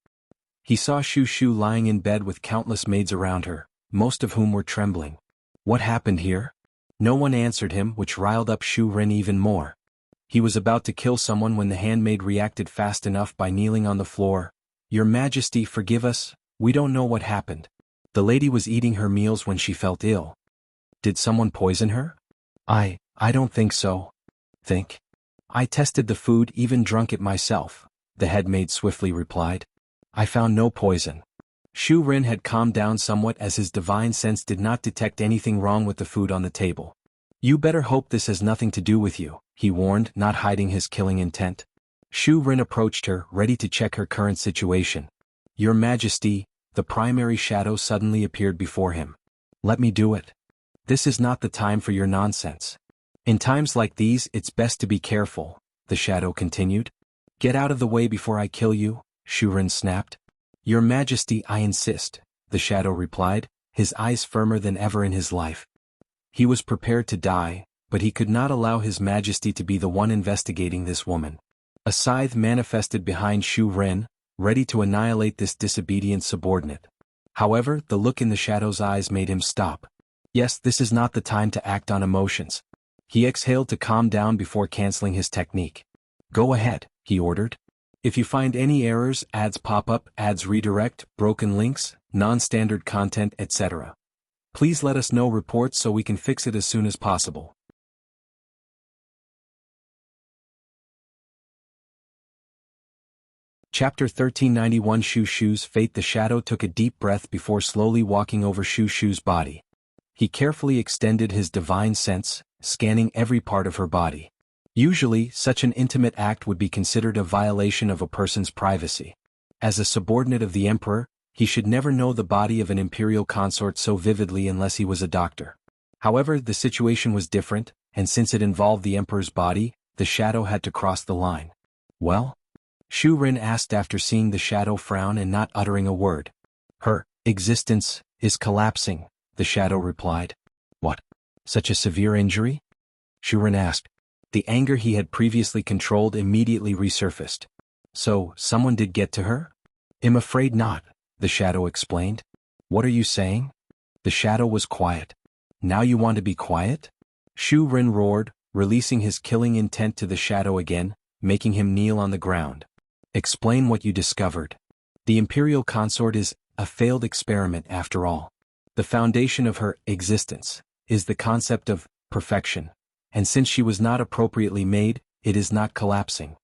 He saw Shu Shu lying in bed with countless maids around her, most of whom were trembling. What happened here? No one answered him, which riled up Shu Ren even more. He was about to kill someone when the handmaid reacted fast enough by kneeling on the floor. Your Majesty, forgive us, we don't know what happened. The lady was eating her meals when she felt ill. Did someone poison her? I don't think so. I tested the food, even drunk it myself, the head maid swiftly replied. I found no poison. Shu Ren had calmed down somewhat as his divine sense did not detect anything wrong with the food on the table. You better hope this has nothing to do with you, he warned, not hiding his killing intent. Shu Ren approached her, ready to check her current situation. Your Majesty, the primary shadow suddenly appeared before him. Let me do it. This is not the time for your nonsense. In times like these, it's best to be careful, the shadow continued. Get out of the way before I kill you, Shu Ren snapped. Your Majesty, I insist, the shadow replied, his eyes firmer than ever in his life. He was prepared to die, but he could not allow his Majesty to be the one investigating this woman. A scythe manifested behind Shu Ren, ready to annihilate this disobedient subordinate. However, the look in the shadow's eyes made him stop. Yes, this is not the time to act on emotions. He exhaled to calm down before canceling his technique. Go ahead, he ordered. If you find any errors, ads pop up, ads redirect, broken links, non-standard content, etc., please let us know reports so we can fix it as soon as possible. Chapter 1391 Shu Shu's Fate. The shadow took a deep breath before slowly walking over Shu Shu's body. He carefully extended his divine sense, scanning every part of her body. Usually, such an intimate act would be considered a violation of a person's privacy. As a subordinate of the emperor, he should never know the body of an imperial consort so vividly unless he was a doctor. However, the situation was different, and since it involved the emperor's body, the shadow had to cross the line. Well? Shu Ren asked after seeing the shadow frown and not uttering a word. Her existence is collapsing, the shadow replied. What? Such a severe injury? Shu Ren asked. The anger he had previously controlled immediately resurfaced. So, someone did get to her? I'm afraid not, the shadow explained. What are you saying? The shadow was quiet. Now you want to be quiet? Shu Ren roared, releasing his killing intent to the shadow again, making him kneel on the ground. Explain what you discovered. The imperial consort is a failed experiment after all. The foundation of her existence is the concept of perfection, and since she was not appropriately made, it is not collapsing.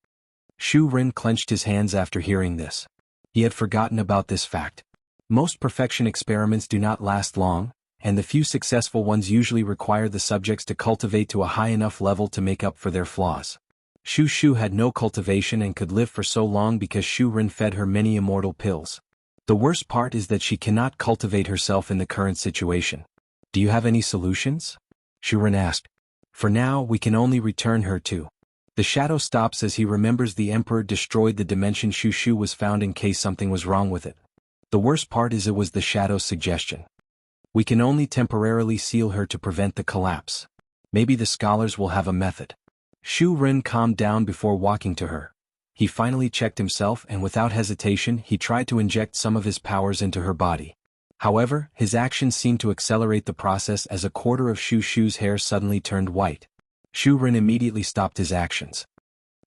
Shu Ren clenched his hands after hearing this. He had forgotten about this fact. Most perfection experiments do not last long, and the few successful ones usually require the subjects to cultivate to a high enough level to make up for their flaws. Shu Shu had no cultivation and could live for so long because Shu Ren fed her many immortal pills. The worst part is that she cannot cultivate herself in the current situation. Do you have any solutions? Shu Ren asked. For now, we can only return her to. The shadow stops as he remembers the emperor destroyed the dimension Shu Shu was found in case something was wrong with it. The worst part is it was the shadow's suggestion. We can only temporarily seal her to prevent the collapse. Maybe the scholars will have a method. Shu Ren calmed down before walking to her. He finally checked himself and without hesitation he tried to inject some of his powers into her body. However, his actions seemed to accelerate the process as a quarter of Shu Shu's hair suddenly turned white. Shu Ren immediately stopped his actions.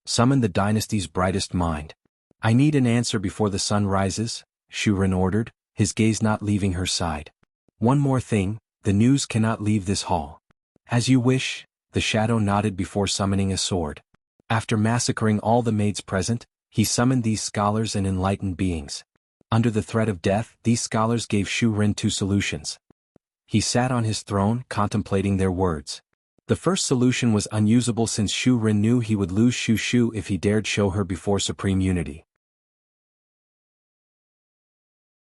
Summon the dynasty's brightest mind. I need an answer before the sun rises, Shu Ren ordered, his gaze not leaving her side. One more thing, the news cannot leave this hall. As you wish, the shadow nodded before summoning a sword. After massacring all the maids present, he summoned these scholars and enlightened beings. Under the threat of death, these scholars gave Shu Ren two solutions. He sat on his throne, contemplating their words. The first solution was unusable since Shu Ren knew he would lose Shu Shu if he dared show her before Supreme Unity.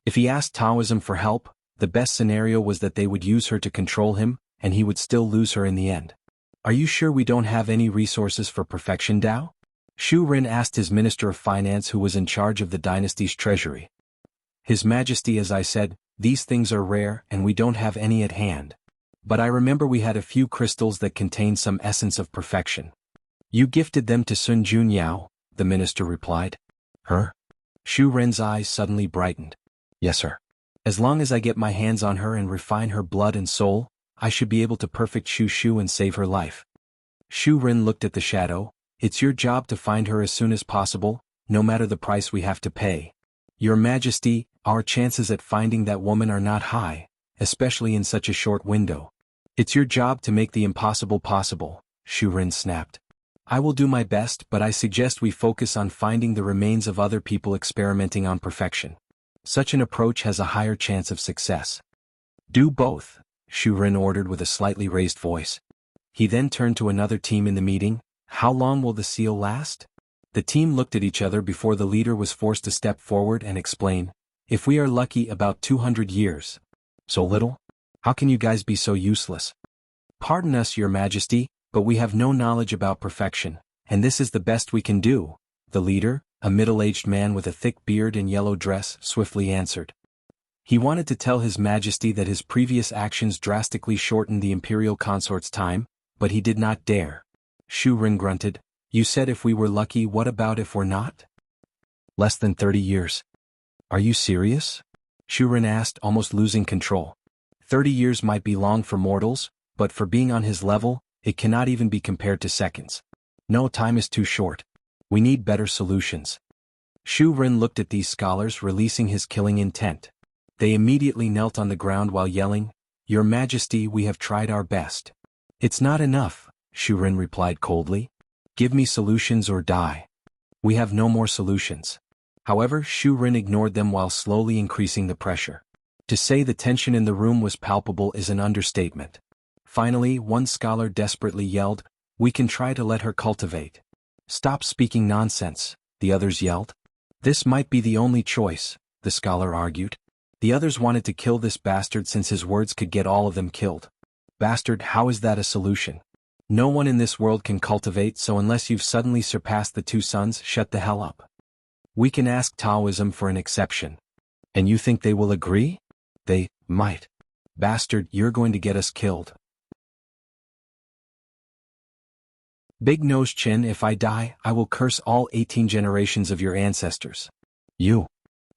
If he asked Taoism for help, the best scenario was that they would use her to control him, and he would still lose her in the end. Are you sure we don't have any resources for perfection, Dao? Shu Ren asked his Minister of Finance who was in charge of the dynasty's treasury. His Majesty, as I said, these things are rare and we don't have any at hand. But I remember we had a few crystals that contained some essence of perfection. You gifted them to Sun Junyao, the minister replied. Her? Shu Ren's eyes suddenly brightened. Yes, sir. As long as I get my hands on her and refine her blood and soul, I should be able to perfect Shu Shu and save her life. Shu Ren looked at the shadow. It's your job to find her as soon as possible, no matter the price we have to pay. Your Majesty, our chances at finding that woman are not high, especially in such a short window. It's your job to make the impossible possible, Shu Ren snapped. I will do my best, but I suggest we focus on finding the remains of other people experimenting on perfection. Such an approach has a higher chance of success. Do both, Shu Ren ordered with a slightly raised voice. He then turned to another team in the meeting. How long will the seal last? The team looked at each other before the leader was forced to step forward and explain. If we are lucky, about 200 years. So little? How can you guys be so useless? Pardon us, Your Majesty, but we have no knowledge about perfection, and this is the best we can do, the leader, a middle-aged man with a thick beard and yellow dress, swiftly answered. He wanted to tell His Majesty that his previous actions drastically shortened the imperial consort's time, but he did not dare. Shu Ren grunted. You said if we were lucky, what about if we're not? Less than 30 years. Are you serious? Shu Ren asked, almost losing control. 30 years might be long for mortals, but for being on his level, it cannot even be compared to seconds. No, time is too short. We need better solutions. Shu Ren looked at these scholars, releasing his killing intent. They immediately knelt on the ground while yelling, Your Majesty, we have tried our best. It's not enough, Shu Ren replied coldly. Give me solutions or die. We have no more solutions. However, Shu Ren ignored them while slowly increasing the pressure. To say the tension in the room was palpable is an understatement. Finally, one scholar desperately yelled, We can try to let her cultivate. Stop speaking nonsense, the others yelled. This might be the only choice, the scholar argued. The others wanted to kill this bastard since his words could get all of them killed. Bastard, how is that a solution? No one in this world can cultivate, so unless you've suddenly surpassed the two suns, shut the hell up. We can ask Taoism for an exception. And you think they will agree? They might. Bastard, you're going to get us killed. Big Nose Chin, if I die, I will curse all 18 generations of your ancestors. You.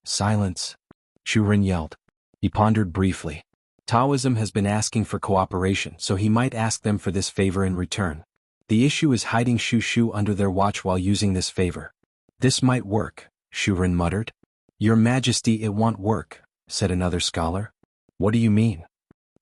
Silence. Shu Ren yelled. He pondered briefly. Taoism has been asking for cooperation, so he might ask them for this favor in return. The issue is hiding Shu Shu under their watch while using this favor. This might work, Shu Ren muttered. Your Majesty, it won't work, said another scholar. What do you mean?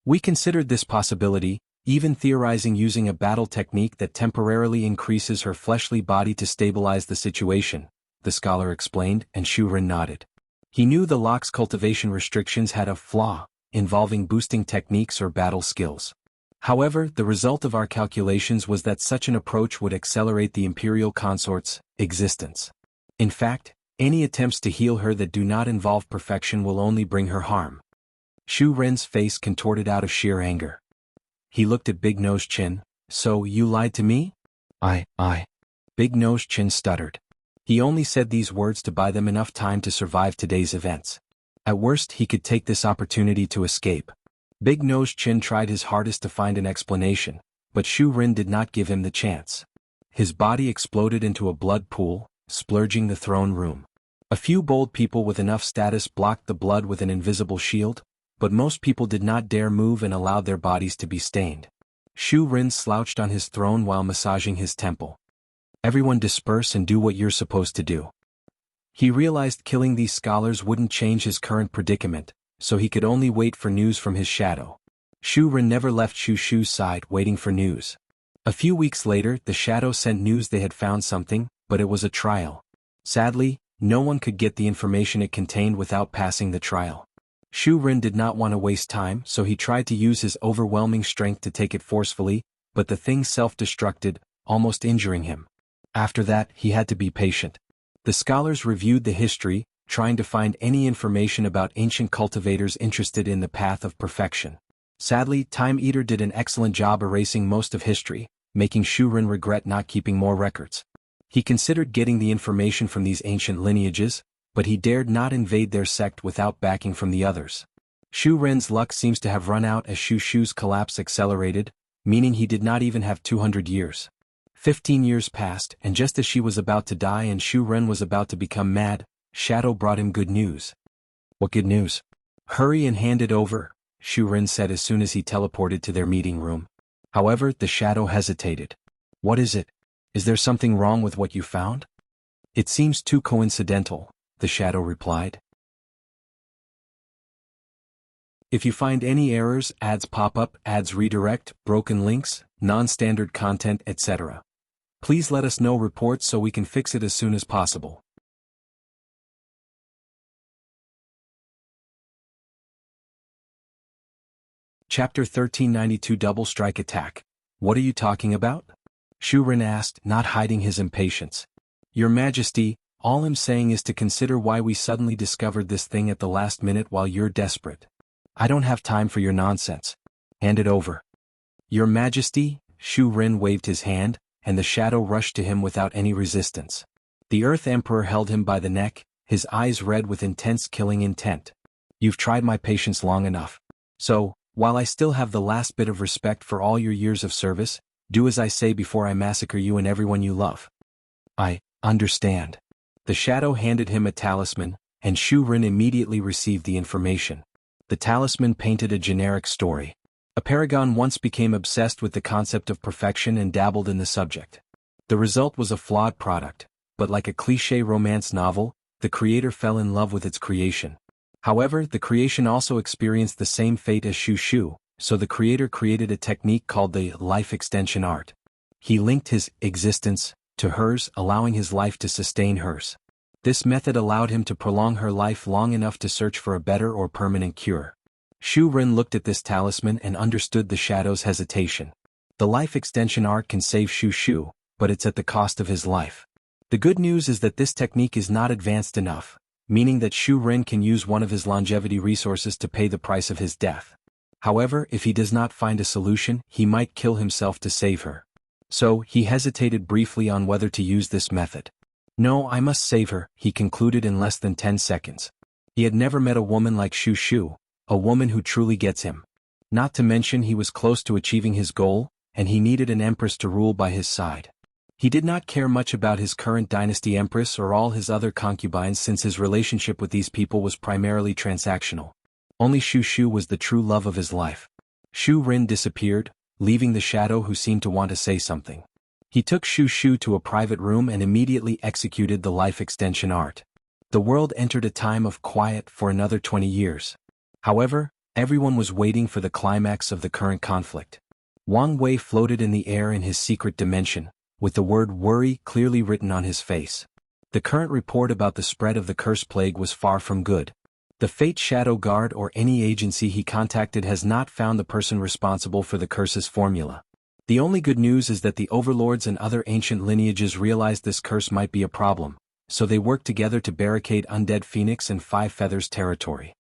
We considered this possibility, even theorizing using a battle technique that temporarily increases her fleshly body to stabilize the situation, the scholar explained, and Shu Ren nodded. He knew the lock's cultivation restrictions had a flaw, involving boosting techniques or battle skills. However, the result of our calculations was that such an approach would accelerate the imperial consort's existence. In fact, any attempts to heal her that do not involve perfection will only bring her harm. Shu Ren's face contorted out of sheer anger. He looked at Big Nose Chin. So, you lied to me? I. Big Nose Chin stuttered. He only said these words to buy them enough time to survive today's events. At worst, he could take this opportunity to escape. Big Nose Chin tried his hardest to find an explanation, but Shu Ren did not give him the chance. His body exploded into a blood pool, splurging the throne room. A few bold people with enough status blocked the blood with an invisible shield, but most people did not dare move and allowed their bodies to be stained. Shu Ren slouched on his throne while massaging his temple. Everyone disperse and do what you're supposed to do. He realized killing these scholars wouldn't change his current predicament, so he could only wait for news from his shadow. Shu Ren never left Shu Shu's side waiting for news. A few weeks later, the shadow sent news they had found something, but it was a trial. Sadly, no one could get the information it contained without passing the trial. Shu Ren did not want to waste time, so he tried to use his overwhelming strength to take it forcefully, but the thing self-destructed, almost injuring him. After that, he had to be patient. The scholars reviewed the history, trying to find any information about ancient cultivators interested in the path of perfection. Sadly, Time Eater did an excellent job erasing most of history, making Shu Ren regret not keeping more records. He considered getting the information from these ancient lineages, but he dared not invade their sect without backing from the others. Shu Ren's luck seems to have run out as Shu Shu's collapse accelerated, meaning he did not even have 200 years. 15 years passed, and just as she was about to die and Shu Ren was about to become mad, Shadow brought him good news. What good news? Hurry and hand it over, Shu Ren said as soon as he teleported to their meeting room. However, the Shadow hesitated. What is it? Is there something wrong with what you found? It seems too coincidental, the Shadow replied. If you find any errors, ads pop up, ads redirect, broken links, non-standard content, etc., Please let us know reports so we can fix it as soon as possible. Chapter 1392 Double Strike Attack. What are you talking about? Shu Ren asked, not hiding his impatience. Your Majesty, all I'm saying is to consider why we suddenly discovered this thing at the last minute while you're desperate. I don't have time for your nonsense. Hand it over. Your Majesty, Shu Ren waved his hand, and the shadow rushed to him without any resistance. The Earth Emperor held him by the neck, his eyes red with intense killing intent. You've tried my patience long enough. So, while I still have the last bit of respect for all your years of service, do as I say before I massacre you and everyone you love. I understand. The shadow handed him a talisman, and Shu Ren immediately received the information. The talisman painted a generic story. A paragon once became obsessed with the concept of perfection and dabbled in the subject. The result was a flawed product, but like a cliché romance novel, the creator fell in love with its creation. However, the creation also experienced the same fate as Shu, so the creator created a technique called the life extension art. He linked his existence to hers, allowing his life to sustain hers. This method allowed him to prolong her life long enough to search for a better or permanent cure. Shu Ren looked at this talisman and understood the shadow's hesitation. The life extension art can save Shu, but it's at the cost of his life. The good news is that this technique is not advanced enough, meaning that Shu Ren can use one of his longevity resources to pay the price of his death. However, if he does not find a solution, he might kill himself to save her. So, he hesitated briefly on whether to use this method. No, I must save her, he concluded in less than 10 seconds. He had never met a woman like Shu, a woman who truly gets him. Not to mention he was close to achieving his goal, and he needed an empress to rule by his side. He did not care much about his current dynasty empress or all his other concubines since his relationship with these people was primarily transactional. Only Shu was the true love of his life. Shu Ren disappeared, leaving the shadow who seemed to want to say something. He took Shu to a private room and immediately executed the life extension art. The world entered a time of quiet for another 20 years. However, everyone was waiting for the climax of the current conflict. Wang Wei floated in the air in his secret dimension, with the word worry clearly written on his face. The current report about the spread of the curse plague was far from good. The Fate Shadow Guard or any agency he contacted has not found the person responsible for the curse's formula. The only good news is that the Overlords and other ancient lineages realized this curse might be a problem, so they worked together to barricade Undead Phoenix and Five Feathers territory.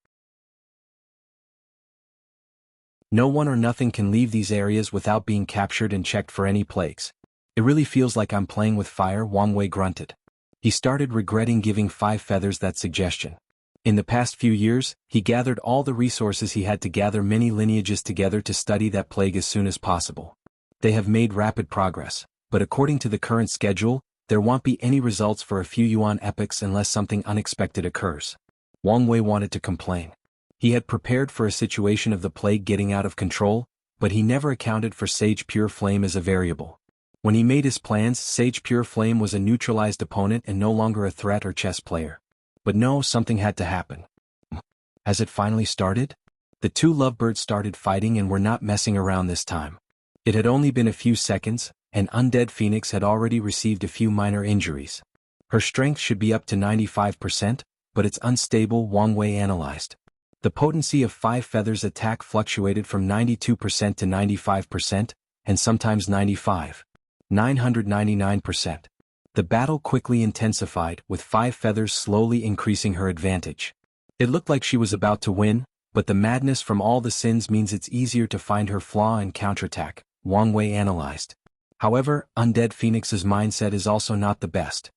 No one or nothing can leave these areas without being captured and checked for any plagues. It really feels like I'm playing with fire, Wang Wei grunted. He started regretting giving Five Feathers that suggestion. In the past few years, he gathered all the resources he had to gather many lineages together to study that plague as soon as possible. They have made rapid progress, but according to the current schedule, there won't be any results for a few Yuan epochs unless something unexpected occurs. Wang Wei wanted to complain. He had prepared for a situation of the plague getting out of control, but he never accounted for Sage Pure Flame as a variable. When he made his plans, Sage Pure Flame was a neutralized opponent and no longer a threat or chess player. But no, something had to happen. Has it finally started? The two lovebirds started fighting and were not messing around this time. It had only been a few seconds, and Undead Phoenix had already received a few minor injuries. Her strength should be up to 95%, but it's unstable, Wang Wei analyzed. The potency of Five Feathers' attack fluctuated from 92% to 95%, and sometimes 999%. The battle quickly intensified, with Five Feathers slowly increasing her advantage. It looked like she was about to win, but the madness from all the sins means it's easier to find her flaw and counterattack, Wang Wei analyzed. However, Undead Phoenix's mindset is also not the best.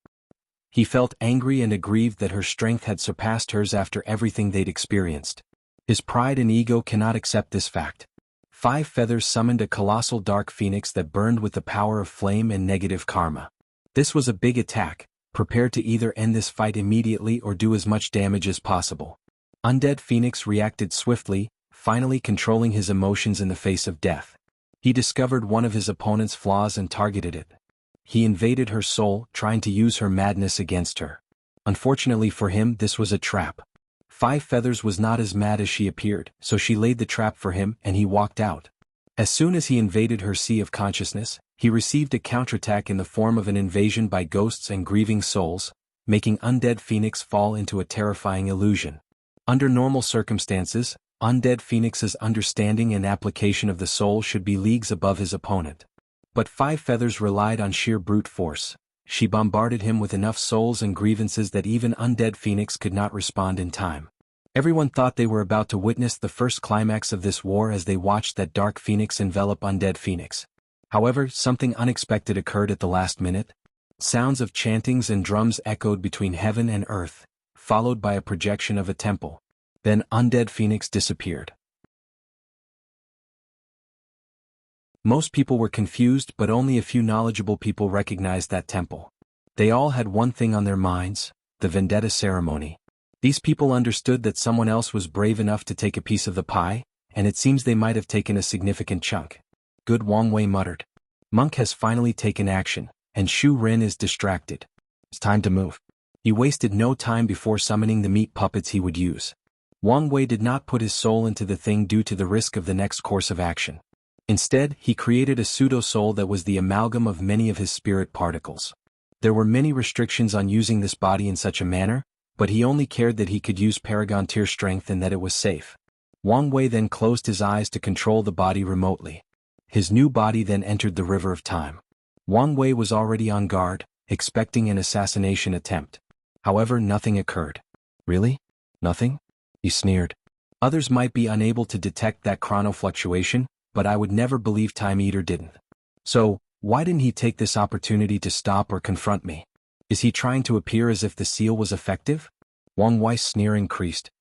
He felt angry and aggrieved that her strength had surpassed hers after everything they'd experienced. His pride and ego cannot accept this fact. Five Feathers summoned a colossal dark phoenix that burned with the power of flame and negative karma. This was a big attack, prepared to either end this fight immediately or do as much damage as possible. Undead Phoenix reacted swiftly, finally controlling his emotions in the face of death. He discovered one of his opponent's flaws and targeted it. He invaded her soul, trying to use her madness against her. Unfortunately for him, this was a trap. Five Feathers was not as mad as she appeared, so she laid the trap for him and he walked out. As soon as he invaded her sea of consciousness, He received a counterattack in the form of an invasion by ghosts and grieving souls, making Undead Phoenix fall into a terrifying illusion. Under normal circumstances, Undead Phoenix's understanding and application of the soul should be leagues above his opponent. But Five Feathers relied on sheer brute force. She bombarded him with enough souls and grievances that even Undead Phoenix could not respond in time. Everyone thought they were about to witness the first climax of this war as they watched that Dark Phoenix envelop Undead Phoenix. However, something unexpected occurred at the last minute. Sounds of chantings and drums echoed between heaven and earth, followed by a projection of a temple. Then Undead Phoenix disappeared. Most people were confused, but only a few knowledgeable people recognized that temple. They all had one thing on their minds: the Vendetta ceremony. These people understood that someone else was brave enough to take a piece of the pie, and it seems they might have taken a significant chunk. Good, Wang Wei muttered. Monk has finally taken action, and Shu Ren is distracted. It's time to move. He wasted no time before summoning the meat puppets he would use. Wang Wei did not put his soul into the thing due to the risk of the next course of action. Instead, he created a pseudo-soul that was the amalgam of many of his spirit particles. There were many restrictions on using this body in such a manner, but he only cared that he could use Paragon tier strength and that it was safe. Wang Wei then closed his eyes to control the body remotely. His new body then entered the river of time. Wang Wei was already on guard, expecting an assassination attempt. However, nothing occurred. Really? Nothing? He sneered. Others might be unable to detect that chronofluctuation, but I would never believe Time Eater didn't. So, why didn't he take this opportunity to stop or confront me? Is he trying to appear as if the seal was effective? Wang Wei's sneer increased.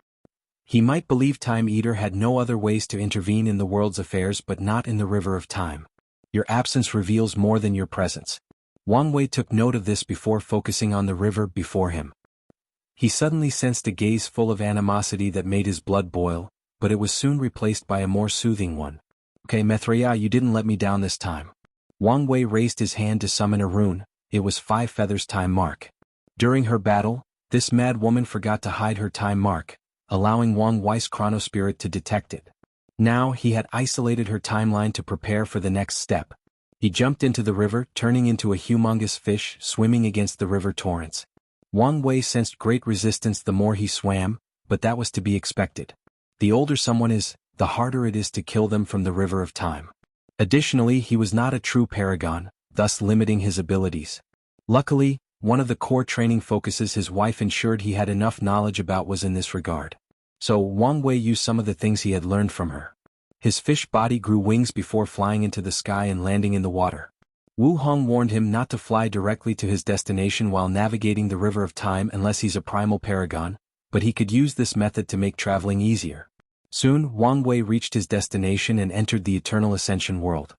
He might believe Time Eater had no other ways to intervene in the world's affairs but not in the river of time. Your absence reveals more than your presence. Wang Wei took note of this before focusing on the river before him. He suddenly sensed a gaze full of animosity that made his blood boil, but it was soon replaced by a more soothing one. Okay, Mithriya, you didn't let me down this time. Wang Wei raised his hand to summon a rune. It was Five Feathers' time mark. During her battle, this mad woman forgot to hide her time mark, allowing Wang Wei's chronospirit to detect it. Now he had isolated her timeline to prepare for the next step. He jumped into the river, turning into a humongous fish swimming against the river torrents. Wang Wei sensed great resistance the more he swam, but that was to be expected. The older someone is, the harder it is to kill them from the river of time. Additionally, he was not a true paragon, thus limiting his abilities. Luckily, one of the core training focuses his wife ensured he had enough knowledge about was in this regard. So Wang Wei used some of the things he had learned from her. His fish body grew wings before flying into the sky and landing in the water. Wu Hong warned him not to fly directly to his destination while navigating the river of time unless he's a primal paragon, but he could use this method to make traveling easier. Soon, Wang Wei reached his destination and entered the Eternal Ascension world.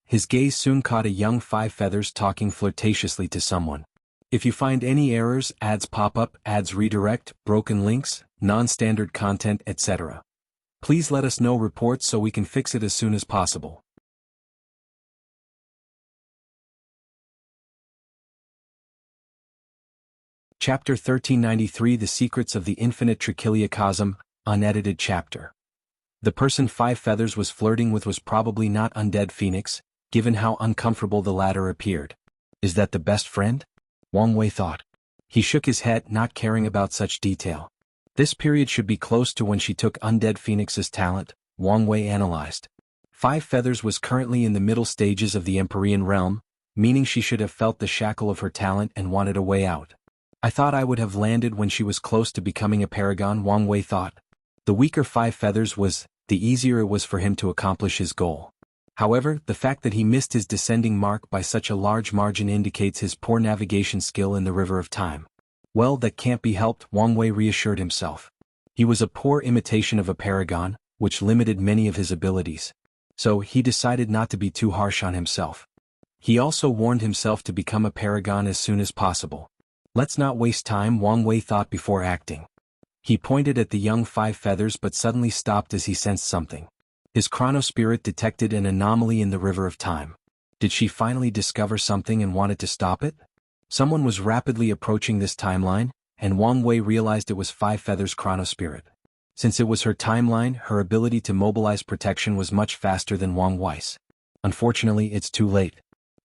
His gaze soon caught a young Five Feathers talking flirtatiously to someone. If you find any errors, ads pop up, ads redirect, broken links, non-standard content, etc. Please let us know reports so we can fix it as soon as possible. Chapter 1393 The Secrets of the Infinite Trichiliocosm, unedited chapter. The person Five Feathers was flirting with was probably not Undead Phoenix, given how uncomfortable the latter appeared. Is that the best friend? Wang Wei thought. He shook his head, not caring about such detail. This period should be close to when she took Undead Phoenix's talent, Wang Wei analyzed. Five Feathers was currently in the middle stages of the Empyrean realm, meaning she should have felt the shackle of her talent and wanted a way out. I thought I would have landed when she was close to becoming a paragon, Wang Wei thought. The weaker Five Feathers was, the easier it was for him to accomplish his goal. However, the fact that he missed his descending mark by such a large margin indicates his poor navigation skill in the river of time. Well, that can't be helped, Wang Wei reassured himself. He was a poor imitation of a paragon, which limited many of his abilities. So he decided not to be too harsh on himself. He also warned himself to become a paragon as soon as possible. Let's not waste time, Wang Wei thought before acting. He pointed at the young Five Feathers but suddenly stopped as he sensed something. His chronospirit detected an anomaly in the river of time. Did she finally discover something and wanted to stop it? Someone was rapidly approaching this timeline, and Wang Wei realized it was Five Feathers' chronospirit. Since it was her timeline, her ability to mobilize protection was much faster than Wang Wei's. Unfortunately, it's too late.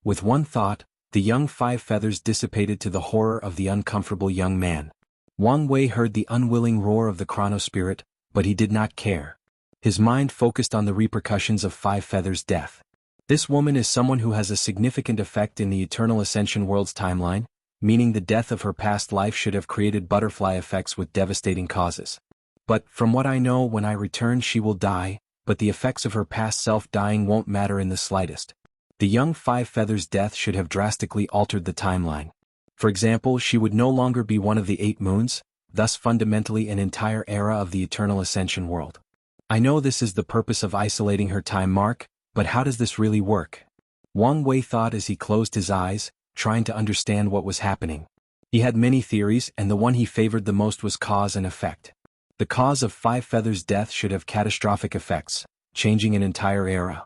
With one thought, the young five feathers dissipated to the horror of the uncomfortable young man. Wang Wei heard the unwilling roar of the chronospirit, but he did not care. His mind focused on the repercussions of Five Feathers' death. This woman is someone who has a significant effect in the Eternal Ascension world's timeline, meaning the death of her past life should have created butterfly effects with devastating causes. But, from what I know, when I return she will die, but the effects of her past self dying won't matter in the slightest. The young Five Feathers' death should have drastically altered the timeline. For example, she would no longer be one of the 8 moons, thus fundamentally an entire era of the Eternal Ascension world. I know this is the purpose of isolating her time mark, but how does this really work? Wang Wei thought as he closed his eyes, trying to understand what was happening. He had many theories, and the one he favored the most was cause and effect. The cause of Five Feathers' death should have catastrophic effects, changing an entire era.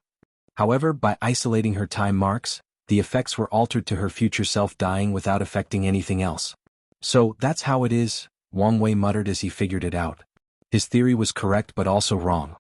However, by isolating her time marks, the effects were altered to her future self dying without affecting anything else. So, that's how it is, Wang Wei muttered as he figured it out. His theory was correct but also wrong.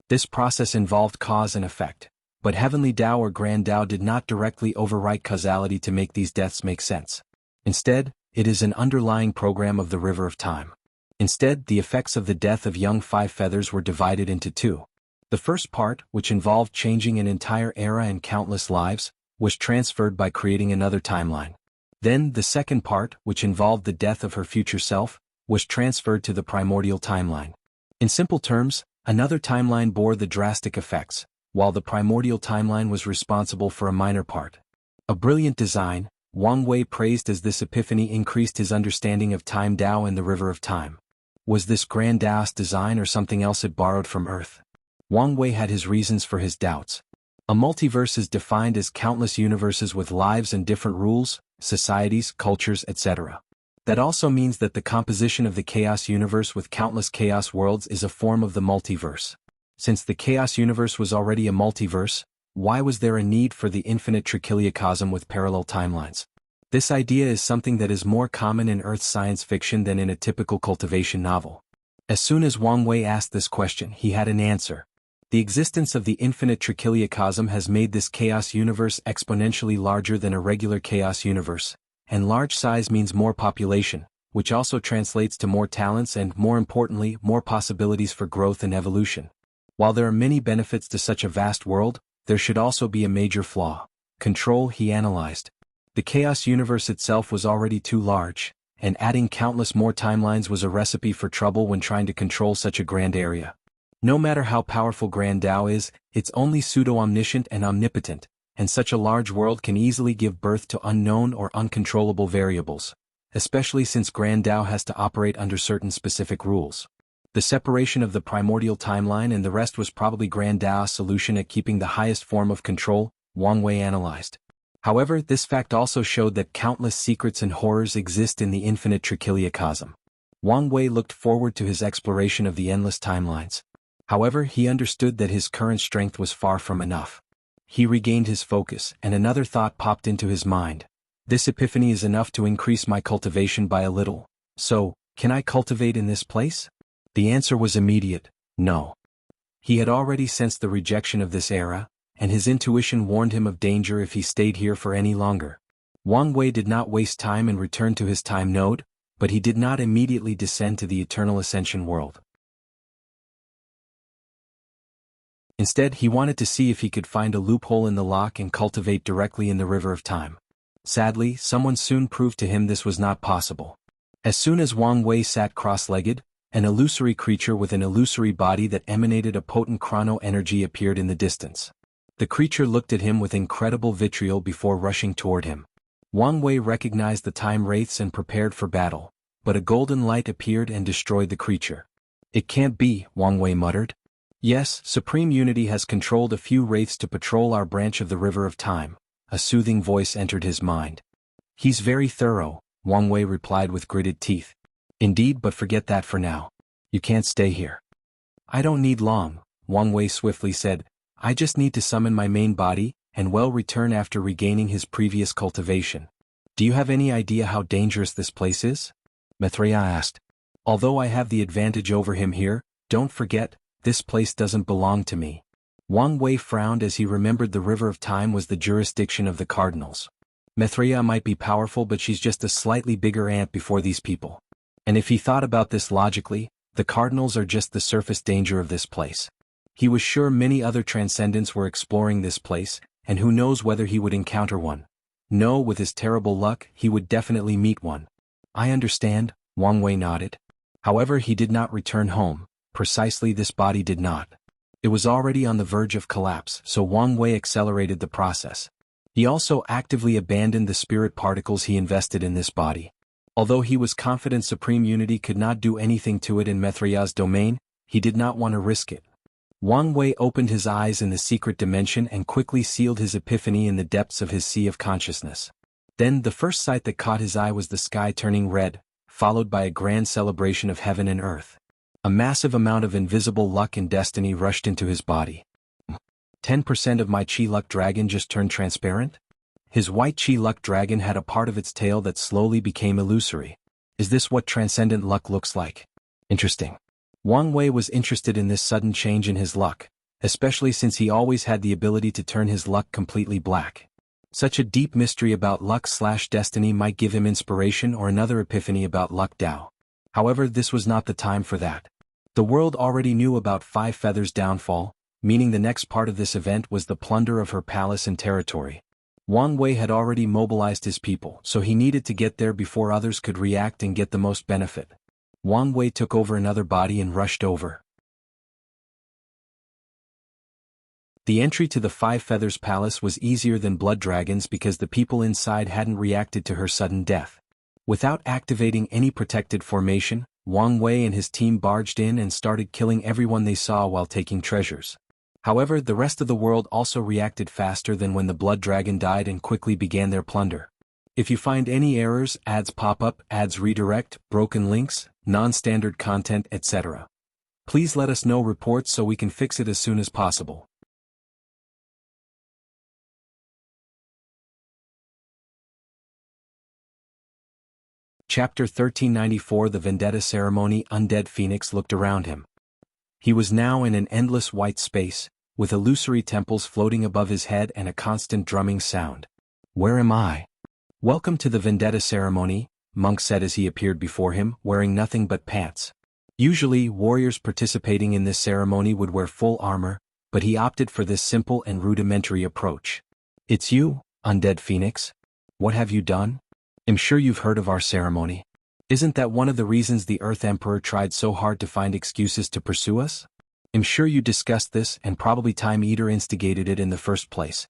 This process involved cause and effect, but Heavenly Tao or Grand Tao did not directly overwrite causality to make these deaths make sense. Instead, it is an underlying program of the River of Time. Instead, the effects of the death of young Five Feathers were divided into 2. The first part, which involved changing an entire era and countless lives, was transferred by creating another timeline. Then, the second part, which involved the death of her future self, was transferred to the primordial timeline. In simple terms, another timeline bore the drastic effects, while the primordial timeline was responsible for a minor part. A brilliant design, Wang Wei praised as this epiphany increased his understanding of Time Tao and the River of Time. Was this Grand Taoist design or something else it borrowed from Earth? Wang Wei had his reasons for his doubts. A multiverse is defined as countless universes with lives and different rules, societies, cultures, etc. That also means that the composition of the chaos universe with countless chaos worlds is a form of the multiverse. Since the chaos universe was already a multiverse, why was there a need for the infinite Trichiliocosm with parallel timelines? This idea is something that is more common in Earth's science fiction than in a typical cultivation novel. As soon as Wang Wei asked this question, he had an answer. The existence of the infinite Trichiliocosm has made this chaos universe exponentially larger than a regular chaos universe, and large size means more population, which also translates to more talents and, more importantly, more possibilities for growth and evolution. While there are many benefits to such a vast world, there should also be a major flaw. Control, he analyzed. The chaos universe itself was already too large, and adding countless more timelines was a recipe for trouble when trying to control such a grand area. No matter how powerful Grand Tao is, it's only pseudo-omniscient and omnipotent, and such a large world can easily give birth to unknown or uncontrollable variables, especially since Grand Tao has to operate under certain specific rules. The separation of the primordial timeline and the rest was probably Grand Tao's solution at keeping the highest form of control, Wang Wei analyzed. However, this fact also showed that countless secrets and horrors exist in the infinite Trichiliocosm. Wang Wei looked forward to his exploration of the endless timelines. However, he understood that his current strength was far from enough. He regained his focus, and another thought popped into his mind. This epiphany is enough to increase my cultivation by a little. So, can I cultivate in this place? The answer was immediate, no. He had already sensed the rejection of this era, and his intuition warned him of danger if he stayed here for any longer. Wang Wei did not waste time and returned to his time node, but he did not immediately descend to the Eternal Ascension world. Instead, he wanted to see if he could find a loophole in the lock and cultivate directly in the River of Time. Sadly, someone soon proved to him this was not possible. As soon as Wang Wei sat cross-legged, an illusory creature with an illusory body that emanated a potent chrono energy appeared in the distance. The creature looked at him with incredible vitriol before rushing toward him. Wang Wei recognized the time wraiths and prepared for battle, but a golden light appeared and destroyed the creature. It can't be, Wang Wei muttered. Yes, Supreme Unity has controlled a few wraiths to patrol our branch of the River of Time. A soothing voice entered his mind. He's very thorough, Wang Wei replied with gritted teeth. Indeed, but forget that for now. You can't stay here. I don't need long, Wang Wei swiftly said. I just need to summon my main body, and return after regaining his previous cultivation. Do you have any idea how dangerous this place is? Maitreya asked. Although I have the advantage over him here, don't forget, this place doesn't belong to me. Wang Wei frowned as he remembered the River of Time was the jurisdiction of the cardinals. Mithria might be powerful, but she's just a slightly bigger ant before these people. And if he thought about this logically, the cardinals are just the surface danger of this place. He was sure many other Transcendents were exploring this place, and who knows whether he would encounter one. No, with his terrible luck, he would definitely meet one. I understand, Wang Wei nodded. However, he did not return home. Precisely, this body did not. It was already on the verge of collapse, so Wang Wei accelerated the process. He also actively abandoned the spirit particles he invested in this body. Although he was confident Supreme Unity could not do anything to it in Mithria's domain, he did not want to risk it. Wang Wei opened his eyes in the secret dimension and quickly sealed his epiphany in the depths of his sea of consciousness. Then the first sight that caught his eye was the sky turning red, followed by a grand celebration of heaven and earth. A massive amount of invisible luck and destiny rushed into his body. 10% of my Chi Luck Dragon just turned transparent? His white Chi Luck Dragon had a part of its tail that slowly became illusory. Is this what transcendent luck looks like? Interesting. Wang Wei was interested in this sudden change in his luck, especially since he always had the ability to turn his luck completely black. Such a deep mystery about luck/destiny might give him inspiration or another epiphany about luck Dao. However, this was not the time for that. The world already knew about Five Feathers' downfall, meaning the next part of this event was the plunder of her palace and territory. Wang Wei had already mobilized his people, so he needed to get there before others could react and get the most benefit. Wang Wei took over another body and rushed over. The entry to the Five Feathers Palace was easier than Blood Dragon's because the people inside hadn't reacted to her sudden death. Without activating any protected formation, Wang Wei and his team barged in and started killing everyone they saw while taking treasures. However, the rest of the world also reacted faster than when the Blood Dragon died and quickly began their plunder. If you find any errors, ads pop up, ads redirect, broken links, non-standard content, etc., please let us know reports so we can fix it as soon as possible. Chapter 1394 The Vendetta Ceremony. Undead Phoenix looked around him. He was now in an endless white space, with illusory temples floating above his head and a constant drumming sound. Where am I? Welcome to the Vendetta Ceremony, Monk said as he appeared before him, wearing nothing but pants. Usually, warriors participating in this ceremony would wear full armor, but he opted for this simple and rudimentary approach. It's you, Undead Phoenix. What have you done? I'm sure you've heard of our ceremony. Isn't that one of the reasons the Earth Emperor tried so hard to find excuses to pursue us? I'm sure you discussed this and probably Time Eater instigated it in the first place.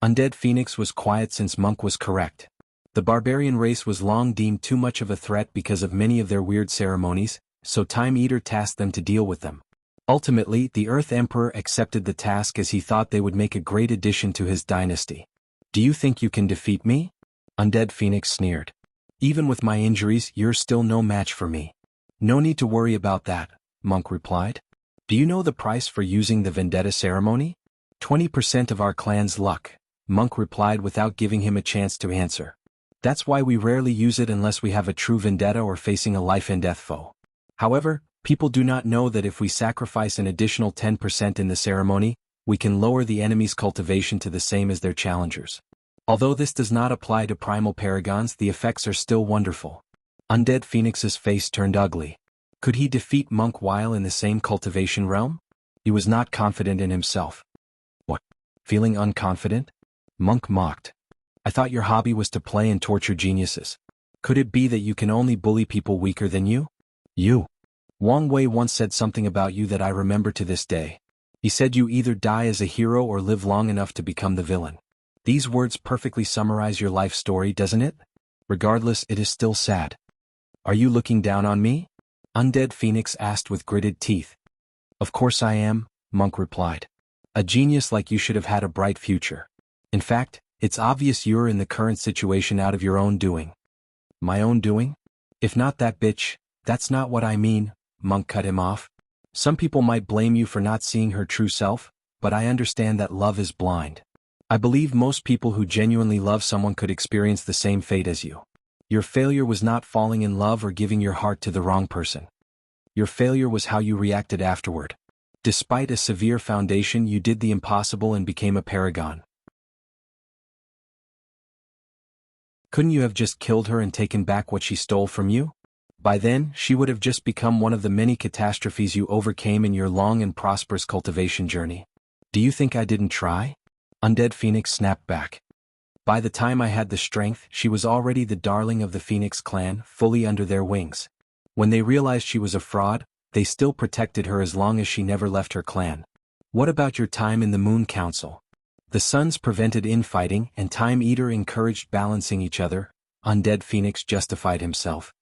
Undead Phoenix was quiet since Monk was correct. The barbarian race was long deemed too much of a threat because of many of their weird ceremonies, so Time Eater tasked them to deal with them. Ultimately, the Earth Emperor accepted the task as he thought they would make a great addition to his dynasty. Do you think you can defeat me? Undead Phoenix sneered. Even with my injuries, you're still no match for me. No need to worry about that, Monk replied. Do you know the price for using the Vendetta ceremony? 20% of our clan's luck, Monk replied without giving him a chance to answer. That's why we rarely use it unless we have a true vendetta or facing a life-and-death foe. However, people do not know that if we sacrifice an additional 10% in the ceremony, we can lower the enemy's cultivation to the same as their challengers. Although this does not apply to primal paragons, the effects are still wonderful. Undead Phoenix's face turned ugly. Could he defeat Monk while in the same cultivation realm? He was not confident in himself. What? Feeling unconfident? Monk mocked. I thought your hobby was to play and torture geniuses. Could it be that you can only bully people weaker than you? You. Wang Wei once said something about you that I remember to this day. He said you either die as a hero or live long enough to become the villain. These words perfectly summarize your life story, doesn't it? Regardless, it is still sad. Are you looking down on me? Undead Phoenix asked with gritted teeth. Of course I am, Monk replied. A genius like you should have had a bright future. In fact, it's obvious you're in the current situation out of your own doing. My own doing? If not that bitch, that's not what I mean, Monk cut him off. Some people might blame you for not seeing her true self, but I understand that love is blind. I believe most people who genuinely love someone could experience the same fate as you. Your failure was not falling in love or giving your heart to the wrong person. Your failure was how you reacted afterward. Despite a severe foundation, you did the impossible and became a paragon. Couldn't you have just killed her and taken back what she stole from you? By then, she would have just become one of the many catastrophes you overcame in your long and prosperous cultivation journey. Do you think I didn't try? Undead Phoenix snapped back. By the time I had the strength, she was already the darling of the Phoenix clan, fully under their wings. When they realized she was a fraud, they still protected her as long as she never left her clan. What about your time in the Moon Council? The Suns prevented infighting and Time Eater encouraged balancing each other. Undead Phoenix justified himself.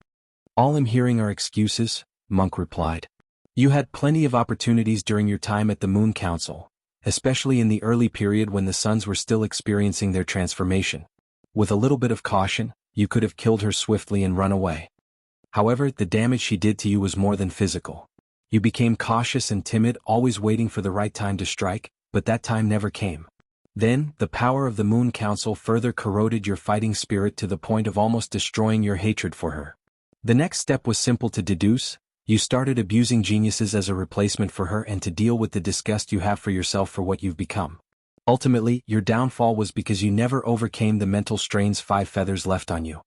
All I'm hearing are excuses, Monk replied. You had plenty of opportunities during your time at the Moon Council, especially in the early period when the Suns were still experiencing their transformation. With a little bit of caution, you could have killed her swiftly and run away. However, the damage she did to you was more than physical. You became cautious and timid, always waiting for the right time to strike, but that time never came. Then, the power of the Moon Council further corroded your fighting spirit to the point of almost destroying your hatred for her. The next step was simple to deduce. You started abusing geniuses as a replacement for her and to deal with the disgust you have for yourself for what you've become. Ultimately, your downfall was because you never overcame the mental strains 5 feathers left on you.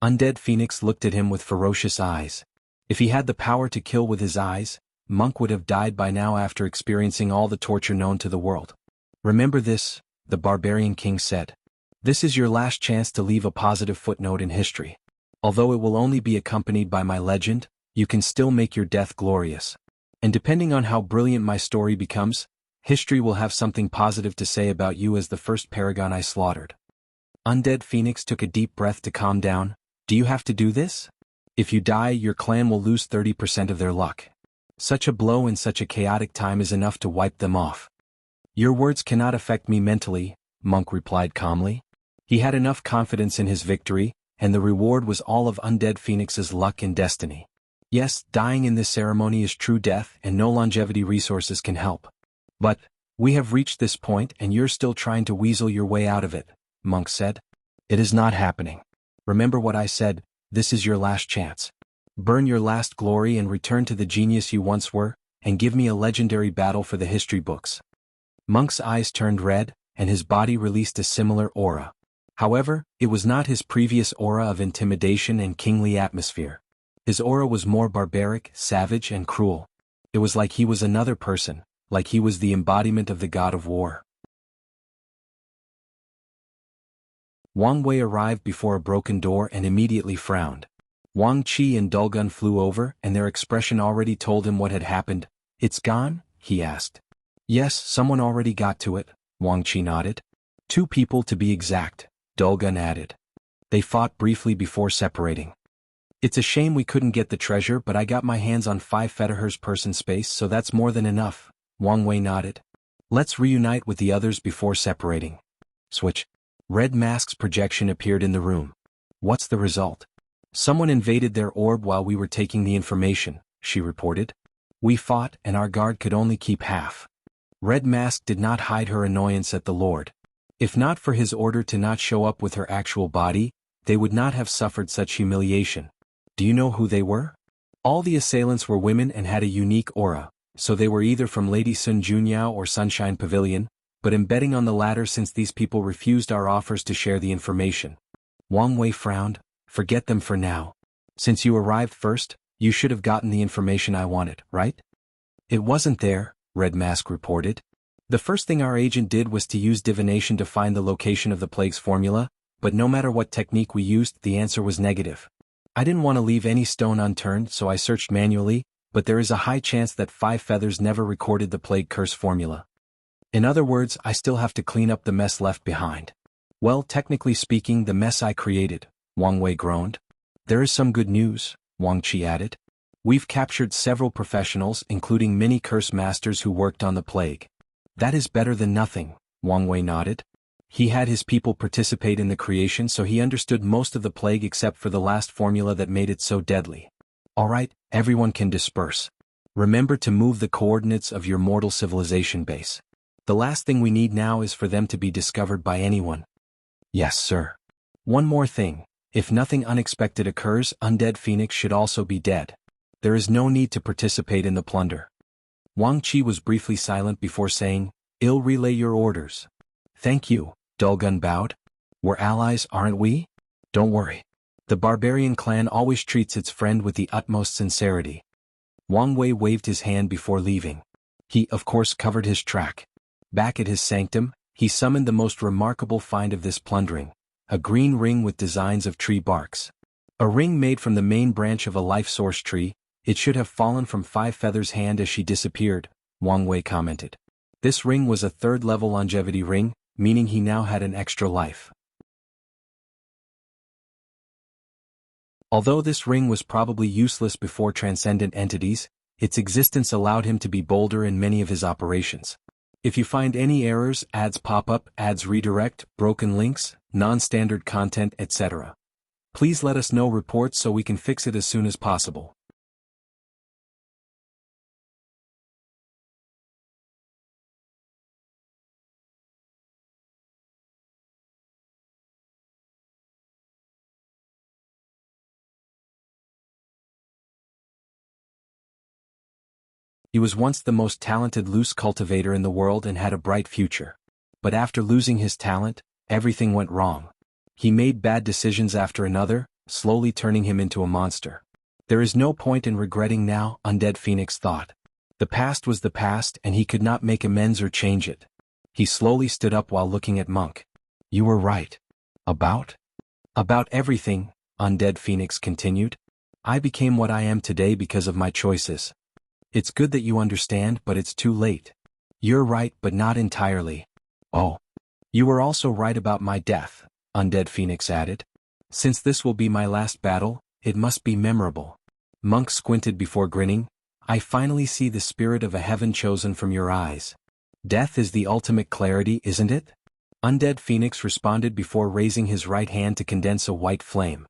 Undead Phoenix looked at him with ferocious eyes. If he had the power to kill with his eyes, Monk would have died by now after experiencing all the torture known to the world. Remember this, the Barbarian King said. This is your last chance to leave a positive footnote in history. Although it will only be accompanied by my legend, you can still make your death glorious. And depending on how brilliant my story becomes, history will have something positive to say about you as the first paragon I slaughtered. Undead Phoenix took a deep breath to calm down. Do you have to do this? If you die, your clan will lose 30% of their luck. Such a blow in such a chaotic time is enough to wipe them off. Your words cannot affect me mentally, Monk replied calmly. He had enough confidence in his victory, and the reward was all of Undead Phoenix's luck and destiny. Yes, dying in this ceremony is true death and no longevity resources can help. But, we have reached this point and you're still trying to weasel your way out of it, Monk said. It is not happening. Remember what I said, this is your last chance. Burn your last glory and return to the genius you once were, and give me a legendary battle for the history books. Monk's eyes turned red, and his body released a similar aura. However, it was not his previous aura of intimidation and kingly atmosphere. His aura was more barbaric, savage, and cruel. It was like he was another person, like he was the embodiment of the god of war. Wang Wei arrived before a broken door and immediately frowned. Wang Qi and Dulgun flew over, and their expression already told him what had happened. It's gone? He asked. Yes, someone already got to it, Wang Qi nodded. 2 people to be exact, Dulgun added. They fought briefly before separating. It's a shame we couldn't get the treasure, but I got my hands on 5 Fetterher's person space, so that's more than enough, Wang Wei nodded. Let's reunite with the others before separating. Switch. Red Mask's projection appeared in the room. What's the result? Someone invaded their orb while we were taking the information, she reported. We fought, and our guard could only keep half. Red Mask did not hide her annoyance at the Lord. If not for his order to not show up with her actual body, they would not have suffered such humiliation. Do you know who they were? All the assailants were women and had a unique aura, so they were either from Lady Sun Junyao or Sunshine Pavilion, but I'm betting on the latter since these people refused our offers to share the information. Wang Wei frowned. Forget them for now. Since you arrived first, you should have gotten the information I wanted, right? It wasn't there, Red Mask reported. The first thing our agent did was to use divination to find the location of the plague's formula, but no matter what technique we used, the answer was negative. I didn't want to leave any stone unturned, so I searched manually, but there is a high chance that 5 Feathers never recorded the plague curse formula. In other words, I still have to clean up the mess left behind. Well, technically speaking, the mess I created, Wang Wei groaned. There is some good news, Wang Qi added. We've captured several professionals, including many curse masters who worked on the plague. That is better than nothing, Wang Wei nodded. He had his people participate in the creation, so he understood most of the plague except for the last formula that made it so deadly. All right, everyone can disperse. Remember to move the coordinates of your mortal civilization base. The last thing we need now is for them to be discovered by anyone. Yes, sir. One more thing. If nothing unexpected occurs, Undead Phoenix should also be dead. There is no need to participate in the plunder. Wang Qi was briefly silent before saying, "I'll relay your orders." "Thank you," Dulgun bowed. "We're allies, aren't we?" "Don't worry. The barbarian clan always treats its friend with the utmost sincerity." Wang Wei waved his hand before leaving. He, of course, covered his track. Back at his sanctum, he summoned the most remarkable find of this plundering, a green ring with designs of tree barks. A ring made from the main branch of a life source tree. "It should have fallen from Five Feathers' hand as she disappeared," Wang Wei commented. This ring was a third-level longevity ring, meaning he now had an extra life. Although this ring was probably useless before transcendent entities, its existence allowed him to be bolder in many of his operations. If you find any errors, ads pop up, ads redirect, broken links, non-standard content, etc., please let us know reports so we can fix it as soon as possible. He was once the most talented loose cultivator in the world and had a bright future. But after losing his talent, everything went wrong. He made bad decisions after another, slowly turning him into a monster. There is no point in regretting now, Undead Phoenix thought. The past was the past and he could not make amends or change it. He slowly stood up while looking at Monk. "You were right. About everything," Undead Phoenix continued. "I became what I am today because of my choices. It's good that you understand, but it's too late. You're right, but not entirely." "Oh. You were also right about my death," Undead Phoenix added. "Since this will be my last battle, it must be memorable." Monk squinted before grinning. "I finally see the spirit of a heaven chosen from your eyes. Death is the ultimate clarity, isn't it?" Undead Phoenix responded before raising his right hand to condense a white flame.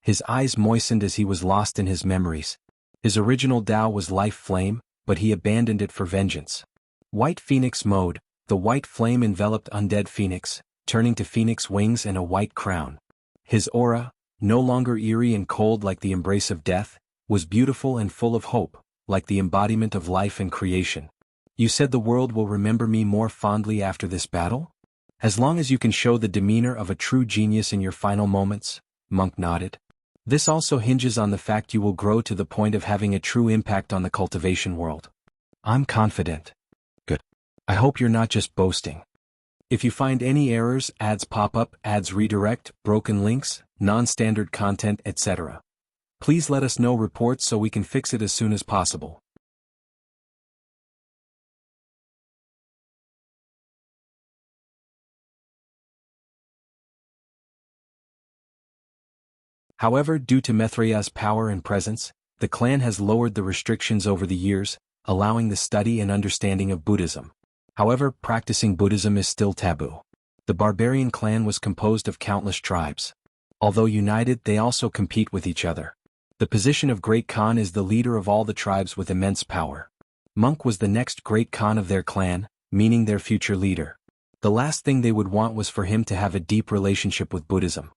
His eyes moistened as he was lost in his memories. His original Tao was life flame, but he abandoned it for vengeance. White Phoenix mode, the white flame enveloped Undead Phoenix, turning to phoenix wings and a white crown. His aura, no longer eerie and cold like the embrace of death, was beautiful and full of hope, like the embodiment of life and creation. "You said the world will remember me more fondly after this battle? As long as you can show the demeanor of a true genius in your final moments," Monk nodded. "This also hinges on the fact you will grow to the point of having a true impact on the cultivation world." "I'm confident." "Good. I hope you're not just boasting." If you find any errors, ads pop up, ads redirect, broken links, non-standard content, etc., please let us know reports so we can fix it as soon as possible. However, due to Mithraya's power and presence, the clan has lowered the restrictions over the years, allowing the study and understanding of Buddhism. However, practicing Buddhism is still taboo. The barbarian clan was composed of countless tribes. Although united, they also compete with each other. The position of Great Khan is the leader of all the tribes with immense power. Monk was the next Great Khan of their clan, meaning their future leader. The last thing they would want was for him to have a deep relationship with Buddhism.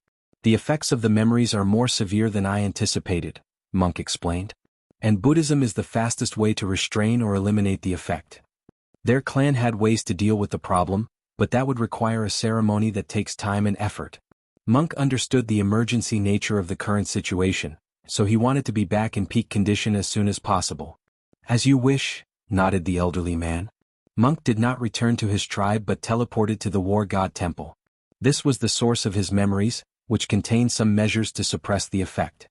"The effects of the memories are more severe than I anticipated," Monk explained. "And Buddhism is the fastest way to restrain or eliminate the effect." Their clan had ways to deal with the problem, but that would require a ceremony that takes time and effort. Monk understood the emergency nature of the current situation, so he wanted to be back in peak condition as soon as possible. "As you wish," nodded the elderly man. Monk did not return to his tribe but teleported to the War God Temple. This was the source of his memories, which contained some measures to suppress the effect.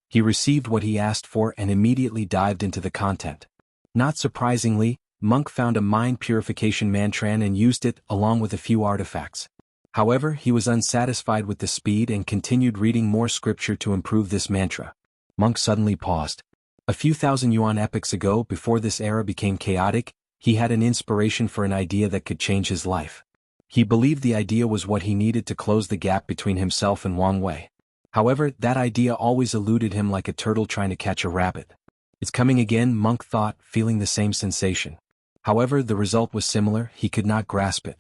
He received what he asked for and immediately dived into the content. Not surprisingly, Monk found a mind purification mantran and used it along with a few artifacts. However, he was unsatisfied with the speed and continued reading more scripture to improve this mantra. Monk suddenly paused. A few thousand yuan epochs ago, before this era became chaotic, he had an inspiration for an idea that could change his life. He believed the idea was what he needed to close the gap between himself and Wang Wei. However, that idea always eluded him like a turtle trying to catch a rabbit. "It's coming again," Monk thought, feeling the same sensation. However, the result was similar, he could not grasp it.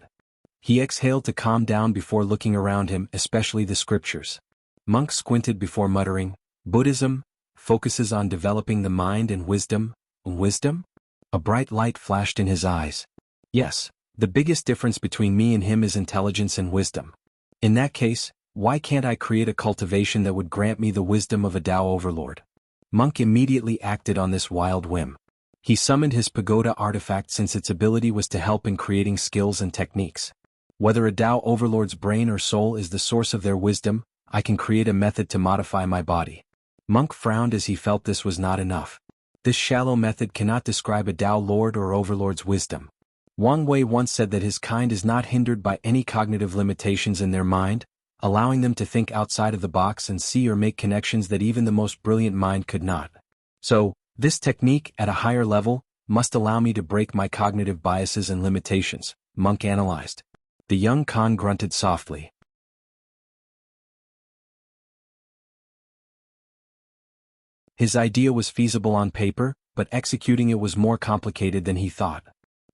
He exhaled to calm down before looking around him, especially the scriptures. Monk squinted before muttering, "Buddhism focuses on developing the mind and wisdom? Wisdom? A bright light flashed in his eyes. Yes, the biggest difference between me and him is intelligence and wisdom. In that case, why can't I create a cultivation that would grant me the wisdom of a Tao overlord? Monk immediately acted on this wild whim. He summoned his pagoda artifact since its ability was to help in creating skills and techniques. Whether a Tao overlord's brain or soul is the source of their wisdom, I can create a method to modify my body. Monk frowned as he felt this was not enough. This shallow method cannot describe a Tao lord or overlord's wisdom. Wang Wei once said that his kind is not hindered by any cognitive limitations in their mind, allowing them to think outside of the box and see or make connections that even the most brilliant mind could not. So, this technique, at a higher level, must allow me to break my cognitive biases and limitations, Monk analyzed. The young Khan grunted softly. His idea was feasible on paper, but executing it was more complicated than he thought.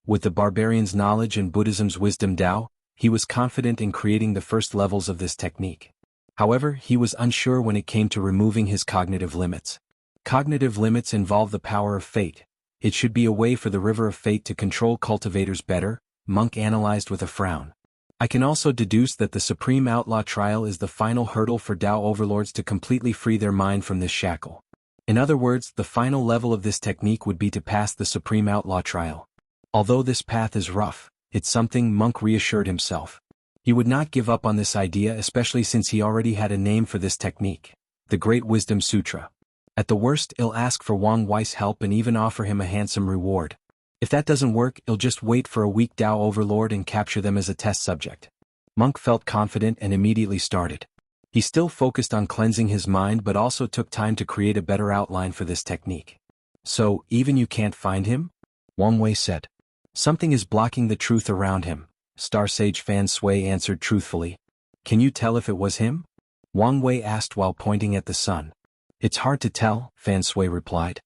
With the barbarian's knowledge and Buddhism's wisdom Tao, he was confident in creating the first levels of this technique. However, he was unsure when it came to removing his cognitive limits. Cognitive limits involve the power of fate. It should be a way for the river of fate to control cultivators better, Monk analyzed with a frown. I can also deduce that the Supreme Outlaw Trial is the final hurdle for Tao overlords to completely free their mind from this shackle. In other words, the final level of this technique would be to pass the Supreme Outlaw Trial. Although this path is rough, it's something Monk reassured himself. He would not give up on this idea, especially since he already had a name for this technique, the Great Wisdom Sutra. At the worst, he'll ask for Wang Wei's help and even offer him a handsome reward. If that doesn't work, he'll just wait for a weak Tao overlord and capture them as a test subject. Monk felt confident and immediately started. He still focused on cleansing his mind but also took time to create a better outline for this technique. So, even you can't find him? Wang Wei said. Something is blocking the truth around him, Star Sage Fan Sui answered truthfully. Can you tell if it was him? Wang Wei asked while pointing at the sun. It's hard to tell, Fan Sui replied.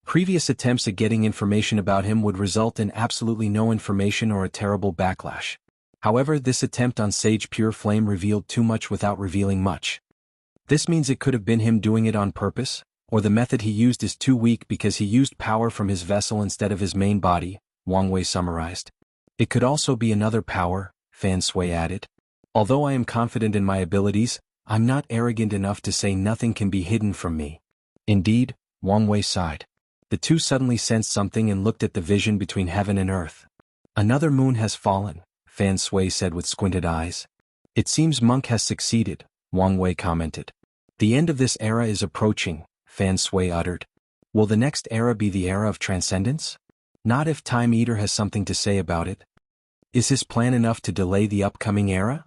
Previous attempts at getting information about him would result in absolutely no information or a terrible backlash. However, this attempt on Sage Pure Flame revealed too much without revealing much. This means it could have been him doing it on purpose, or the method he used is too weak because he used power from his vessel instead of his main body, Wang Wei summarized. It could also be another power, Fan Sui added. Although I am confident in my abilities, I'm not arrogant enough to say nothing can be hidden from me. Indeed, Wang Wei sighed. The two suddenly sensed something and looked at the vision between heaven and earth. Another moon has fallen, Fan Sui said with squinted eyes. It seems Monk has succeeded, Wang Wei commented. The end of this era is approaching, Fan Sui uttered. Will the next era be the era of Transcendents? Not if Time Eater has something to say about it. Is his plan enough to delay the upcoming era?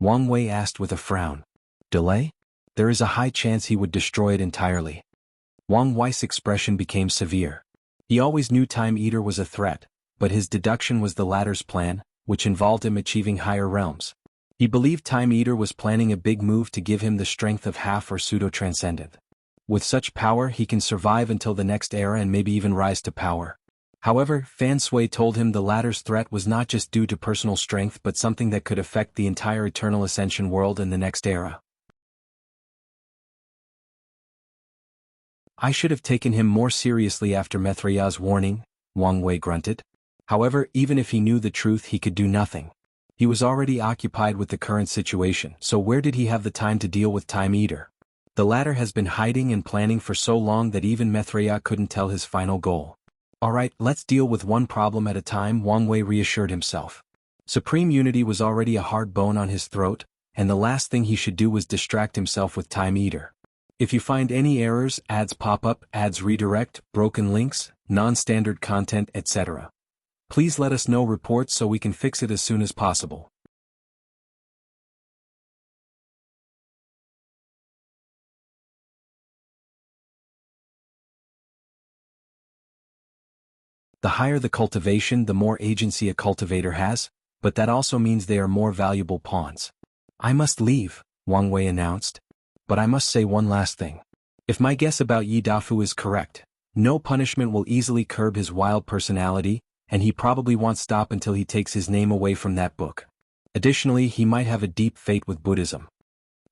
Wang Wei asked with a frown. Delay? There is a high chance he would destroy it entirely. Wang Wei's expression became severe. He always knew Time Eater was a threat, but his deduction was the latter's plan, which involved him achieving higher realms. He believed Time Eater was planning a big move to give him the strength of half or pseudo-transcendent. With such power he can survive until the next era and maybe even rise to power. However, Fan Sui told him the latter's threat was not just due to personal strength but something that could affect the entire Eternal Ascension world in the next era. I should have taken him more seriously after Mithraya's warning, Wang Wei grunted. However, even if he knew the truth he could do nothing. He was already occupied with the current situation, so where did he have the time to deal with Time Eater? The latter has been hiding and planning for so long that even Mithraya couldn't tell his final goal. Alright, let's deal with one problem at a time, Wang Wei reassured himself. Supreme Unity was already a hard bone on his throat, and the last thing he should do was distract himself with Time Eater. If you find any errors, ads pop up, ads redirect, broken links, non-standard content, etc. Please let us know reports so we can fix it as soon as possible. The higher the cultivation, the more agency a cultivator has, but that also means they are more valuable pawns. I must leave, Wang Wei announced. But I must say one last thing. If my guess about Yi Dafu is correct, no punishment will easily curb his wild personality, and he probably won't stop until he takes his name away from that book. Additionally, he might have a deep fate with Buddhism.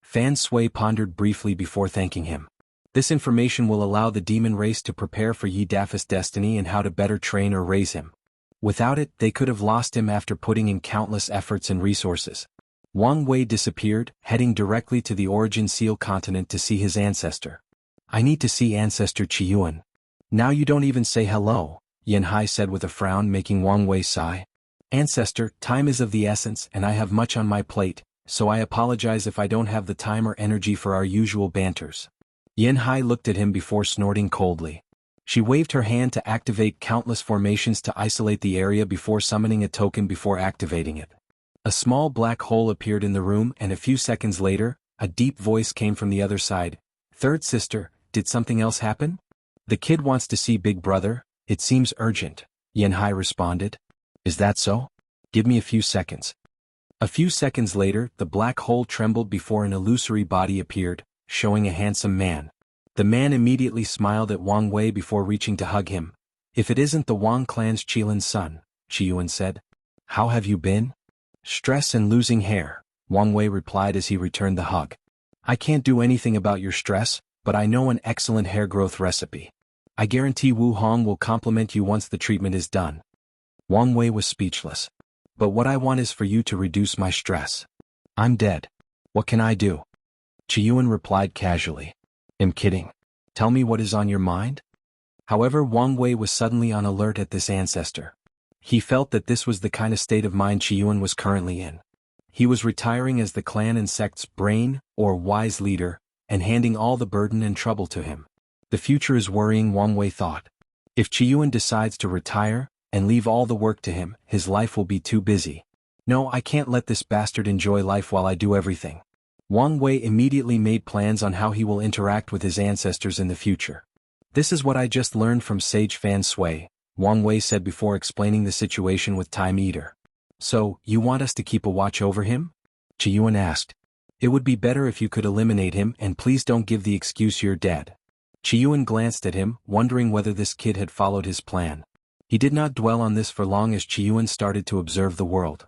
Fan Sui pondered briefly before thanking him. This information will allow the demon race to prepare for Yi Dafa's destiny and how to better train or raise him. Without it, they could have lost him after putting in countless efforts and resources. Wang Wei disappeared, heading directly to the Origin Seal continent to see his ancestor. I need to see Ancestor Qiyuan. Now you don't even say hello, Yan Hai said with a frown, making Wang Wei sigh. Ancestor, time is of the essence and I have much on my plate, so I apologize if I don't have the time or energy for our usual banters. Yan Hai looked at him before snorting coldly. She waved her hand to activate countless formations to isolate the area before summoning a token before activating it. A small black hole appeared in the room and a few seconds later, a deep voice came from the other side. Third sister, did something else happen? The kid wants to see Big Brother, it seems urgent, Yan Hai responded. Is that so? Give me a few seconds. A few seconds later, the black hole trembled before an illusory body appeared, showing a handsome man. The man immediately smiled at Wang Wei before reaching to hug him. If it isn't the Wang clan's Qilin's son, Qiyuan said. How have you been? Stress and losing hair, Wang Wei replied as he returned the hug. I can't do anything about your stress, but I know an excellent hair growth recipe. I guarantee Wu Hong will compliment you once the treatment is done. Wang Wei was speechless. But what I want is for you to reduce my stress. I'm dead. What can I do? Qiyuan replied casually. I'm kidding. Tell me what is on your mind? However, Wang Wei was suddenly on alert at this ancestor. He felt that this was the kind of state of mind Qiyuan was currently in. He was retiring as the clan and sect's brain, or wise leader, and handing all the burden and trouble to him. The future is worrying, Wang Wei thought. If Qiyuan decides to retire, and leave all the work to him, his life will be too busy. No, I can't let this bastard enjoy life while I do everything. Wang Wei immediately made plans on how he will interact with his ancestors in the future. This is what I just learned from Sage Fan Sui, Wang Wei said before explaining the situation with Time Eater. So, you want us to keep a watch over him? Qiyuan asked. It would be better if you could eliminate him and please don't give the excuse you're dead. Qiyuan glanced at him, wondering whether this kid had followed his plan. He did not dwell on this for long as Qiyuan started to observe the world.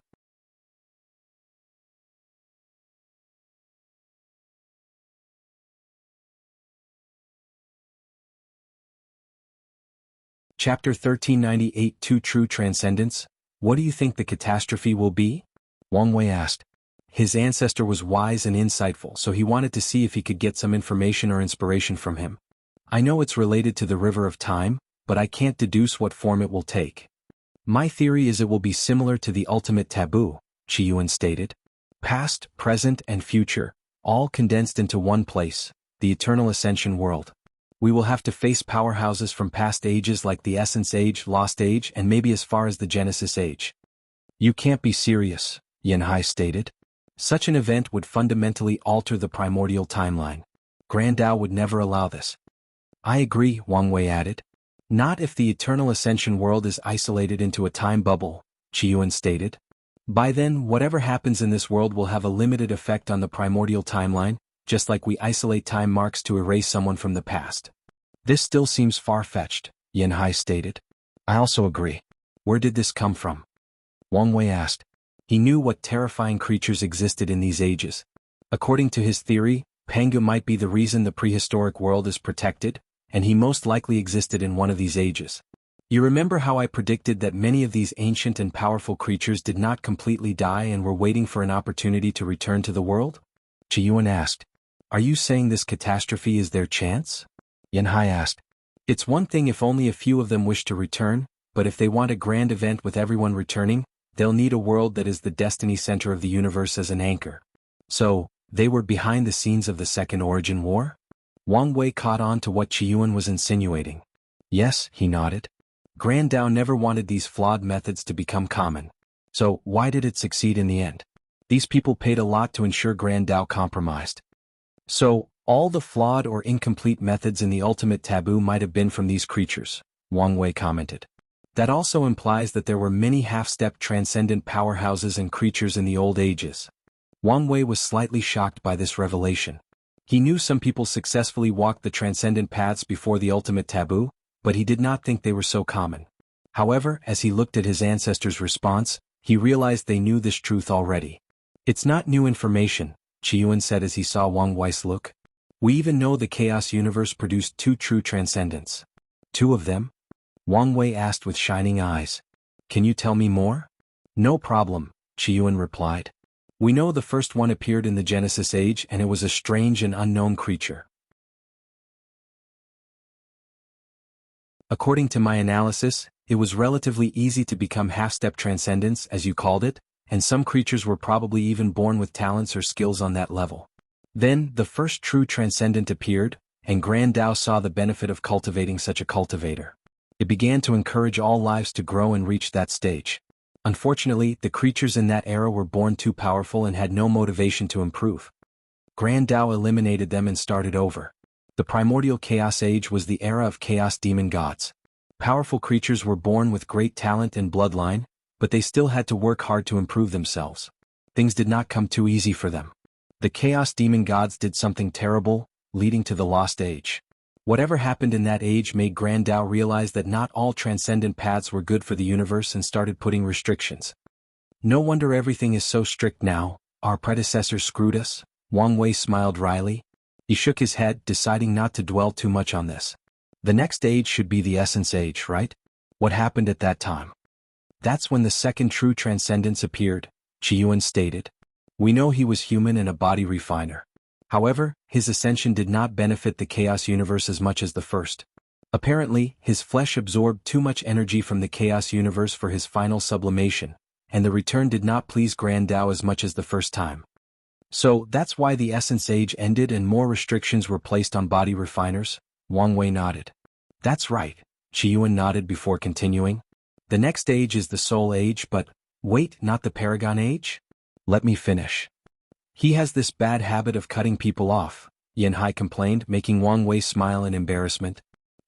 Chapter 1398 Two True Transcendents. What do you think the catastrophe will be? Wang Wei asked. His ancestor was wise and insightful, so he wanted to see if he could get some information or inspiration from him. I know it's related to the River of Time, but I can't deduce what form it will take. My theory is it will be similar to the ultimate taboo, Qiyuan stated. Past, present, and future, all condensed into one place, the Eternal Ascension world. We will have to face powerhouses from past ages like the Essence Age, Lost Age, and maybe as far as the Genesis Age. You can't be serious, Yan Hai stated. Such an event would fundamentally alter the primordial timeline. Grand Tao would never allow this. I agree, Wang Wei added. Not if the Eternal Ascension world is isolated into a time bubble, Qiyuan stated. By then, whatever happens in this world will have a limited effect on the primordial timeline, just like we isolate time marks to erase someone from the past. This still seems far-fetched, Yan Hai stated. I also agree. Where did this come from? Wang Wei asked. He knew what terrifying creatures existed in these ages. According to his theory, Pangu might be the reason the prehistoric world is protected, and he most likely existed in one of these ages. You remember how I predicted that many of these ancient and powerful creatures did not completely die and were waiting for an opportunity to return to the world? Qiyuan asked. Are you saying this catastrophe is their chance? Yan Hai asked. It's one thing if only a few of them wish to return, but if they want a grand event with everyone returning, they'll need a world that is the destiny center of the universe as an anchor. So, they were behind the scenes of the Second Origin War? Wang Wei caught on to what Qiyuan was insinuating. Yes, he nodded. Grand Tao never wanted these flawed methods to become common. So, why did it succeed in the end? These people paid a lot to ensure Grand Tao compromised. So, all the flawed or incomplete methods in the ultimate taboo might have been from these creatures, Wang Wei commented. That also implies that there were many half-step transcendent powerhouses and creatures in the old ages. Wang Wei was slightly shocked by this revelation. He knew some people successfully walked the transcendent paths before the ultimate taboo, but he did not think they were so common. However, as he looked at his ancestors' response, he realized they knew this truth already. It's not new information, Qiyuan said as he saw Wang Wei's look. We even know the Chaos Universe produced 2 true Transcendents. 2 of them? Wang Wei asked with shining eyes. Can you tell me more? No problem, Qiyuan replied. We know the first one appeared in the Genesis Age and it was a strange and unknown creature. According to my analysis, it was relatively easy to become half-step Transcendents, as you called it, and some creatures were probably even born with talents or skills on that level. Then, the first true Transcendent appeared, and Grand Tao saw the benefit of cultivating such a cultivator. It began to encourage all lives to grow and reach that stage. Unfortunately, the creatures in that era were born too powerful and had no motivation to improve. Grand Tao eliminated them and started over. The primordial Chaos Age was the era of Chaos Demon Gods. Powerful creatures were born with great talent and bloodline, but they still had to work hard to improve themselves. Things did not come too easy for them. The Chaos Demon Gods did something terrible, leading to the Lost Age. Whatever happened in that age made Grand Tao realize that not all transcendent paths were good for the universe and started putting restrictions. No wonder everything is so strict now. Our predecessors screwed us. Wang Wei smiled wryly. He shook his head, deciding not to dwell too much on this. The next age should be the Essence Age, right? What happened at that time? That's when the second true Transcendence appeared, Qiyuan stated. We know he was human and a body refiner. However, his ascension did not benefit the Chaos Universe as much as the first. Apparently, his flesh absorbed too much energy from the Chaos Universe for his final sublimation, and the return did not please Grand Tao as much as the first time. So, that's why the Essence Age ended and more restrictions were placed on body refiners? Wang Wei nodded. That's right, Qiyuan nodded before continuing. The next age is the Soul Age, but, wait, not the Paragon Age? Let me finish. He has this bad habit of cutting people off, Yanhai complained, making Wang Wei smile in embarrassment.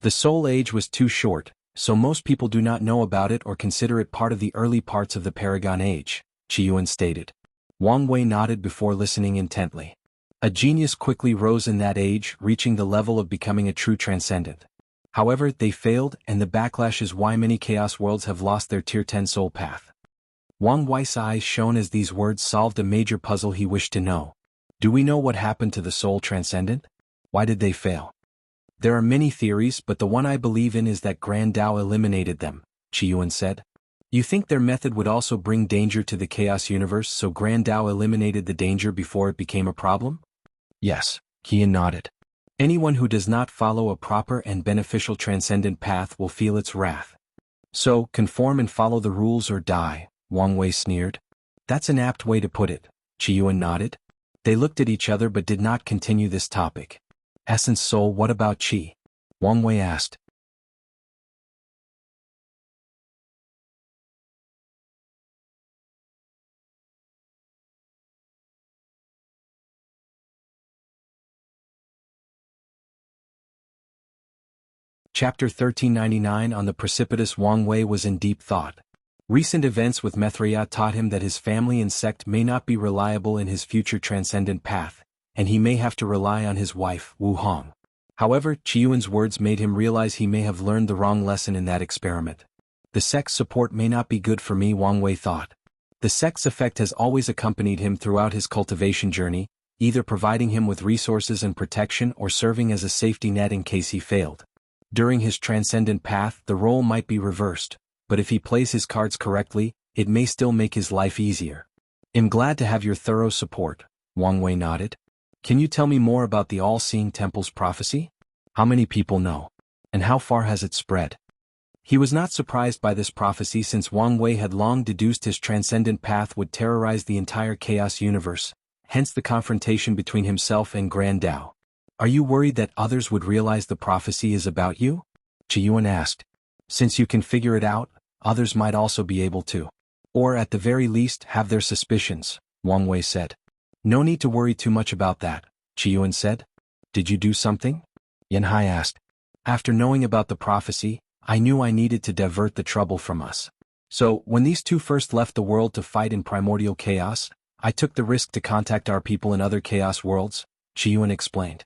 The Soul Age was too short, so most people do not know about it or consider it part of the early parts of the Paragon Age, Qiyuan stated. Wang Wei nodded before listening intently. A genius quickly rose in that age, reaching the level of becoming a true transcendent. However, they failed, and the backlash is why many Chaos worlds have lost their Tier 10 soul path. Wang Wei's eyes shone as these words solved a major puzzle he wished to know. Do we know what happened to the soul transcendent? Why did they fail? There are many theories, but the one I believe in is that Grand Tao eliminated them, Qiyuan said. You think their method would also bring danger to the Chaos Universe, so Grand Tao eliminated the danger before it became a problem? Yes, Qian nodded. Anyone who does not follow a proper and beneficial transcendent path will feel its wrath. So, conform and follow the rules or die, Wang Wei sneered. That's an apt way to put it, Qiyuan nodded. They looked at each other but did not continue this topic. Essence Soul, what about Qi? Wang Wei asked. Chapter 1399 On the Precipitous. Wang Wei was in deep thought. Recent events with Mithria taught him that his family and sect may not be reliable in his future transcendent path, and he may have to rely on his wife, Wu Hong. However, Qiyuan's words made him realize he may have learned the wrong lesson in that experiment. The sect's support may not be good for me, Wang Wei thought. The sect's effect has always accompanied him throughout his cultivation journey, either providing him with resources and protection or serving as a safety net in case he failed. During his transcendent path, the role might be reversed, but if he plays his cards correctly, it may still make his life easier. I'm glad to have your thorough support, Wang Wei nodded. Can you tell me more about the All-Seeing Temple's prophecy? How many people know? And how far has it spread? He was not surprised by this prophecy since Wang Wei had long deduced his transcendent path would terrorize the entire Chaos Universe, hence the confrontation between himself and Grand Tao. Are you worried that others would realize the prophecy is about you? Qiyuan asked. Since you can figure it out, others might also be able to. Or at the very least have their suspicions, Wang Wei said. No need to worry too much about that, Qiyuan said. Did you do something? Yanhai asked. After knowing about the prophecy, I knew I needed to divert the trouble from us. So, when these two first left the world to fight in primordial chaos, I took the risk to contact our people in other chaos worlds, Qiyuan explained.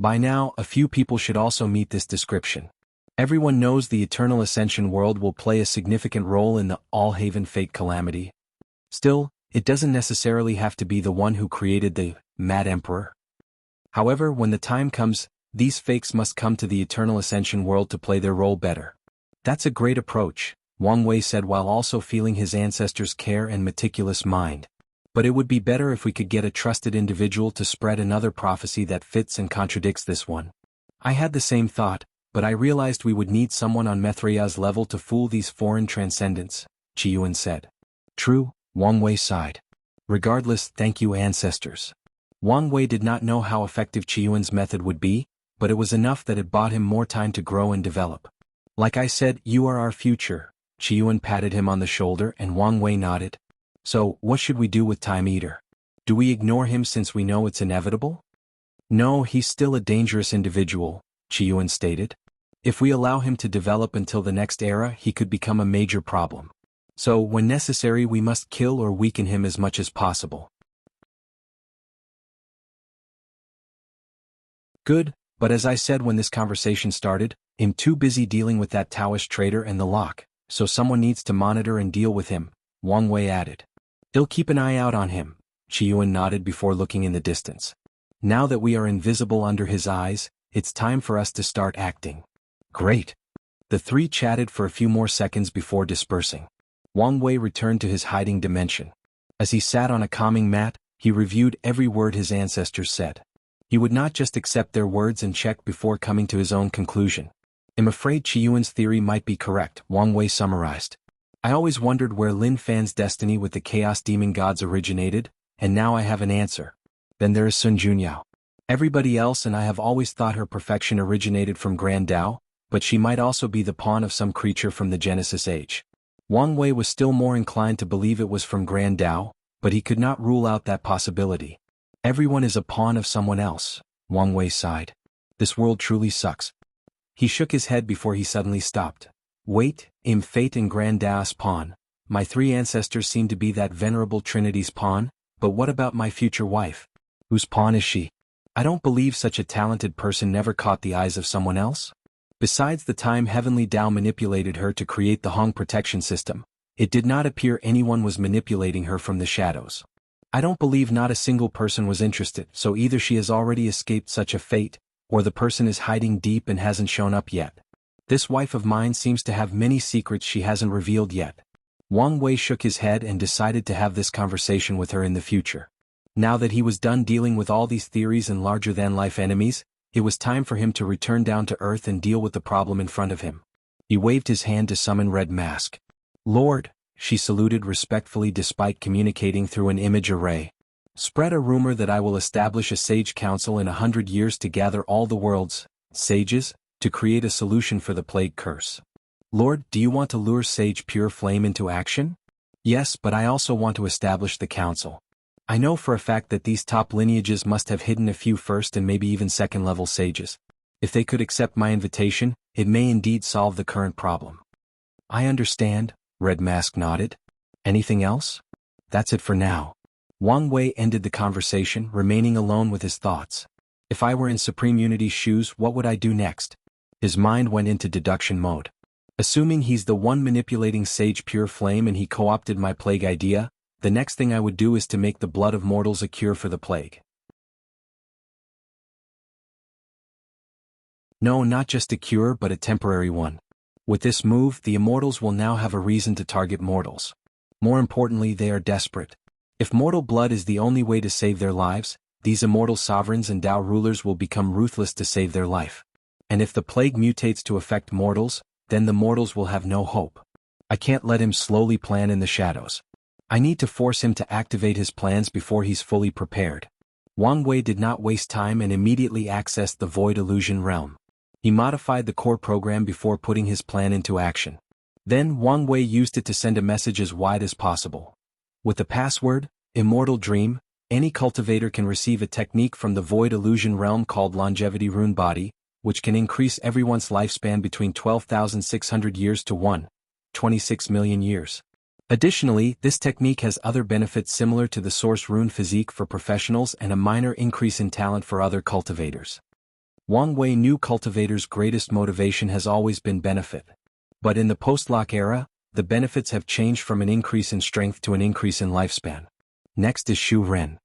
By now, a few people should also meet this description. Everyone knows the Eternal Ascension world will play a significant role in the All-Haven Fate Calamity. Still, it doesn't necessarily have to be the one who created the Mad Emperor. However, when the time comes, these fakes must come to the Eternal Ascension world to play their role better. That's a great approach, Wang Wei said while also feeling his ancestors' care and meticulous mind. But it would be better if we could get a trusted individual to spread another prophecy that fits and contradicts this one. I had the same thought, but I realized we would need someone on Mithraya's level to fool these foreign transcendents, Qiyuan said. True, Wang Wei sighed. Regardless, thank you ancestors. Wang Wei did not know how effective Qiyuan's method would be, but it was enough that it bought him more time to grow and develop. Like I said, you are our future. Qiyuan patted him on the shoulder and Wang Wei nodded. So, what should we do with Time Eater? Do we ignore him since we know it's inevitable? No, he's still a dangerous individual, Qiyuan stated. If we allow him to develop until the next era, he could become a major problem. So, when necessary, we must kill or weaken him as much as possible. Good, but as I said when this conversation started, I'm too busy dealing with that Taoist traitor and the lock, so someone needs to monitor and deal with him, Wang Wei added. I'll keep an eye out on him, Qiyuan nodded before looking in the distance. Now that we are invisible under his eyes, it's time for us to start acting. Great. The three chatted for a few more seconds before dispersing. Wang Wei returned to his hiding dimension. As he sat on a calming mat, he reviewed every word his ancestors said. He would not just accept their words and check before coming to his own conclusion. I'm afraid Qiyuan's theory might be correct, Wang Wei summarized. I always wondered where Lin Fan's destiny with the Chaos Demon Gods originated, and now I have an answer. Then there is Sun Junyao. Everybody else and I have always thought her perfection originated from Grand Tao, but she might also be the pawn of some creature from the Genesis Age. Wang Wei was still more inclined to believe it was from Grand Tao, but he could not rule out that possibility. Everyone is a pawn of someone else, Wang Wei sighed. This world truly sucks. He shook his head before he suddenly stopped. Wait, I'm Fate and Grand Tao's pawn. My three ancestors seem to be that venerable Trinity's pawn, but what about my future wife? Whose pawn is she? I don't believe such a talented person never caught the eyes of someone else. Besides the time Heavenly Tao manipulated her to create the Hong protection system, it did not appear anyone was manipulating her from the shadows. I don't believe not a single person was interested, so either she has already escaped such a fate, or the person is hiding deep and hasn't shown up yet. This wife of mine seems to have many secrets she hasn't revealed yet. Wang Wei shook his head and decided to have this conversation with her in the future. Now that he was done dealing with all these theories and larger-than-life enemies, it was time for him to return down to earth and deal with the problem in front of him. He waved his hand to summon Red Mask. Lord, she saluted respectfully despite communicating through an image array. Spread a rumor that I will establish a sage council in 100 years to gather all the world's sages to create a solution for the plague curse. Lord, do you want to lure Sage Pure Flame into action? Yes, but I also want to establish the council. I know for a fact that these top lineages must have hidden a few first and maybe even second-level sages. If they could accept my invitation, it may indeed solve the current problem. I understand, Red Mask nodded. Anything else? That's it for now. Wang Wei ended the conversation, remaining alone with his thoughts. If I were in Supreme Unity's shoes, what would I do next? His mind went into deduction mode. Assuming he's the one manipulating Sage Pure Flame and he co-opted my plague idea, the next thing I would do is to make the blood of mortals a cure for the plague. No, not just a cure but a temporary one. With this move, the immortals will now have a reason to target mortals. More importantly, they are desperate. If mortal blood is the only way to save their lives, these immortal sovereigns and Tao rulers will become ruthless to save their life. And if the plague mutates to affect mortals, then the mortals will have no hope. I can't let him slowly plan in the shadows. I need to force him to activate his plans before he's fully prepared. Wang Wei did not waste time and immediately accessed the Void Illusion realm. He modified the core program before putting his plan into action. Then Wang Wei used it to send a message as wide as possible. With the password, Immortal Dream, any cultivator can receive a technique from the Void Illusion realm called Longevity Rune Body, which can increase everyone's lifespan between 12,600 years to 26 million years. Additionally, this technique has other benefits similar to the Source Rune Physique for professionals and a minor increase in talent for other cultivators. Wang Wei knew cultivators' greatest motivation has always been benefit. But in the post-lock era, the benefits have changed from an increase in strength to an increase in lifespan. Next is Shu Ren.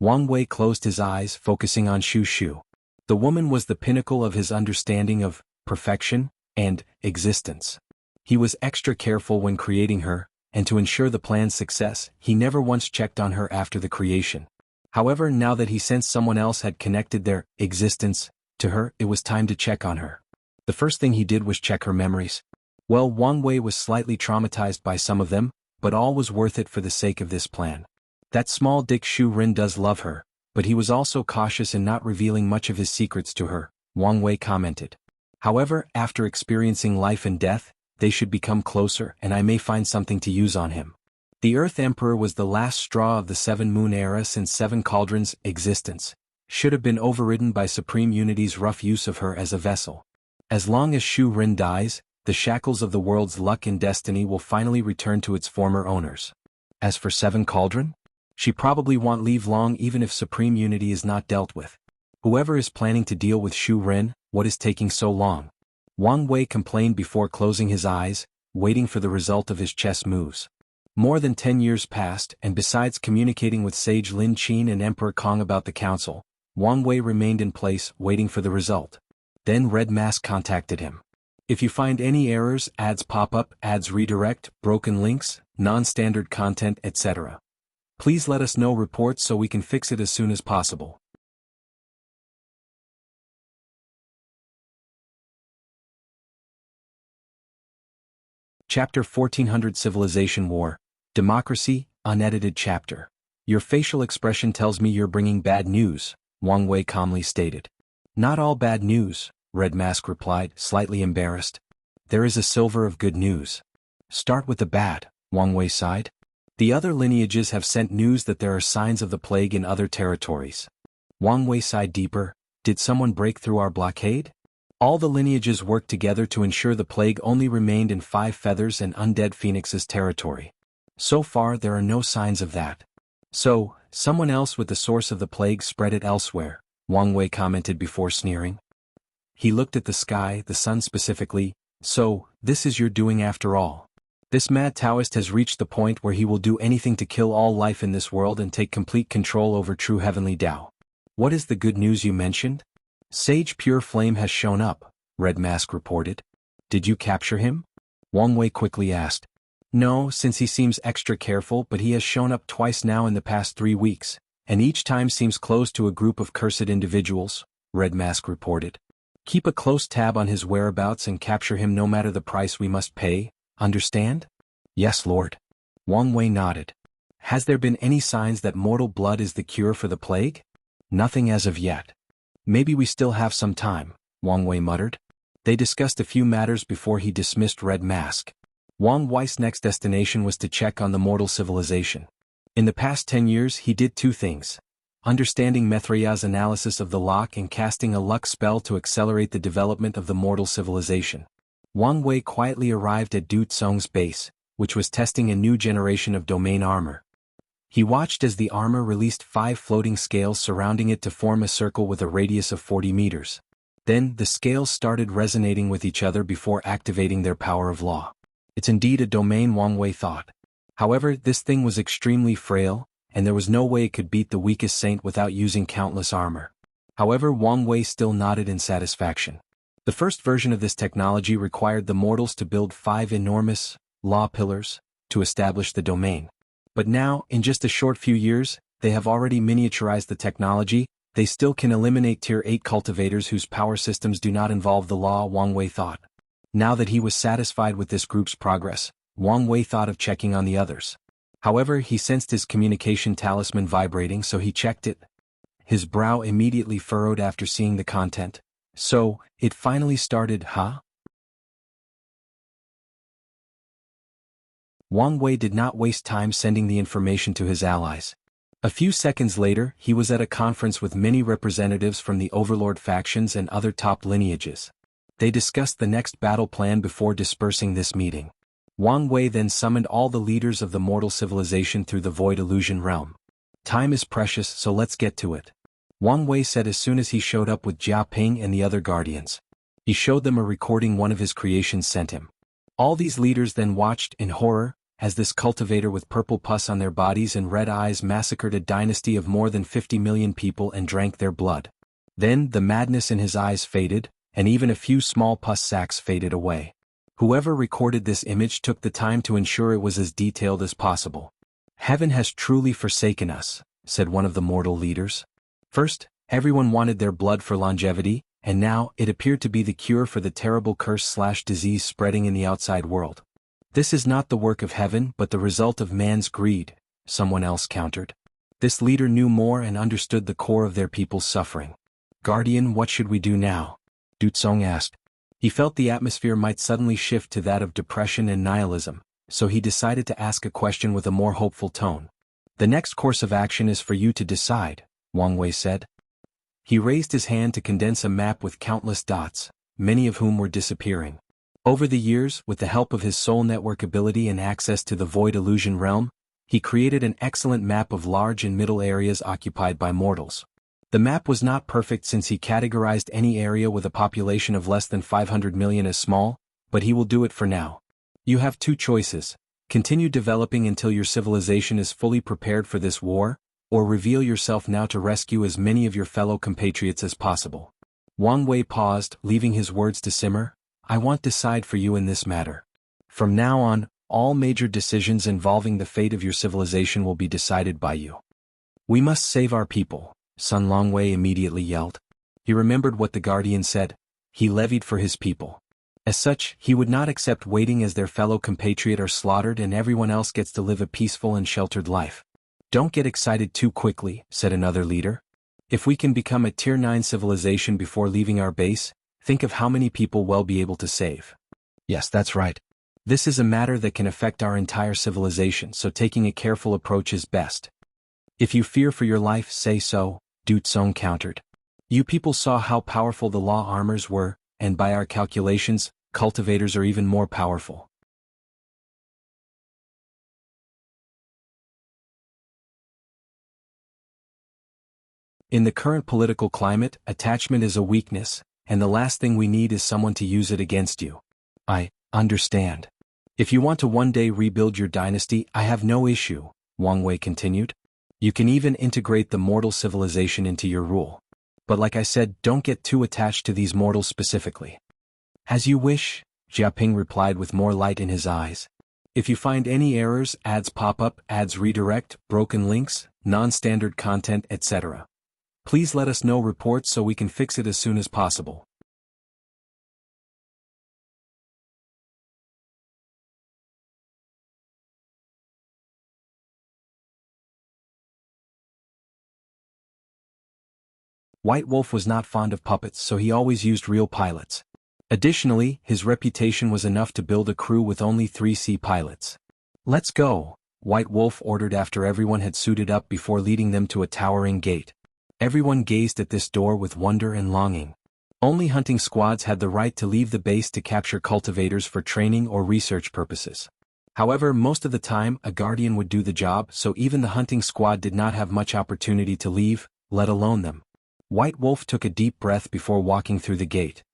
Wang Wei closed his eyes, focusing on Shu Shu. The woman was the pinnacle of his understanding of perfection and existence. He was extra careful when creating her, and to ensure the plan's success, he never once checked on her after the creation. However, now that he sensed someone else had connected their existence to her, it was time to check on her. The first thing he did was check her memories. Well, Wang Wei was slightly traumatized by some of them, but all was worth it for the sake of this plan. That small dick Shu Rin does love her, but he was also cautious in not revealing much of his secrets to her, Wang Wei commented. However, after experiencing life and death, they should become closer and I may find something to use on him. The Earth Emperor was the last straw of the Seven Moon era since Seven Cauldrons' existence, should have been overridden by Supreme Unity's rough use of her as a vessel. As long as Shu Rin dies, the shackles of the world's luck and destiny will finally return to its former owners. As for Seven Cauldron? She probably won't leave long even if Supreme Unity is not dealt with. Whoever is planning to deal with Shu Rin, what is taking so long? Wang Wei complained before closing his eyes, waiting for the result of his chess moves. More than 10 years passed, and besides communicating with Sage Lin Qin and Emperor Kong about the council, Wang Wei remained in place, waiting for the result. Then Red Mask contacted him. If you find any errors, ads pop up, ads redirect, broken links, non-standard content, etc. Please let us know reports so we can fix it as soon as possible. Chapter 1400 Civilization War, Democracy, Unedited Chapter. Your facial expression tells me you're bringing bad news, Wang Wei calmly stated. Not all bad news, Red Mask replied, slightly embarrassed. There is a silver of good news. Start with the bad, Wang Wei sighed. The other lineages have sent news that there are signs of the plague in other territories. Wang Wei sighed deeper. Did someone break through our blockade? All the lineages worked together to ensure the plague only remained in Five Feathers and Undead Phoenix's territory. So far there are no signs of that. So, someone else with the source of the plague spread it elsewhere, Wang Wei commented before sneering. He looked at the sky, the sun specifically. So, this is your doing after all. This mad Taoist has reached the point where he will do anything to kill all life in this world and take complete control over true heavenly Tao. What is the good news you mentioned? Sage Pure Flame has shown up, Red Mask reported. Did you capture him? Wang Wei quickly asked. No, since he seems extra careful, but he has shown up twice now in the past 3 weeks, and each time seems close to a group of cursed individuals, Red Mask reported. Keep a close tab on his whereabouts and capture him no matter the price we must pay. Understand? Yes, Lord. Wang Wei nodded. Has there been any signs that mortal blood is the cure for the plague? Nothing as of yet. Maybe we still have some time, Wang Wei muttered. They discussed a few matters before he dismissed Red Mask. Wang Wei's next destination was to check on the mortal civilization. In the past 10 years he did 2 things. Understanding Mithraya's analysis of the lock and casting a luck spell to accelerate the development of the mortal civilization. Wang Wei quietly arrived at Du Tsong's base, which was testing a new generation of domain armor. He watched as the armor released 5 floating scales surrounding it to form a circle with a radius of 40 meters. Then, the scales started resonating with each other before activating their power of law. It's indeed a domain, Wang Wei thought. However, this thing was extremely frail, and there was no way it could beat the weakest saint without using countless armor. However, Wang Wei still nodded in satisfaction. The first version of this technology required the mortals to build 5 enormous law pillars to establish the domain. But now, in just a short few years, they have already miniaturized the technology. They still can eliminate Tier 8 cultivators whose power systems do not involve the law, Wang Wei thought. Now that he was satisfied with this group's progress, Wang Wei thought of checking on the others. However, he sensed his communication talisman vibrating, so he checked it. His brow immediately furrowed after seeing the content. So, it finally started, huh? Wang Wei did not waste time sending the information to his allies. A few seconds later, he was at a conference with many representatives from the Overlord factions and other top lineages. They discussed the next battle plan before dispersing this meeting. Wang Wei then summoned all the leaders of the mortal civilization through the Void Illusion realm. Time is precious, so let's get to it, Wang Wei said as soon as he showed up with Jia Ping and the other guardians. He showed them a recording one of his creations sent him. All these leaders then watched in horror as this cultivator with purple pus on their bodies and red eyes massacred a dynasty of more than 50 million people and drank their blood. Then the madness in his eyes faded, and even a few small pus sacs faded away. Whoever recorded this image took the time to ensure it was as detailed as possible. "Heaven has truly forsaken us," said one of the mortal leaders. First, everyone wanted their blood for longevity, and now it appeared to be the cure for the terrible curse/disease spreading in the outside world. "This is not the work of heaven but the result of man's greed," someone else countered. This leader knew more and understood the core of their people's suffering. "Guardian, what should we do now?" Dutsong asked. He felt the atmosphere might suddenly shift to that of depression and nihilism, so he decided to ask a question with a more hopeful tone. "The next course of action is for you to decide," Wang Wei said. He raised his hand to condense a map with countless dots, many of whom were disappearing. Over the years, with the help of his soul network ability and access to the void illusion realm, he created an excellent map of large and middle areas occupied by mortals. The map was not perfect since he categorized any area with a population of less than 500 million as small, but he will do it for now. You have two choices: continue developing until your civilization is fully prepared for this war, or reveal yourself now to rescue as many of your fellow compatriots as possible. Wang Wei paused, leaving his words to simmer. "I won't decide for you in this matter. From now on, all major decisions involving the fate of your civilization will be decided by you." "We must save our people," Sun Longwei immediately yelled. He remembered what the Guardian said. He levied for his people. As such, he would not accept waiting as their fellow compatriot are slaughtered and everyone else gets to live a peaceful and sheltered life. "Don't get excited too quickly," said another leader. "If we can become a Tier 9 civilization before leaving our base, think of how many people we'll be able to save." "Yes, that's right. This is a matter that can affect our entire civilization, so taking a careful approach is best." "If you fear for your life, say so," Du Tsong countered. "You people saw how powerful the law armors were, and by our calculations, cultivators are even more powerful." In the current political climate, attachment is a weakness, and the last thing we need is someone to use it against you. "I understand. If you want to one day rebuild your dynasty, I have no issue," Wang Wei continued. "You can even integrate the mortal civilization into your rule. But like I said, don't get too attached to these mortals specifically." "As you wish," Jiaping replied with more light in his eyes. "If you find any errors, ads pop up, ads redirect, broken links, non-standard content, etc., please let us know reports so we can fix it as soon as possible." White Wolf was not fond of puppets, so he always used real pilots. Additionally, his reputation was enough to build a crew with only 3 sea pilots. "Let's go," White Wolf ordered after everyone had suited up before leading them to a towering gate. Everyone gazed at this door with wonder and longing. Only hunting squads had the right to leave the base to capture cultivators for training or research purposes. However, most of the time, a guardian would do the job, so even the hunting squad did not have much opportunity to leave, let alone them. White Wolf took a deep breath before walking through the gate.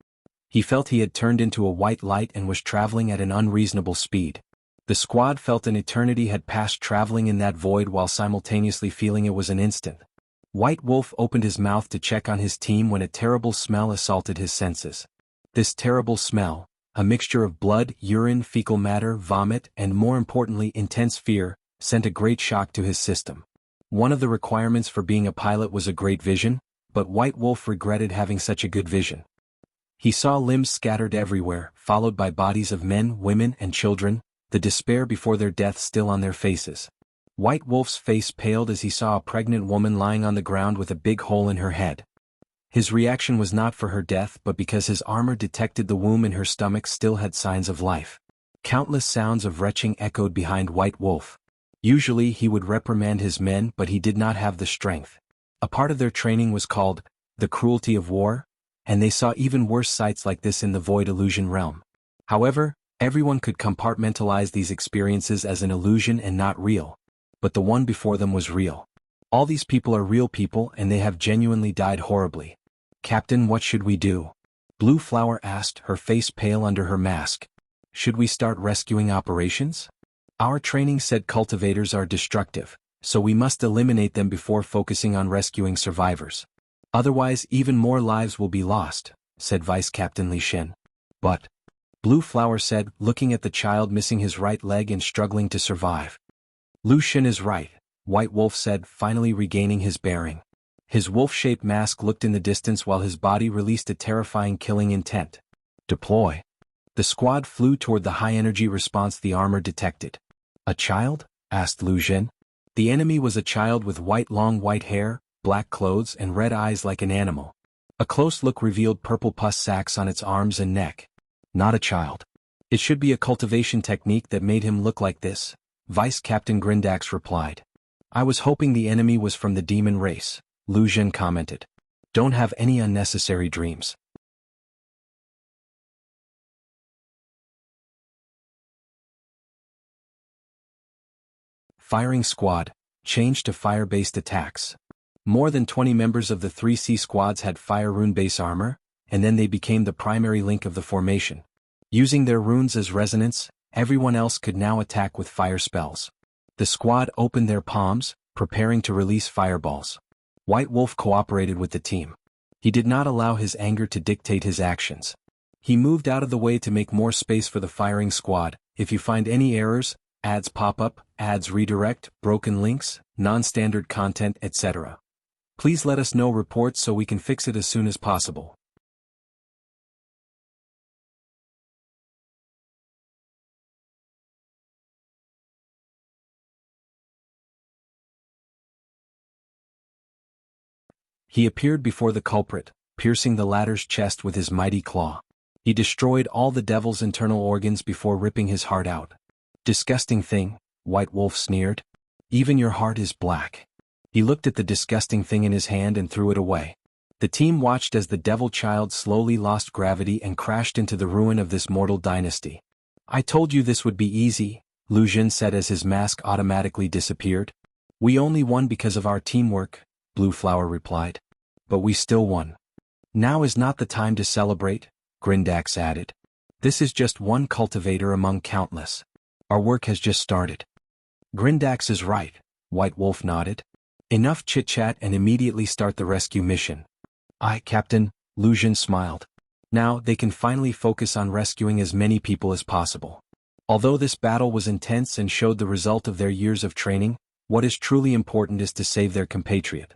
He felt he had turned into a white light and was traveling at an unreasonable speed. The squad felt an eternity had passed traveling in that void while simultaneously feeling it was an instant. White Wolf opened his mouth to check on his team when a terrible smell assaulted his senses. This terrible smell, a mixture of blood, urine, fecal matter, vomit, and more importantly intense fear, sent a great shock to his system. One of the requirements for being a pilot was a great vision, but White Wolf regretted having such a good vision. He saw limbs scattered everywhere, followed by bodies of men, women, and children, the despair before their death still on their faces. White Wolf's face paled as he saw a pregnant woman lying on the ground with a big hole in her head. His reaction was not for her death but because his armor detected the womb in her stomach still had signs of life. Countless sounds of retching echoed behind White Wolf. Usually he would reprimand his men, but he did not have the strength. A part of their training was called the cruelty of war, and they saw even worse sights like this in the void illusion realm. However, everyone could compartmentalize these experiences as an illusion and not real. But the one before them was real. All these people are real people and they have genuinely died horribly. "Captain, what should we do?" Blue Flower asked, her face pale under her mask. "Should we start rescuing operations?" Our training said cultivators are destructive, so we must eliminate them before focusing on rescuing survivors. Otherwise even more lives will be lost, said Vice Captain Li Shen. But, Blue Flower said, looking at the child missing his right leg and struggling to survive. Lu Shen is right, White Wolf said, finally regaining his bearing. His wolf-shaped mask looked in the distance while his body released a terrifying killing intent. Deploy. The squad flew toward the high-energy response the armor detected. A child? Asked Lu Shen. The enemy was a child with long white hair, black clothes and red eyes like an animal. A close look revealed purple pus sacs on its arms and neck. Not a child. It should be a cultivation technique that made him look like this, Vice Captain Grindax replied. I was hoping the enemy was from the demon race, Lu Shen commented. Don't have any unnecessary dreams. Firing Squad, changed to fire-based attacks. More than 20 members of the 3C squads had fire rune base armor, and then they became the primary link of the formation. Using their runes as resonance, everyone else could now attack with fire spells. The squad opened their palms, preparing to release fireballs. White Wolf cooperated with the team. He did not allow his anger to dictate his actions. He moved out of the way to make more space for the firing squad. If you find any errors, ads pop up, ads redirect, broken links, non-standard content, etc. Please let us know reports so we can fix it as soon as possible. He appeared before the culprit, piercing the latter's chest with his mighty claw. He destroyed all the devil's internal organs before ripping his heart out. Disgusting thing, White Wolf sneered. Even your heart is black. He looked at the disgusting thing in his hand and threw it away. The team watched as the devil child slowly lost gravity and crashed into the ruin of this mortal dynasty. I told you this would be easy, Lu Shen said as his mask automatically disappeared. We only won because of our teamwork, Blue Flower replied. But we still won. Now is not the time to celebrate, Grindax added. This is just one cultivator among countless. Our work has just started. Grindax is right, White Wolf nodded. Enough chit-chat and immediately start the rescue mission. Aye, Captain, Lu Shen smiled. Now they can finally focus on rescuing as many people as possible. Although this battle was intense and showed the result of their years of training, what is truly important is to save their compatriot.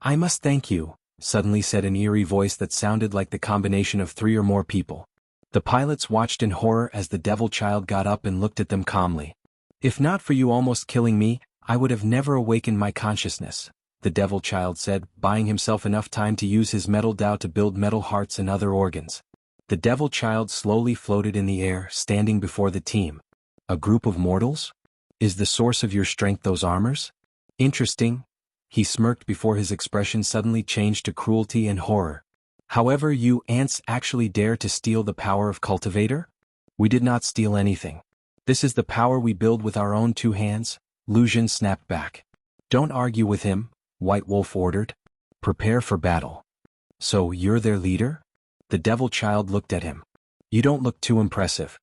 I must thank you, suddenly said an eerie voice that sounded like the combination of 3 or more people. The pilots watched in horror as the devil child got up and looked at them calmly. If not for you almost killing me, I would have never awakened my consciousness, the devil child said, buying himself enough time to use his metal Dao to build metal hearts and other organs. The devil child slowly floated in the air, standing before the team. A group of mortals? Is the source of your strength those armors? Interesting. He smirked before his expression suddenly changed to cruelty and horror. However, you ants actually dare to steal the power of Cultivator? We did not steal anything. This is the power we build with our own 2 hands, Lu Shen snapped back. Don't argue with him, White Wolf ordered. Prepare for battle. So you're their leader? The devil child looked at him. You don't look too impressive.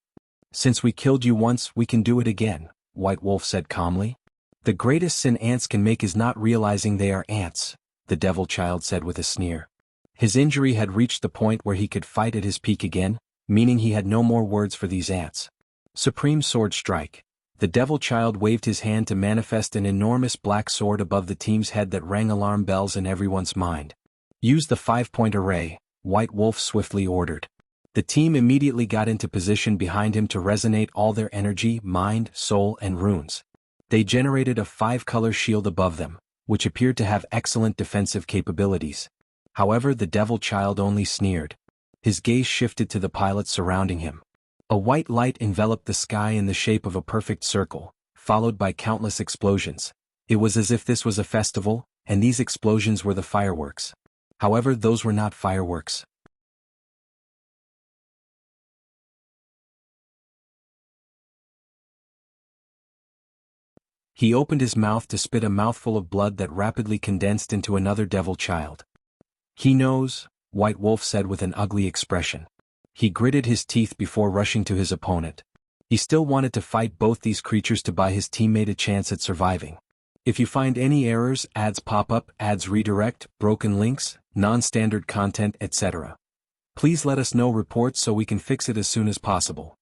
Since we killed you once, we can do it again, White Wolf said calmly. The greatest sin ants can make is not realizing they are ants, the devil child said with a sneer. His injury had reached the point where he could fight at his peak again, meaning he had no more words for these ants. Supreme Sword Strike. The devil child waved his hand to manifest an enormous black sword above the team's head that rang alarm bells in everyone's mind. Use the 5-point array, White Wolf swiftly ordered. The team immediately got into position behind him to resonate all their energy, mind, soul, and runes. They generated a 5-color shield above them, which appeared to have excellent defensive capabilities. However, the devil child only sneered. His gaze shifted to the pilots surrounding him. A white light enveloped the sky in the shape of a perfect circle, followed by countless explosions. It was as if this was a festival, and these explosions were the fireworks. However, those were not fireworks. He opened his mouth to spit a mouthful of blood that rapidly condensed into another devil child. He knows, White Wolf said with an ugly expression. He gritted his teeth before rushing to his opponent. He still wanted to fight both these creatures to buy his teammate a chance at surviving. If you find any errors, ads pop up, ads redirect, broken links, non-standard content, etc., please let us know reports so we can fix it as soon as possible.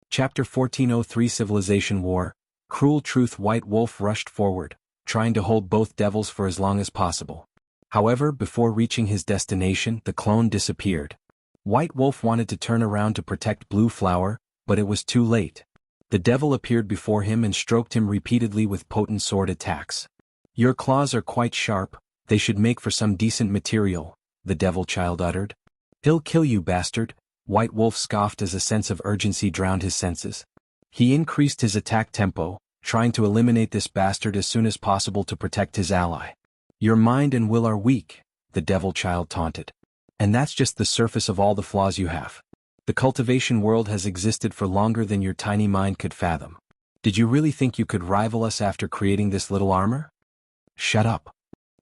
Chapter 1403 Civilization War. Cruel Truth. White Wolf rushed forward, trying to hold both devils for as long as possible. However, before reaching his destination, the clone disappeared. White Wolf wanted to turn around to protect Blue Flower, but it was too late. The devil appeared before him and stroked him repeatedly with potent sword attacks. Your claws are quite sharp, they should make for some decent material, the devil child uttered. He'll kill you, bastard, White Wolf scoffed as a sense of urgency drowned his senses. He increased his attack tempo, trying to eliminate this bastard as soon as possible to protect his ally. Your mind and will are weak, the devil child taunted. And that's just the surface of all the flaws you have. The cultivation world has existed for longer than your tiny mind could fathom. Did you really think you could rival us after creating this little armor? Shut up.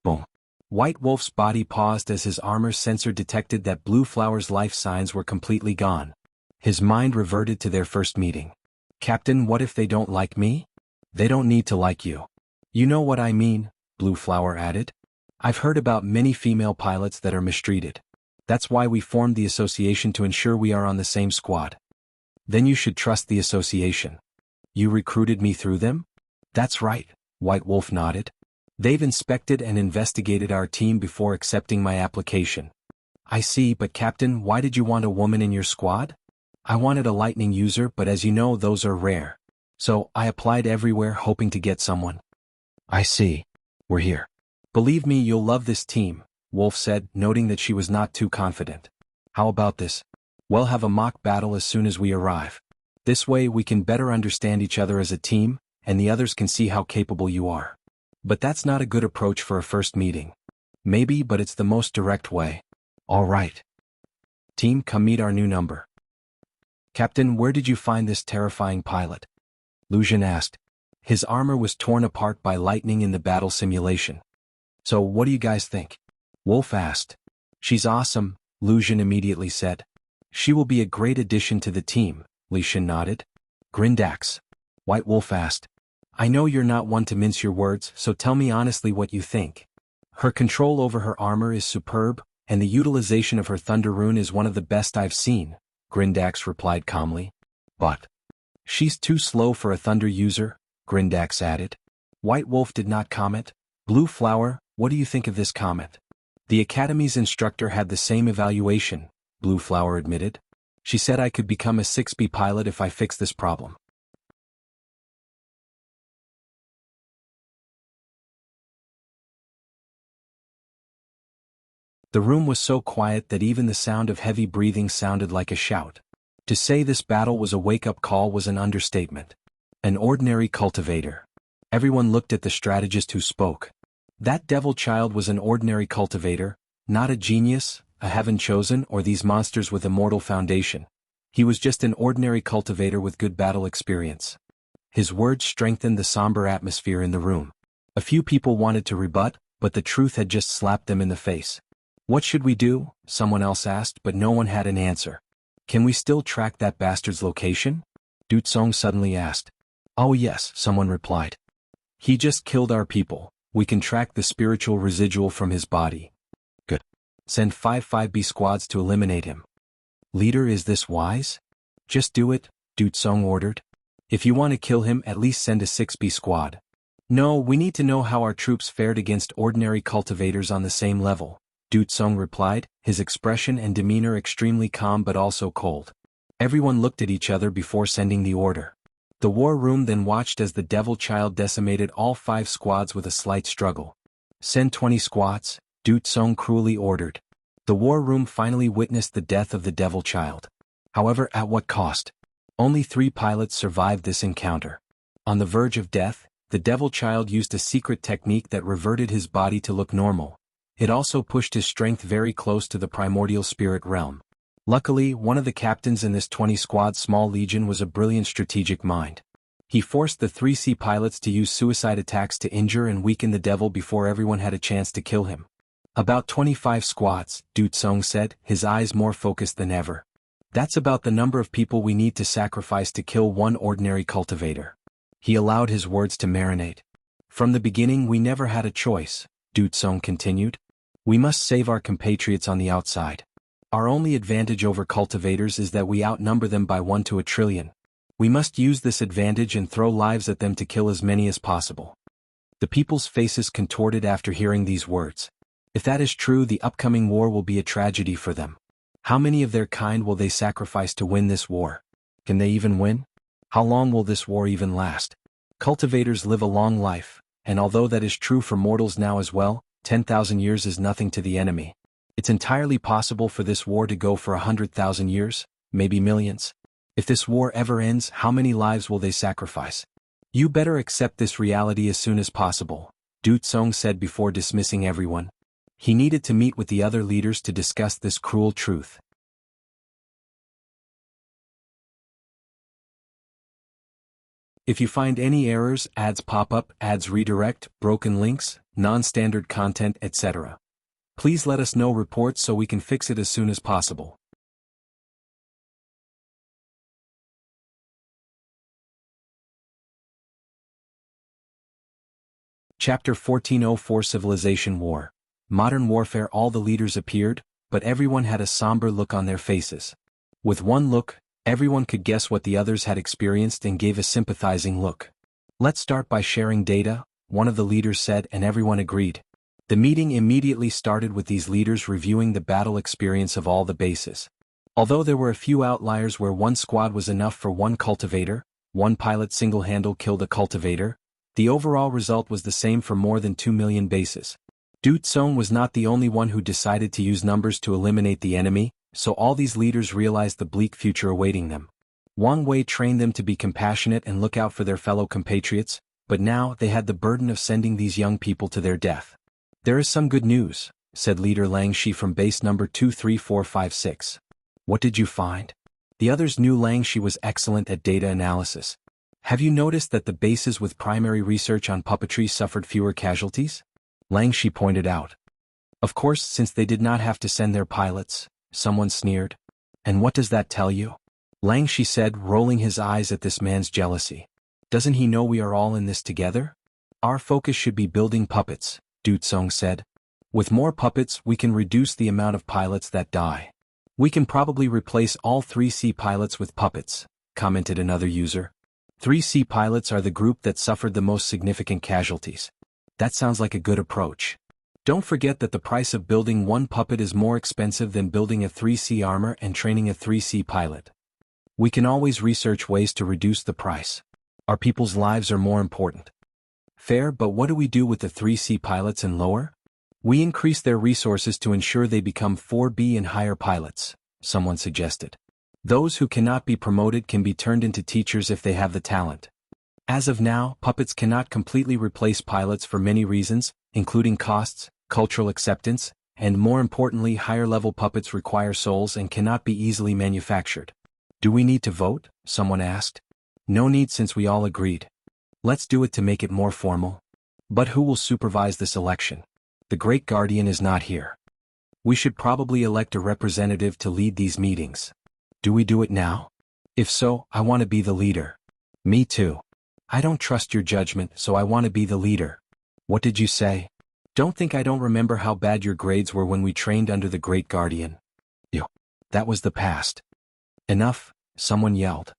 Boom. White Wolf's body paused as his armor sensor detected that Blue Flower's life signs were completely gone. His mind reverted to their first meeting. Captain, what if they don't like me? They don't need to like you. You know what I mean, Blue Flower added. I've heard about many female pilots that are mistreated. That's why we formed the association to ensure we are on the same squad. Then you should trust the association. You recruited me through them? That's right, White Wolf nodded. They've inspected and investigated our team before accepting my application. I see, but Captain, why did you want a woman in your squad? I wanted a lightning user, but as you know, those are rare. So, I applied everywhere hoping to get someone. I see. We're here. Believe me, you'll love this team, Wolf said, noting that she was not too confident. How about this? We'll have a mock battle as soon as we arrive. This way we can better understand each other as a team, and the others can see how capable you are. But that's not a good approach for a first meeting. Maybe, but it's the most direct way. All right. Team, come meet our new number. Captain, where did you find this terrifying pilot? Lucian asked. His armor was torn apart by lightning in the battle simulation. So what do you guys think? Wolf asked. She's awesome, Lucian immediately said. She will be a great addition to the team, Lucian nodded. Grindax. White Wolf asked. I know you're not one to mince your words, so tell me honestly what you think. Her control over her armor is superb, and the utilization of her Thunder Rune is one of the best I've seen, Grindax replied calmly. But she's too slow for a Thunder user, Grindax added. White Wolf did not comment. Blue Flower, what do you think of this comment? The Academy's instructor had the same evaluation, Blue Flower admitted. She said I could become a 6B pilot if I fix this problem. The room was so quiet that even the sound of heavy breathing sounded like a shout. To say this battle was a wake-up call was an understatement. An ordinary cultivator. Everyone looked at the strategist who spoke. That devil child was an ordinary cultivator, not a genius, a heaven chosen, or these monsters with immortal foundation. He was just an ordinary cultivator with good battle experience. His words strengthened the somber atmosphere in the room. A few people wanted to rebut, but the truth had just slapped them in the face. What should we do? Someone else asked, but no one had an answer. Can we still track that bastard's location? Dutsong suddenly asked. Oh yes, someone replied. He just killed our people. We can track the spiritual residual from his body. Good. Send 5 5B squads to eliminate him. Leader, is this wise? Just do it, Dutsong ordered. If you want to kill him, at least send a 6B squad. No, we need to know how our troops fared against ordinary cultivators on the same level. Dutsong replied, his expression and demeanor extremely calm but also cold. Everyone looked at each other before sending the order. The war room then watched as the devil child decimated all 5 squads with a slight struggle. Send 20 squads, Dutsong cruelly ordered. The war room finally witnessed the death of the devil child. However, at what cost? Only 3 pilots survived this encounter. On the verge of death, the devil child used a secret technique that reverted his body to look normal. It also pushed his strength very close to the primordial spirit realm. Luckily, one of the captains in this 20-squad small legion was a brilliant strategic mind. He forced the 3C pilots to use suicide attacks to injure and weaken the devil before everyone had a chance to kill him. About 25 squads, Du Tsong said, his eyes more focused than ever. That's about the number of people we need to sacrifice to kill one ordinary cultivator. He allowed his words to marinate. From the beginning we never had a choice, Du Tsong continued. We must save our compatriots on the outside. Our only advantage over cultivators is that we outnumber them by 1 to a trillion. We must use this advantage and throw lives at them to kill as many as possible. The people's faces contorted after hearing these words. If that is true, the upcoming war will be a tragedy for them. How many of their kind will they sacrifice to win this war? Can they even win? How long will this war even last? Cultivators live a long life, and although that is true for mortals now as well, 10,000 years is nothing to the enemy. It's entirely possible for this war to go for 100,000 years, maybe millions. If this war ever ends, how many lives will they sacrifice? You better accept this reality as soon as possible, Du Tsong said before dismissing everyone. He needed to meet with the other leaders to discuss this cruel truth. If you find any errors, ads pop up, ads redirect, broken links, non-standard content, etc., please let us know reports so we can fix it as soon as possible. Chapter 1404 Civilization War. Modern warfare. All the leaders appeared, but everyone had a somber look on their faces. With one look, everyone could guess what the others had experienced and gave a sympathizing look. Let's start by sharing data, one of the leaders said, and everyone agreed. The meeting immediately started with these leaders reviewing the battle experience of all the bases. Although there were a few outliers where one squad was enough for one cultivator, one pilot single-handed killed a cultivator, the overall result was the same for more than 2 million bases. Du Tsong was not the only one who decided to use numbers to eliminate the enemy, so all these leaders realized the bleak future awaiting them. Wang Wei trained them to be compassionate and look out for their fellow compatriots, but now they had the burden of sending these young people to their death. There is some good news, said leader Lang Shi from base number 23456. What did you find? The others knew Lang Shi was excellent at data analysis. Have you noticed that the bases with primary research on puppetry suffered fewer casualties? Lang Shi pointed out. Of course, since they did not have to send their pilots, someone sneered. And what does that tell you? Lang Shi said, rolling his eyes at this man's jealousy. Doesn't he know we are all in this together? Our focus should be building puppets, Du Tsong said. With more puppets, we can reduce the amount of pilots that die. We can probably replace all 3C pilots with puppets, commented another user. 3C pilots are the group that suffered the most significant casualties. That sounds like a good approach. Don't forget that the price of building one puppet is more expensive than building a 3C armor and training a 3C pilot. We can always research ways to reduce the price. Our people's lives are more important. Fair, but what do we do with the 3C pilots and lower? We increase their resources to ensure they become 4B and higher pilots, someone suggested. Those who cannot be promoted can be turned into teachers if they have the talent. As of now, puppets cannot completely replace pilots for many reasons, including costs, cultural acceptance, and more importantly, higher-level puppets require souls and cannot be easily manufactured. Do we need to vote? Someone asked. No need, since we all agreed. Let's do it to make it more formal. But who will supervise this election? The Great Guardian is not here. We should probably elect a representative to lead these meetings. Do we do it now? If so, I want to be the leader. Me too. I don't trust your judgment, so I want to be the leader. What did you say? Don't think I don't remember how bad your grades were when we trained under the Great Guardian. Ew. That was the past. Enough, someone yelled.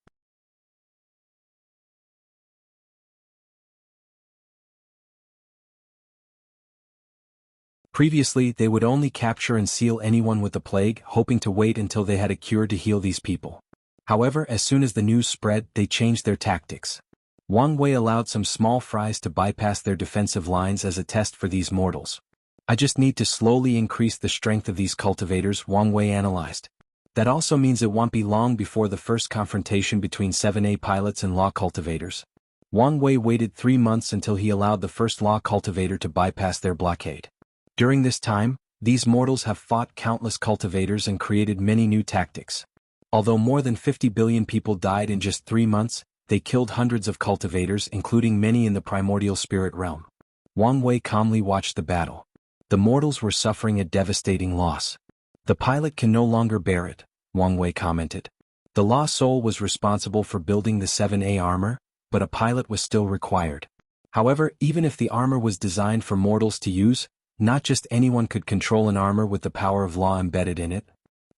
Previously, they would only capture and seal anyone with the plague, hoping to wait until they had a cure to heal these people. However, as soon as the news spread, they changed their tactics. Wang Wei allowed some small fries to bypass their defensive lines as a test for these mortals. I just need to slowly increase the strength of these cultivators, Wang Wei analyzed. That also means it won't be long before the first confrontation between 7A pilots and law cultivators. Wang Wei waited 3 months until he allowed the first law cultivator to bypass their blockade. During this time, these mortals have fought countless cultivators and created many new tactics. Although more than 50 billion people died in just 3 months, they killed hundreds of cultivators, including many in the primordial spirit realm. Wang Wei calmly watched the battle. The mortals were suffering a devastating loss. The pilot can no longer bear it, Wang Wei commented. The Law Soul was responsible for building the 7A armor, but a pilot was still required. However, even if the armor was designed for mortals to use, not just anyone could control an armor with the power of law embedded in it.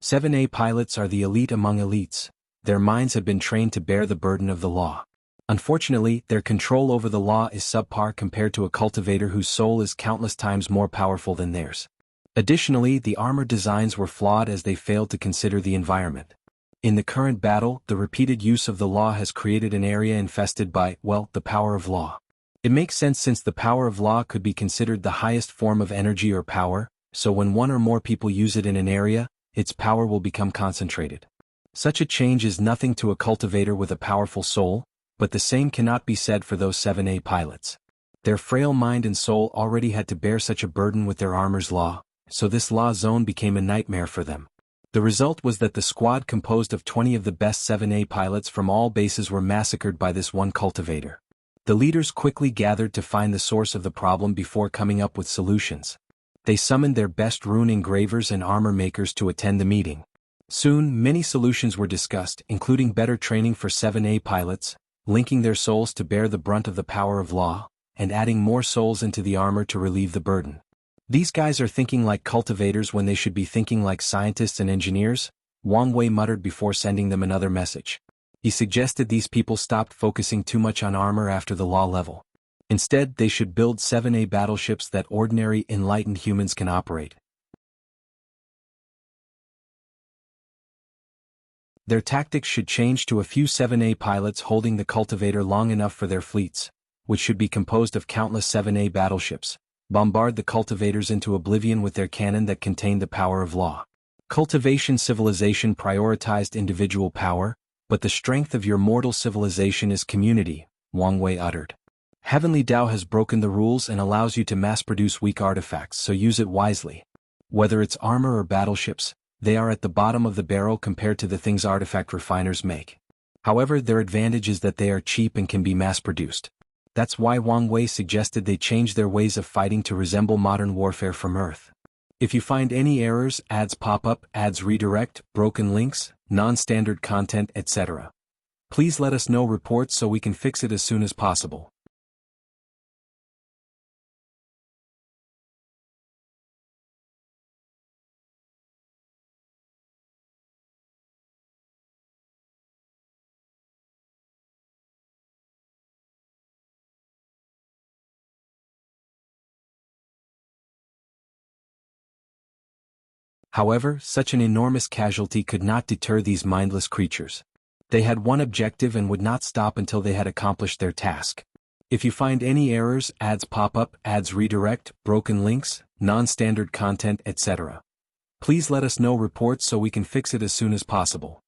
7A pilots are the elite among elites. Their minds have been trained to bear the burden of the law. Unfortunately, their control over the law is subpar compared to a cultivator whose soul is countless times more powerful than theirs. Additionally, the armor designs were flawed as they failed to consider the environment. In the current battle, the repeated use of the law has created an area infested by, well, the power of law. It makes sense since the power of law could be considered the highest form of energy or power, so when one or more people use it in an area, its power will become concentrated. Such a change is nothing to a cultivator with a powerful soul, but the same cannot be said for those 7A pilots. Their frail mind and soul already had to bear such a burden with their armor's law, so this law zone became a nightmare for them. The result was that the squad composed of 20 of the best 7A pilots from all bases were massacred by this one cultivator. The leaders quickly gathered to find the source of the problem before coming up with solutions. They summoned their best rune engravers and armor makers to attend the meeting. Soon, many solutions were discussed, including better training for 7A pilots, linking their souls to bear the brunt of the power of law, and adding more souls into the armor to relieve the burden. These guys are thinking like cultivators when they should be thinking like scientists and engineers, Wang Wei muttered before sending them another message. He suggested these people stopped focusing too much on armor after the law level. Instead, they should build 7A battleships that ordinary enlightened humans can operate. Their tactics should change to a few 7A pilots holding the cultivator long enough for their fleets, which should be composed of countless 7A battleships, bombard the cultivators into oblivion with their cannon that contained the power of law. Cultivation civilization prioritized individual power, but the strength of your mortal civilization is community, Wang Wei uttered. Heavenly Tao has broken the rules and allows you to mass-produce weak artifacts, so use it wisely. Whether it's armor or battleships, they are at the bottom of the barrel compared to the things artifact refiners make. However, their advantage is that they are cheap and can be mass-produced. That's why Wang Wei suggested they change their ways of fighting to resemble modern warfare from Earth. If you find any errors, ads pop up, ads redirect, broken links, non-standard content, etc., please let us know reports so we can fix it as soon as possible. However, such an enormous casualty could not deter these mindless creatures. They had one objective and would not stop until they had accomplished their task. If you find any errors, ads pop up, ads redirect, broken links, non-standard content, etc., please let us know reports so we can fix it as soon as possible.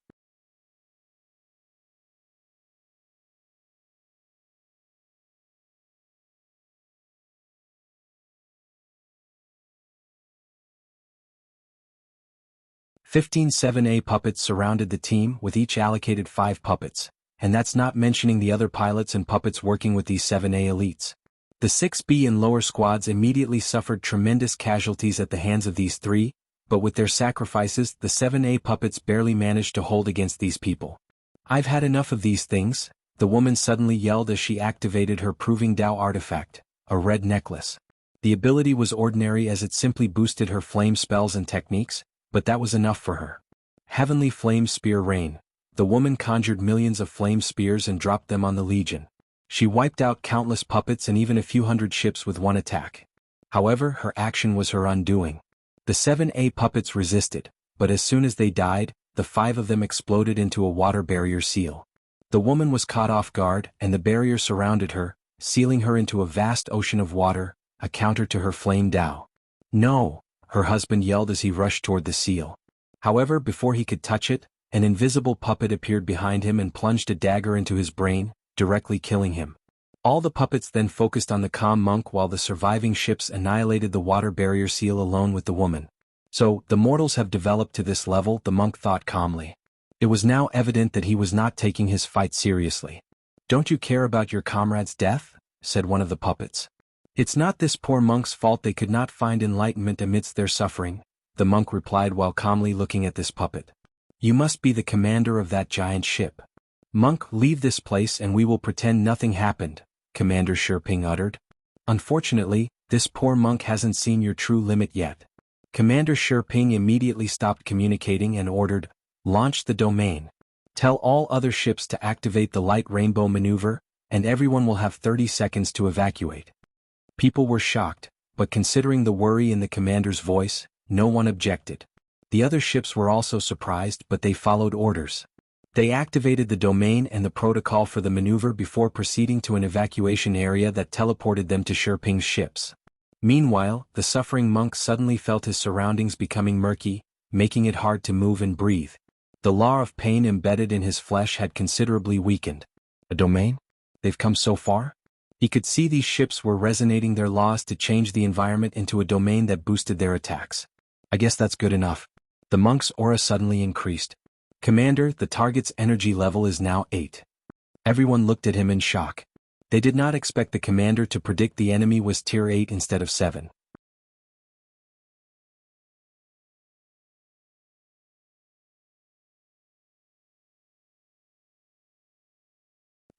"15 7A puppets surrounded the team with each allocated 5 puppets, and that's not mentioning the other pilots and puppets working with these 7A elites. The 6B and lower squads immediately suffered tremendous casualties at the hands of these 3, but with their sacrifices, the 7A puppets barely managed to hold against these people. I've had enough of these things," the woman suddenly yelled as she activated her Proving Tao artifact, a red necklace. The ability was ordinary as it simply boosted her flame spells and techniques, but that was enough for her. Heavenly Flame Spear Rain. The woman conjured millions of flame spears and dropped them on the Legion. She wiped out countless puppets and even a few hundred ships with one attack. However, her action was her undoing. The 7A puppets resisted, but as soon as they died, the 5 of them exploded into a water barrier seal. The woman was caught off guard, and the barrier surrounded her, sealing her into a vast ocean of water, a counter to her flame Tao. "No!" her husband yelled as he rushed toward the seal. However, before he could touch it, an invisible puppet appeared behind him and plunged a dagger into his brain, directly killing him. All the puppets then focused on the calm monk while the surviving ships annihilated the water barrier seal alone with the woman. "So, the mortals have developed to this level," the monk thought calmly. It was now evident that he was not taking his fight seriously. "Don't you care about your comrade's death?" said one of the puppets. "It's not this poor monk's fault they could not find enlightenment amidst their suffering," the monk replied while calmly looking at this puppet. "You must be the commander of that giant ship." "Monk, leave this place and we will pretend nothing happened," Commander Shiping uttered. "Unfortunately, this poor monk hasn't seen your true limit yet." Commander Shiping immediately stopped communicating and ordered, "Launch the domain. Tell all other ships to activate the light rainbow maneuver, and everyone will have 30 seconds to evacuate." People were shocked, but considering the worry in the commander's voice, no one objected. The other ships were also surprised, but they followed orders. They activated the domain and the protocol for the maneuver before proceeding to an evacuation area that teleported them to Shiping's ships. Meanwhile, the suffering monk suddenly felt his surroundings becoming murky, making it hard to move and breathe. The law of pain embedded in his flesh had considerably weakened. A domain? They've come so far? He could see these ships were resonating their laws to change the environment into a domain that boosted their attacks. I guess that's good enough. The monk's aura suddenly increased. "Commander, the target's energy level is now 8. Everyone looked at him in shock. They did not expect the commander to predict the enemy was tier 8 instead of 7.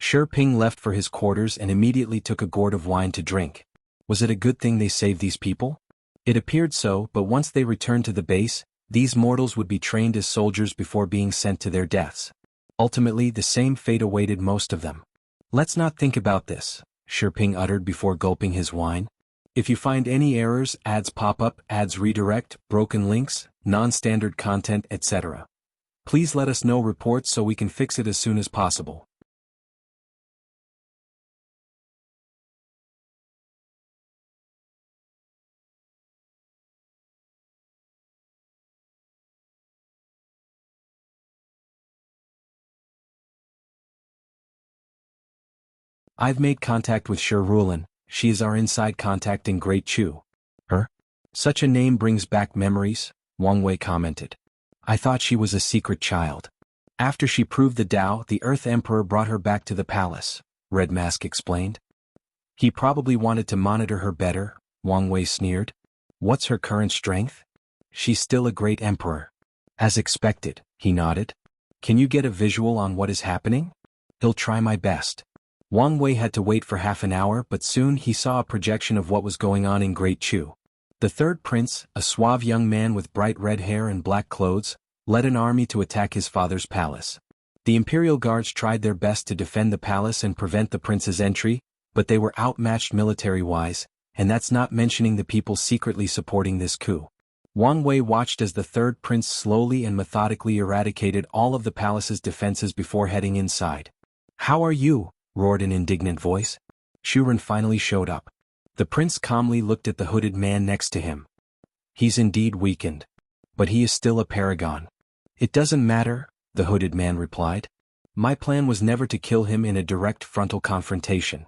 Shiping left for his quarters and immediately took a gourd of wine to drink. Was it a good thing they saved these people? It appeared so, but once they returned to the base, these mortals would be trained as soldiers before being sent to their deaths. Ultimately, the same fate awaited most of them. "Let's not think about this," Shiping uttered before gulping his wine. "If you find any errors, ads pop up, ads redirect, broken links, non-standard content, etc. Please let us know reports so we can fix it as soon as possible." "I've made contact with Rulin. She is our inside contact in Great Chu." "Her? Such a name brings back memories," Wang Wei commented. "I thought she was a secret child. After she proved the Tao, the Earth Emperor brought her back to the palace," Red Mask explained. "He probably wanted to monitor her better," Wang Wei sneered. "What's her current strength?" "She's still a great emperor." "As expected," he nodded. "Can you get a visual on what is happening?" "He'll try my best." Wang Wei had to wait for half an hour, but soon he saw a projection of what was going on in Great Chu. The third prince, a suave young man with bright red hair and black clothes, led an army to attack his father's palace. The imperial guards tried their best to defend the palace and prevent the prince's entry, but they were outmatched military-wise, and that's not mentioning the people secretly supporting this coup. Wang Wei watched as the third prince slowly and methodically eradicated all of the palace's defenses before heading inside. "How are you?" roared an indignant voice. Ren finally showed up. The prince calmly looked at the hooded man next to him. "He's indeed weakened. But he is still a paragon." "It doesn't matter," the hooded man replied. "My plan was never to kill him in a direct frontal confrontation."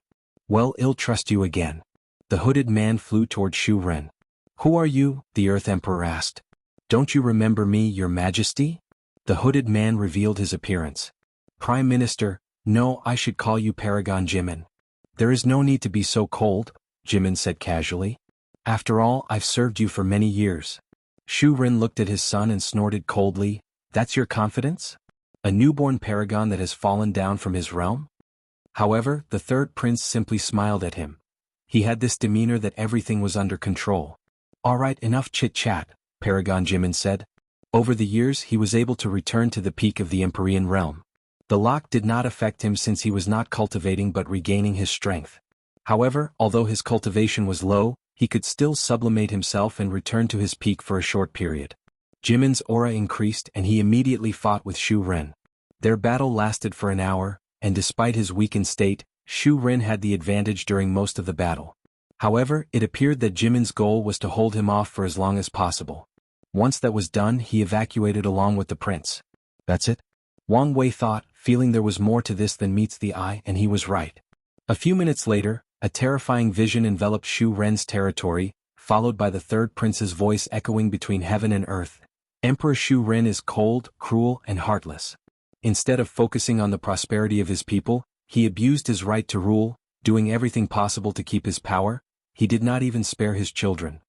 "Well, I'll trust you again." The hooded man flew toward Ren. "Who are you?" the Earth Emperor asked. "Don't you remember me, Your Majesty?" The hooded man revealed his appearance. "Prime Minister, no, I should call you Paragon Jimin." "There is no need to be so cold," Jimin said casually. "After all, I've served you for many years." Ren looked at his son and snorted coldly. "That's your confidence? A newborn paragon that has fallen down from his realm?" However, the third prince simply smiled at him. He had this demeanor that everything was under control. "All right, enough chit-chat," Paragon Jimin said. Over the years he was able to return to the peak of the Empyrean realm. The lock did not affect him since he was not cultivating but regaining his strength. However, although his cultivation was low, he could still sublimate himself and return to his peak for a short period. Jimin's aura increased and he immediately fought with Ren. Their battle lasted for an hour, and despite his weakened state, Ren had the advantage during most of the battle. However, it appeared that Jimin's goal was to hold him off for as long as possible. Once that was done, he evacuated along with the prince. "That's it?" Wang Wei thought, feeling there was more to this than meets the eye, and he was right. A few minutes later, a terrifying vision enveloped Ren's territory, followed by the third prince's voice echoing between heaven and earth. "Emperor Ren is cold, cruel, and heartless. Instead of focusing on the prosperity of his people, he abused his right to rule, doing everything possible to keep his power, He did not even spare his children.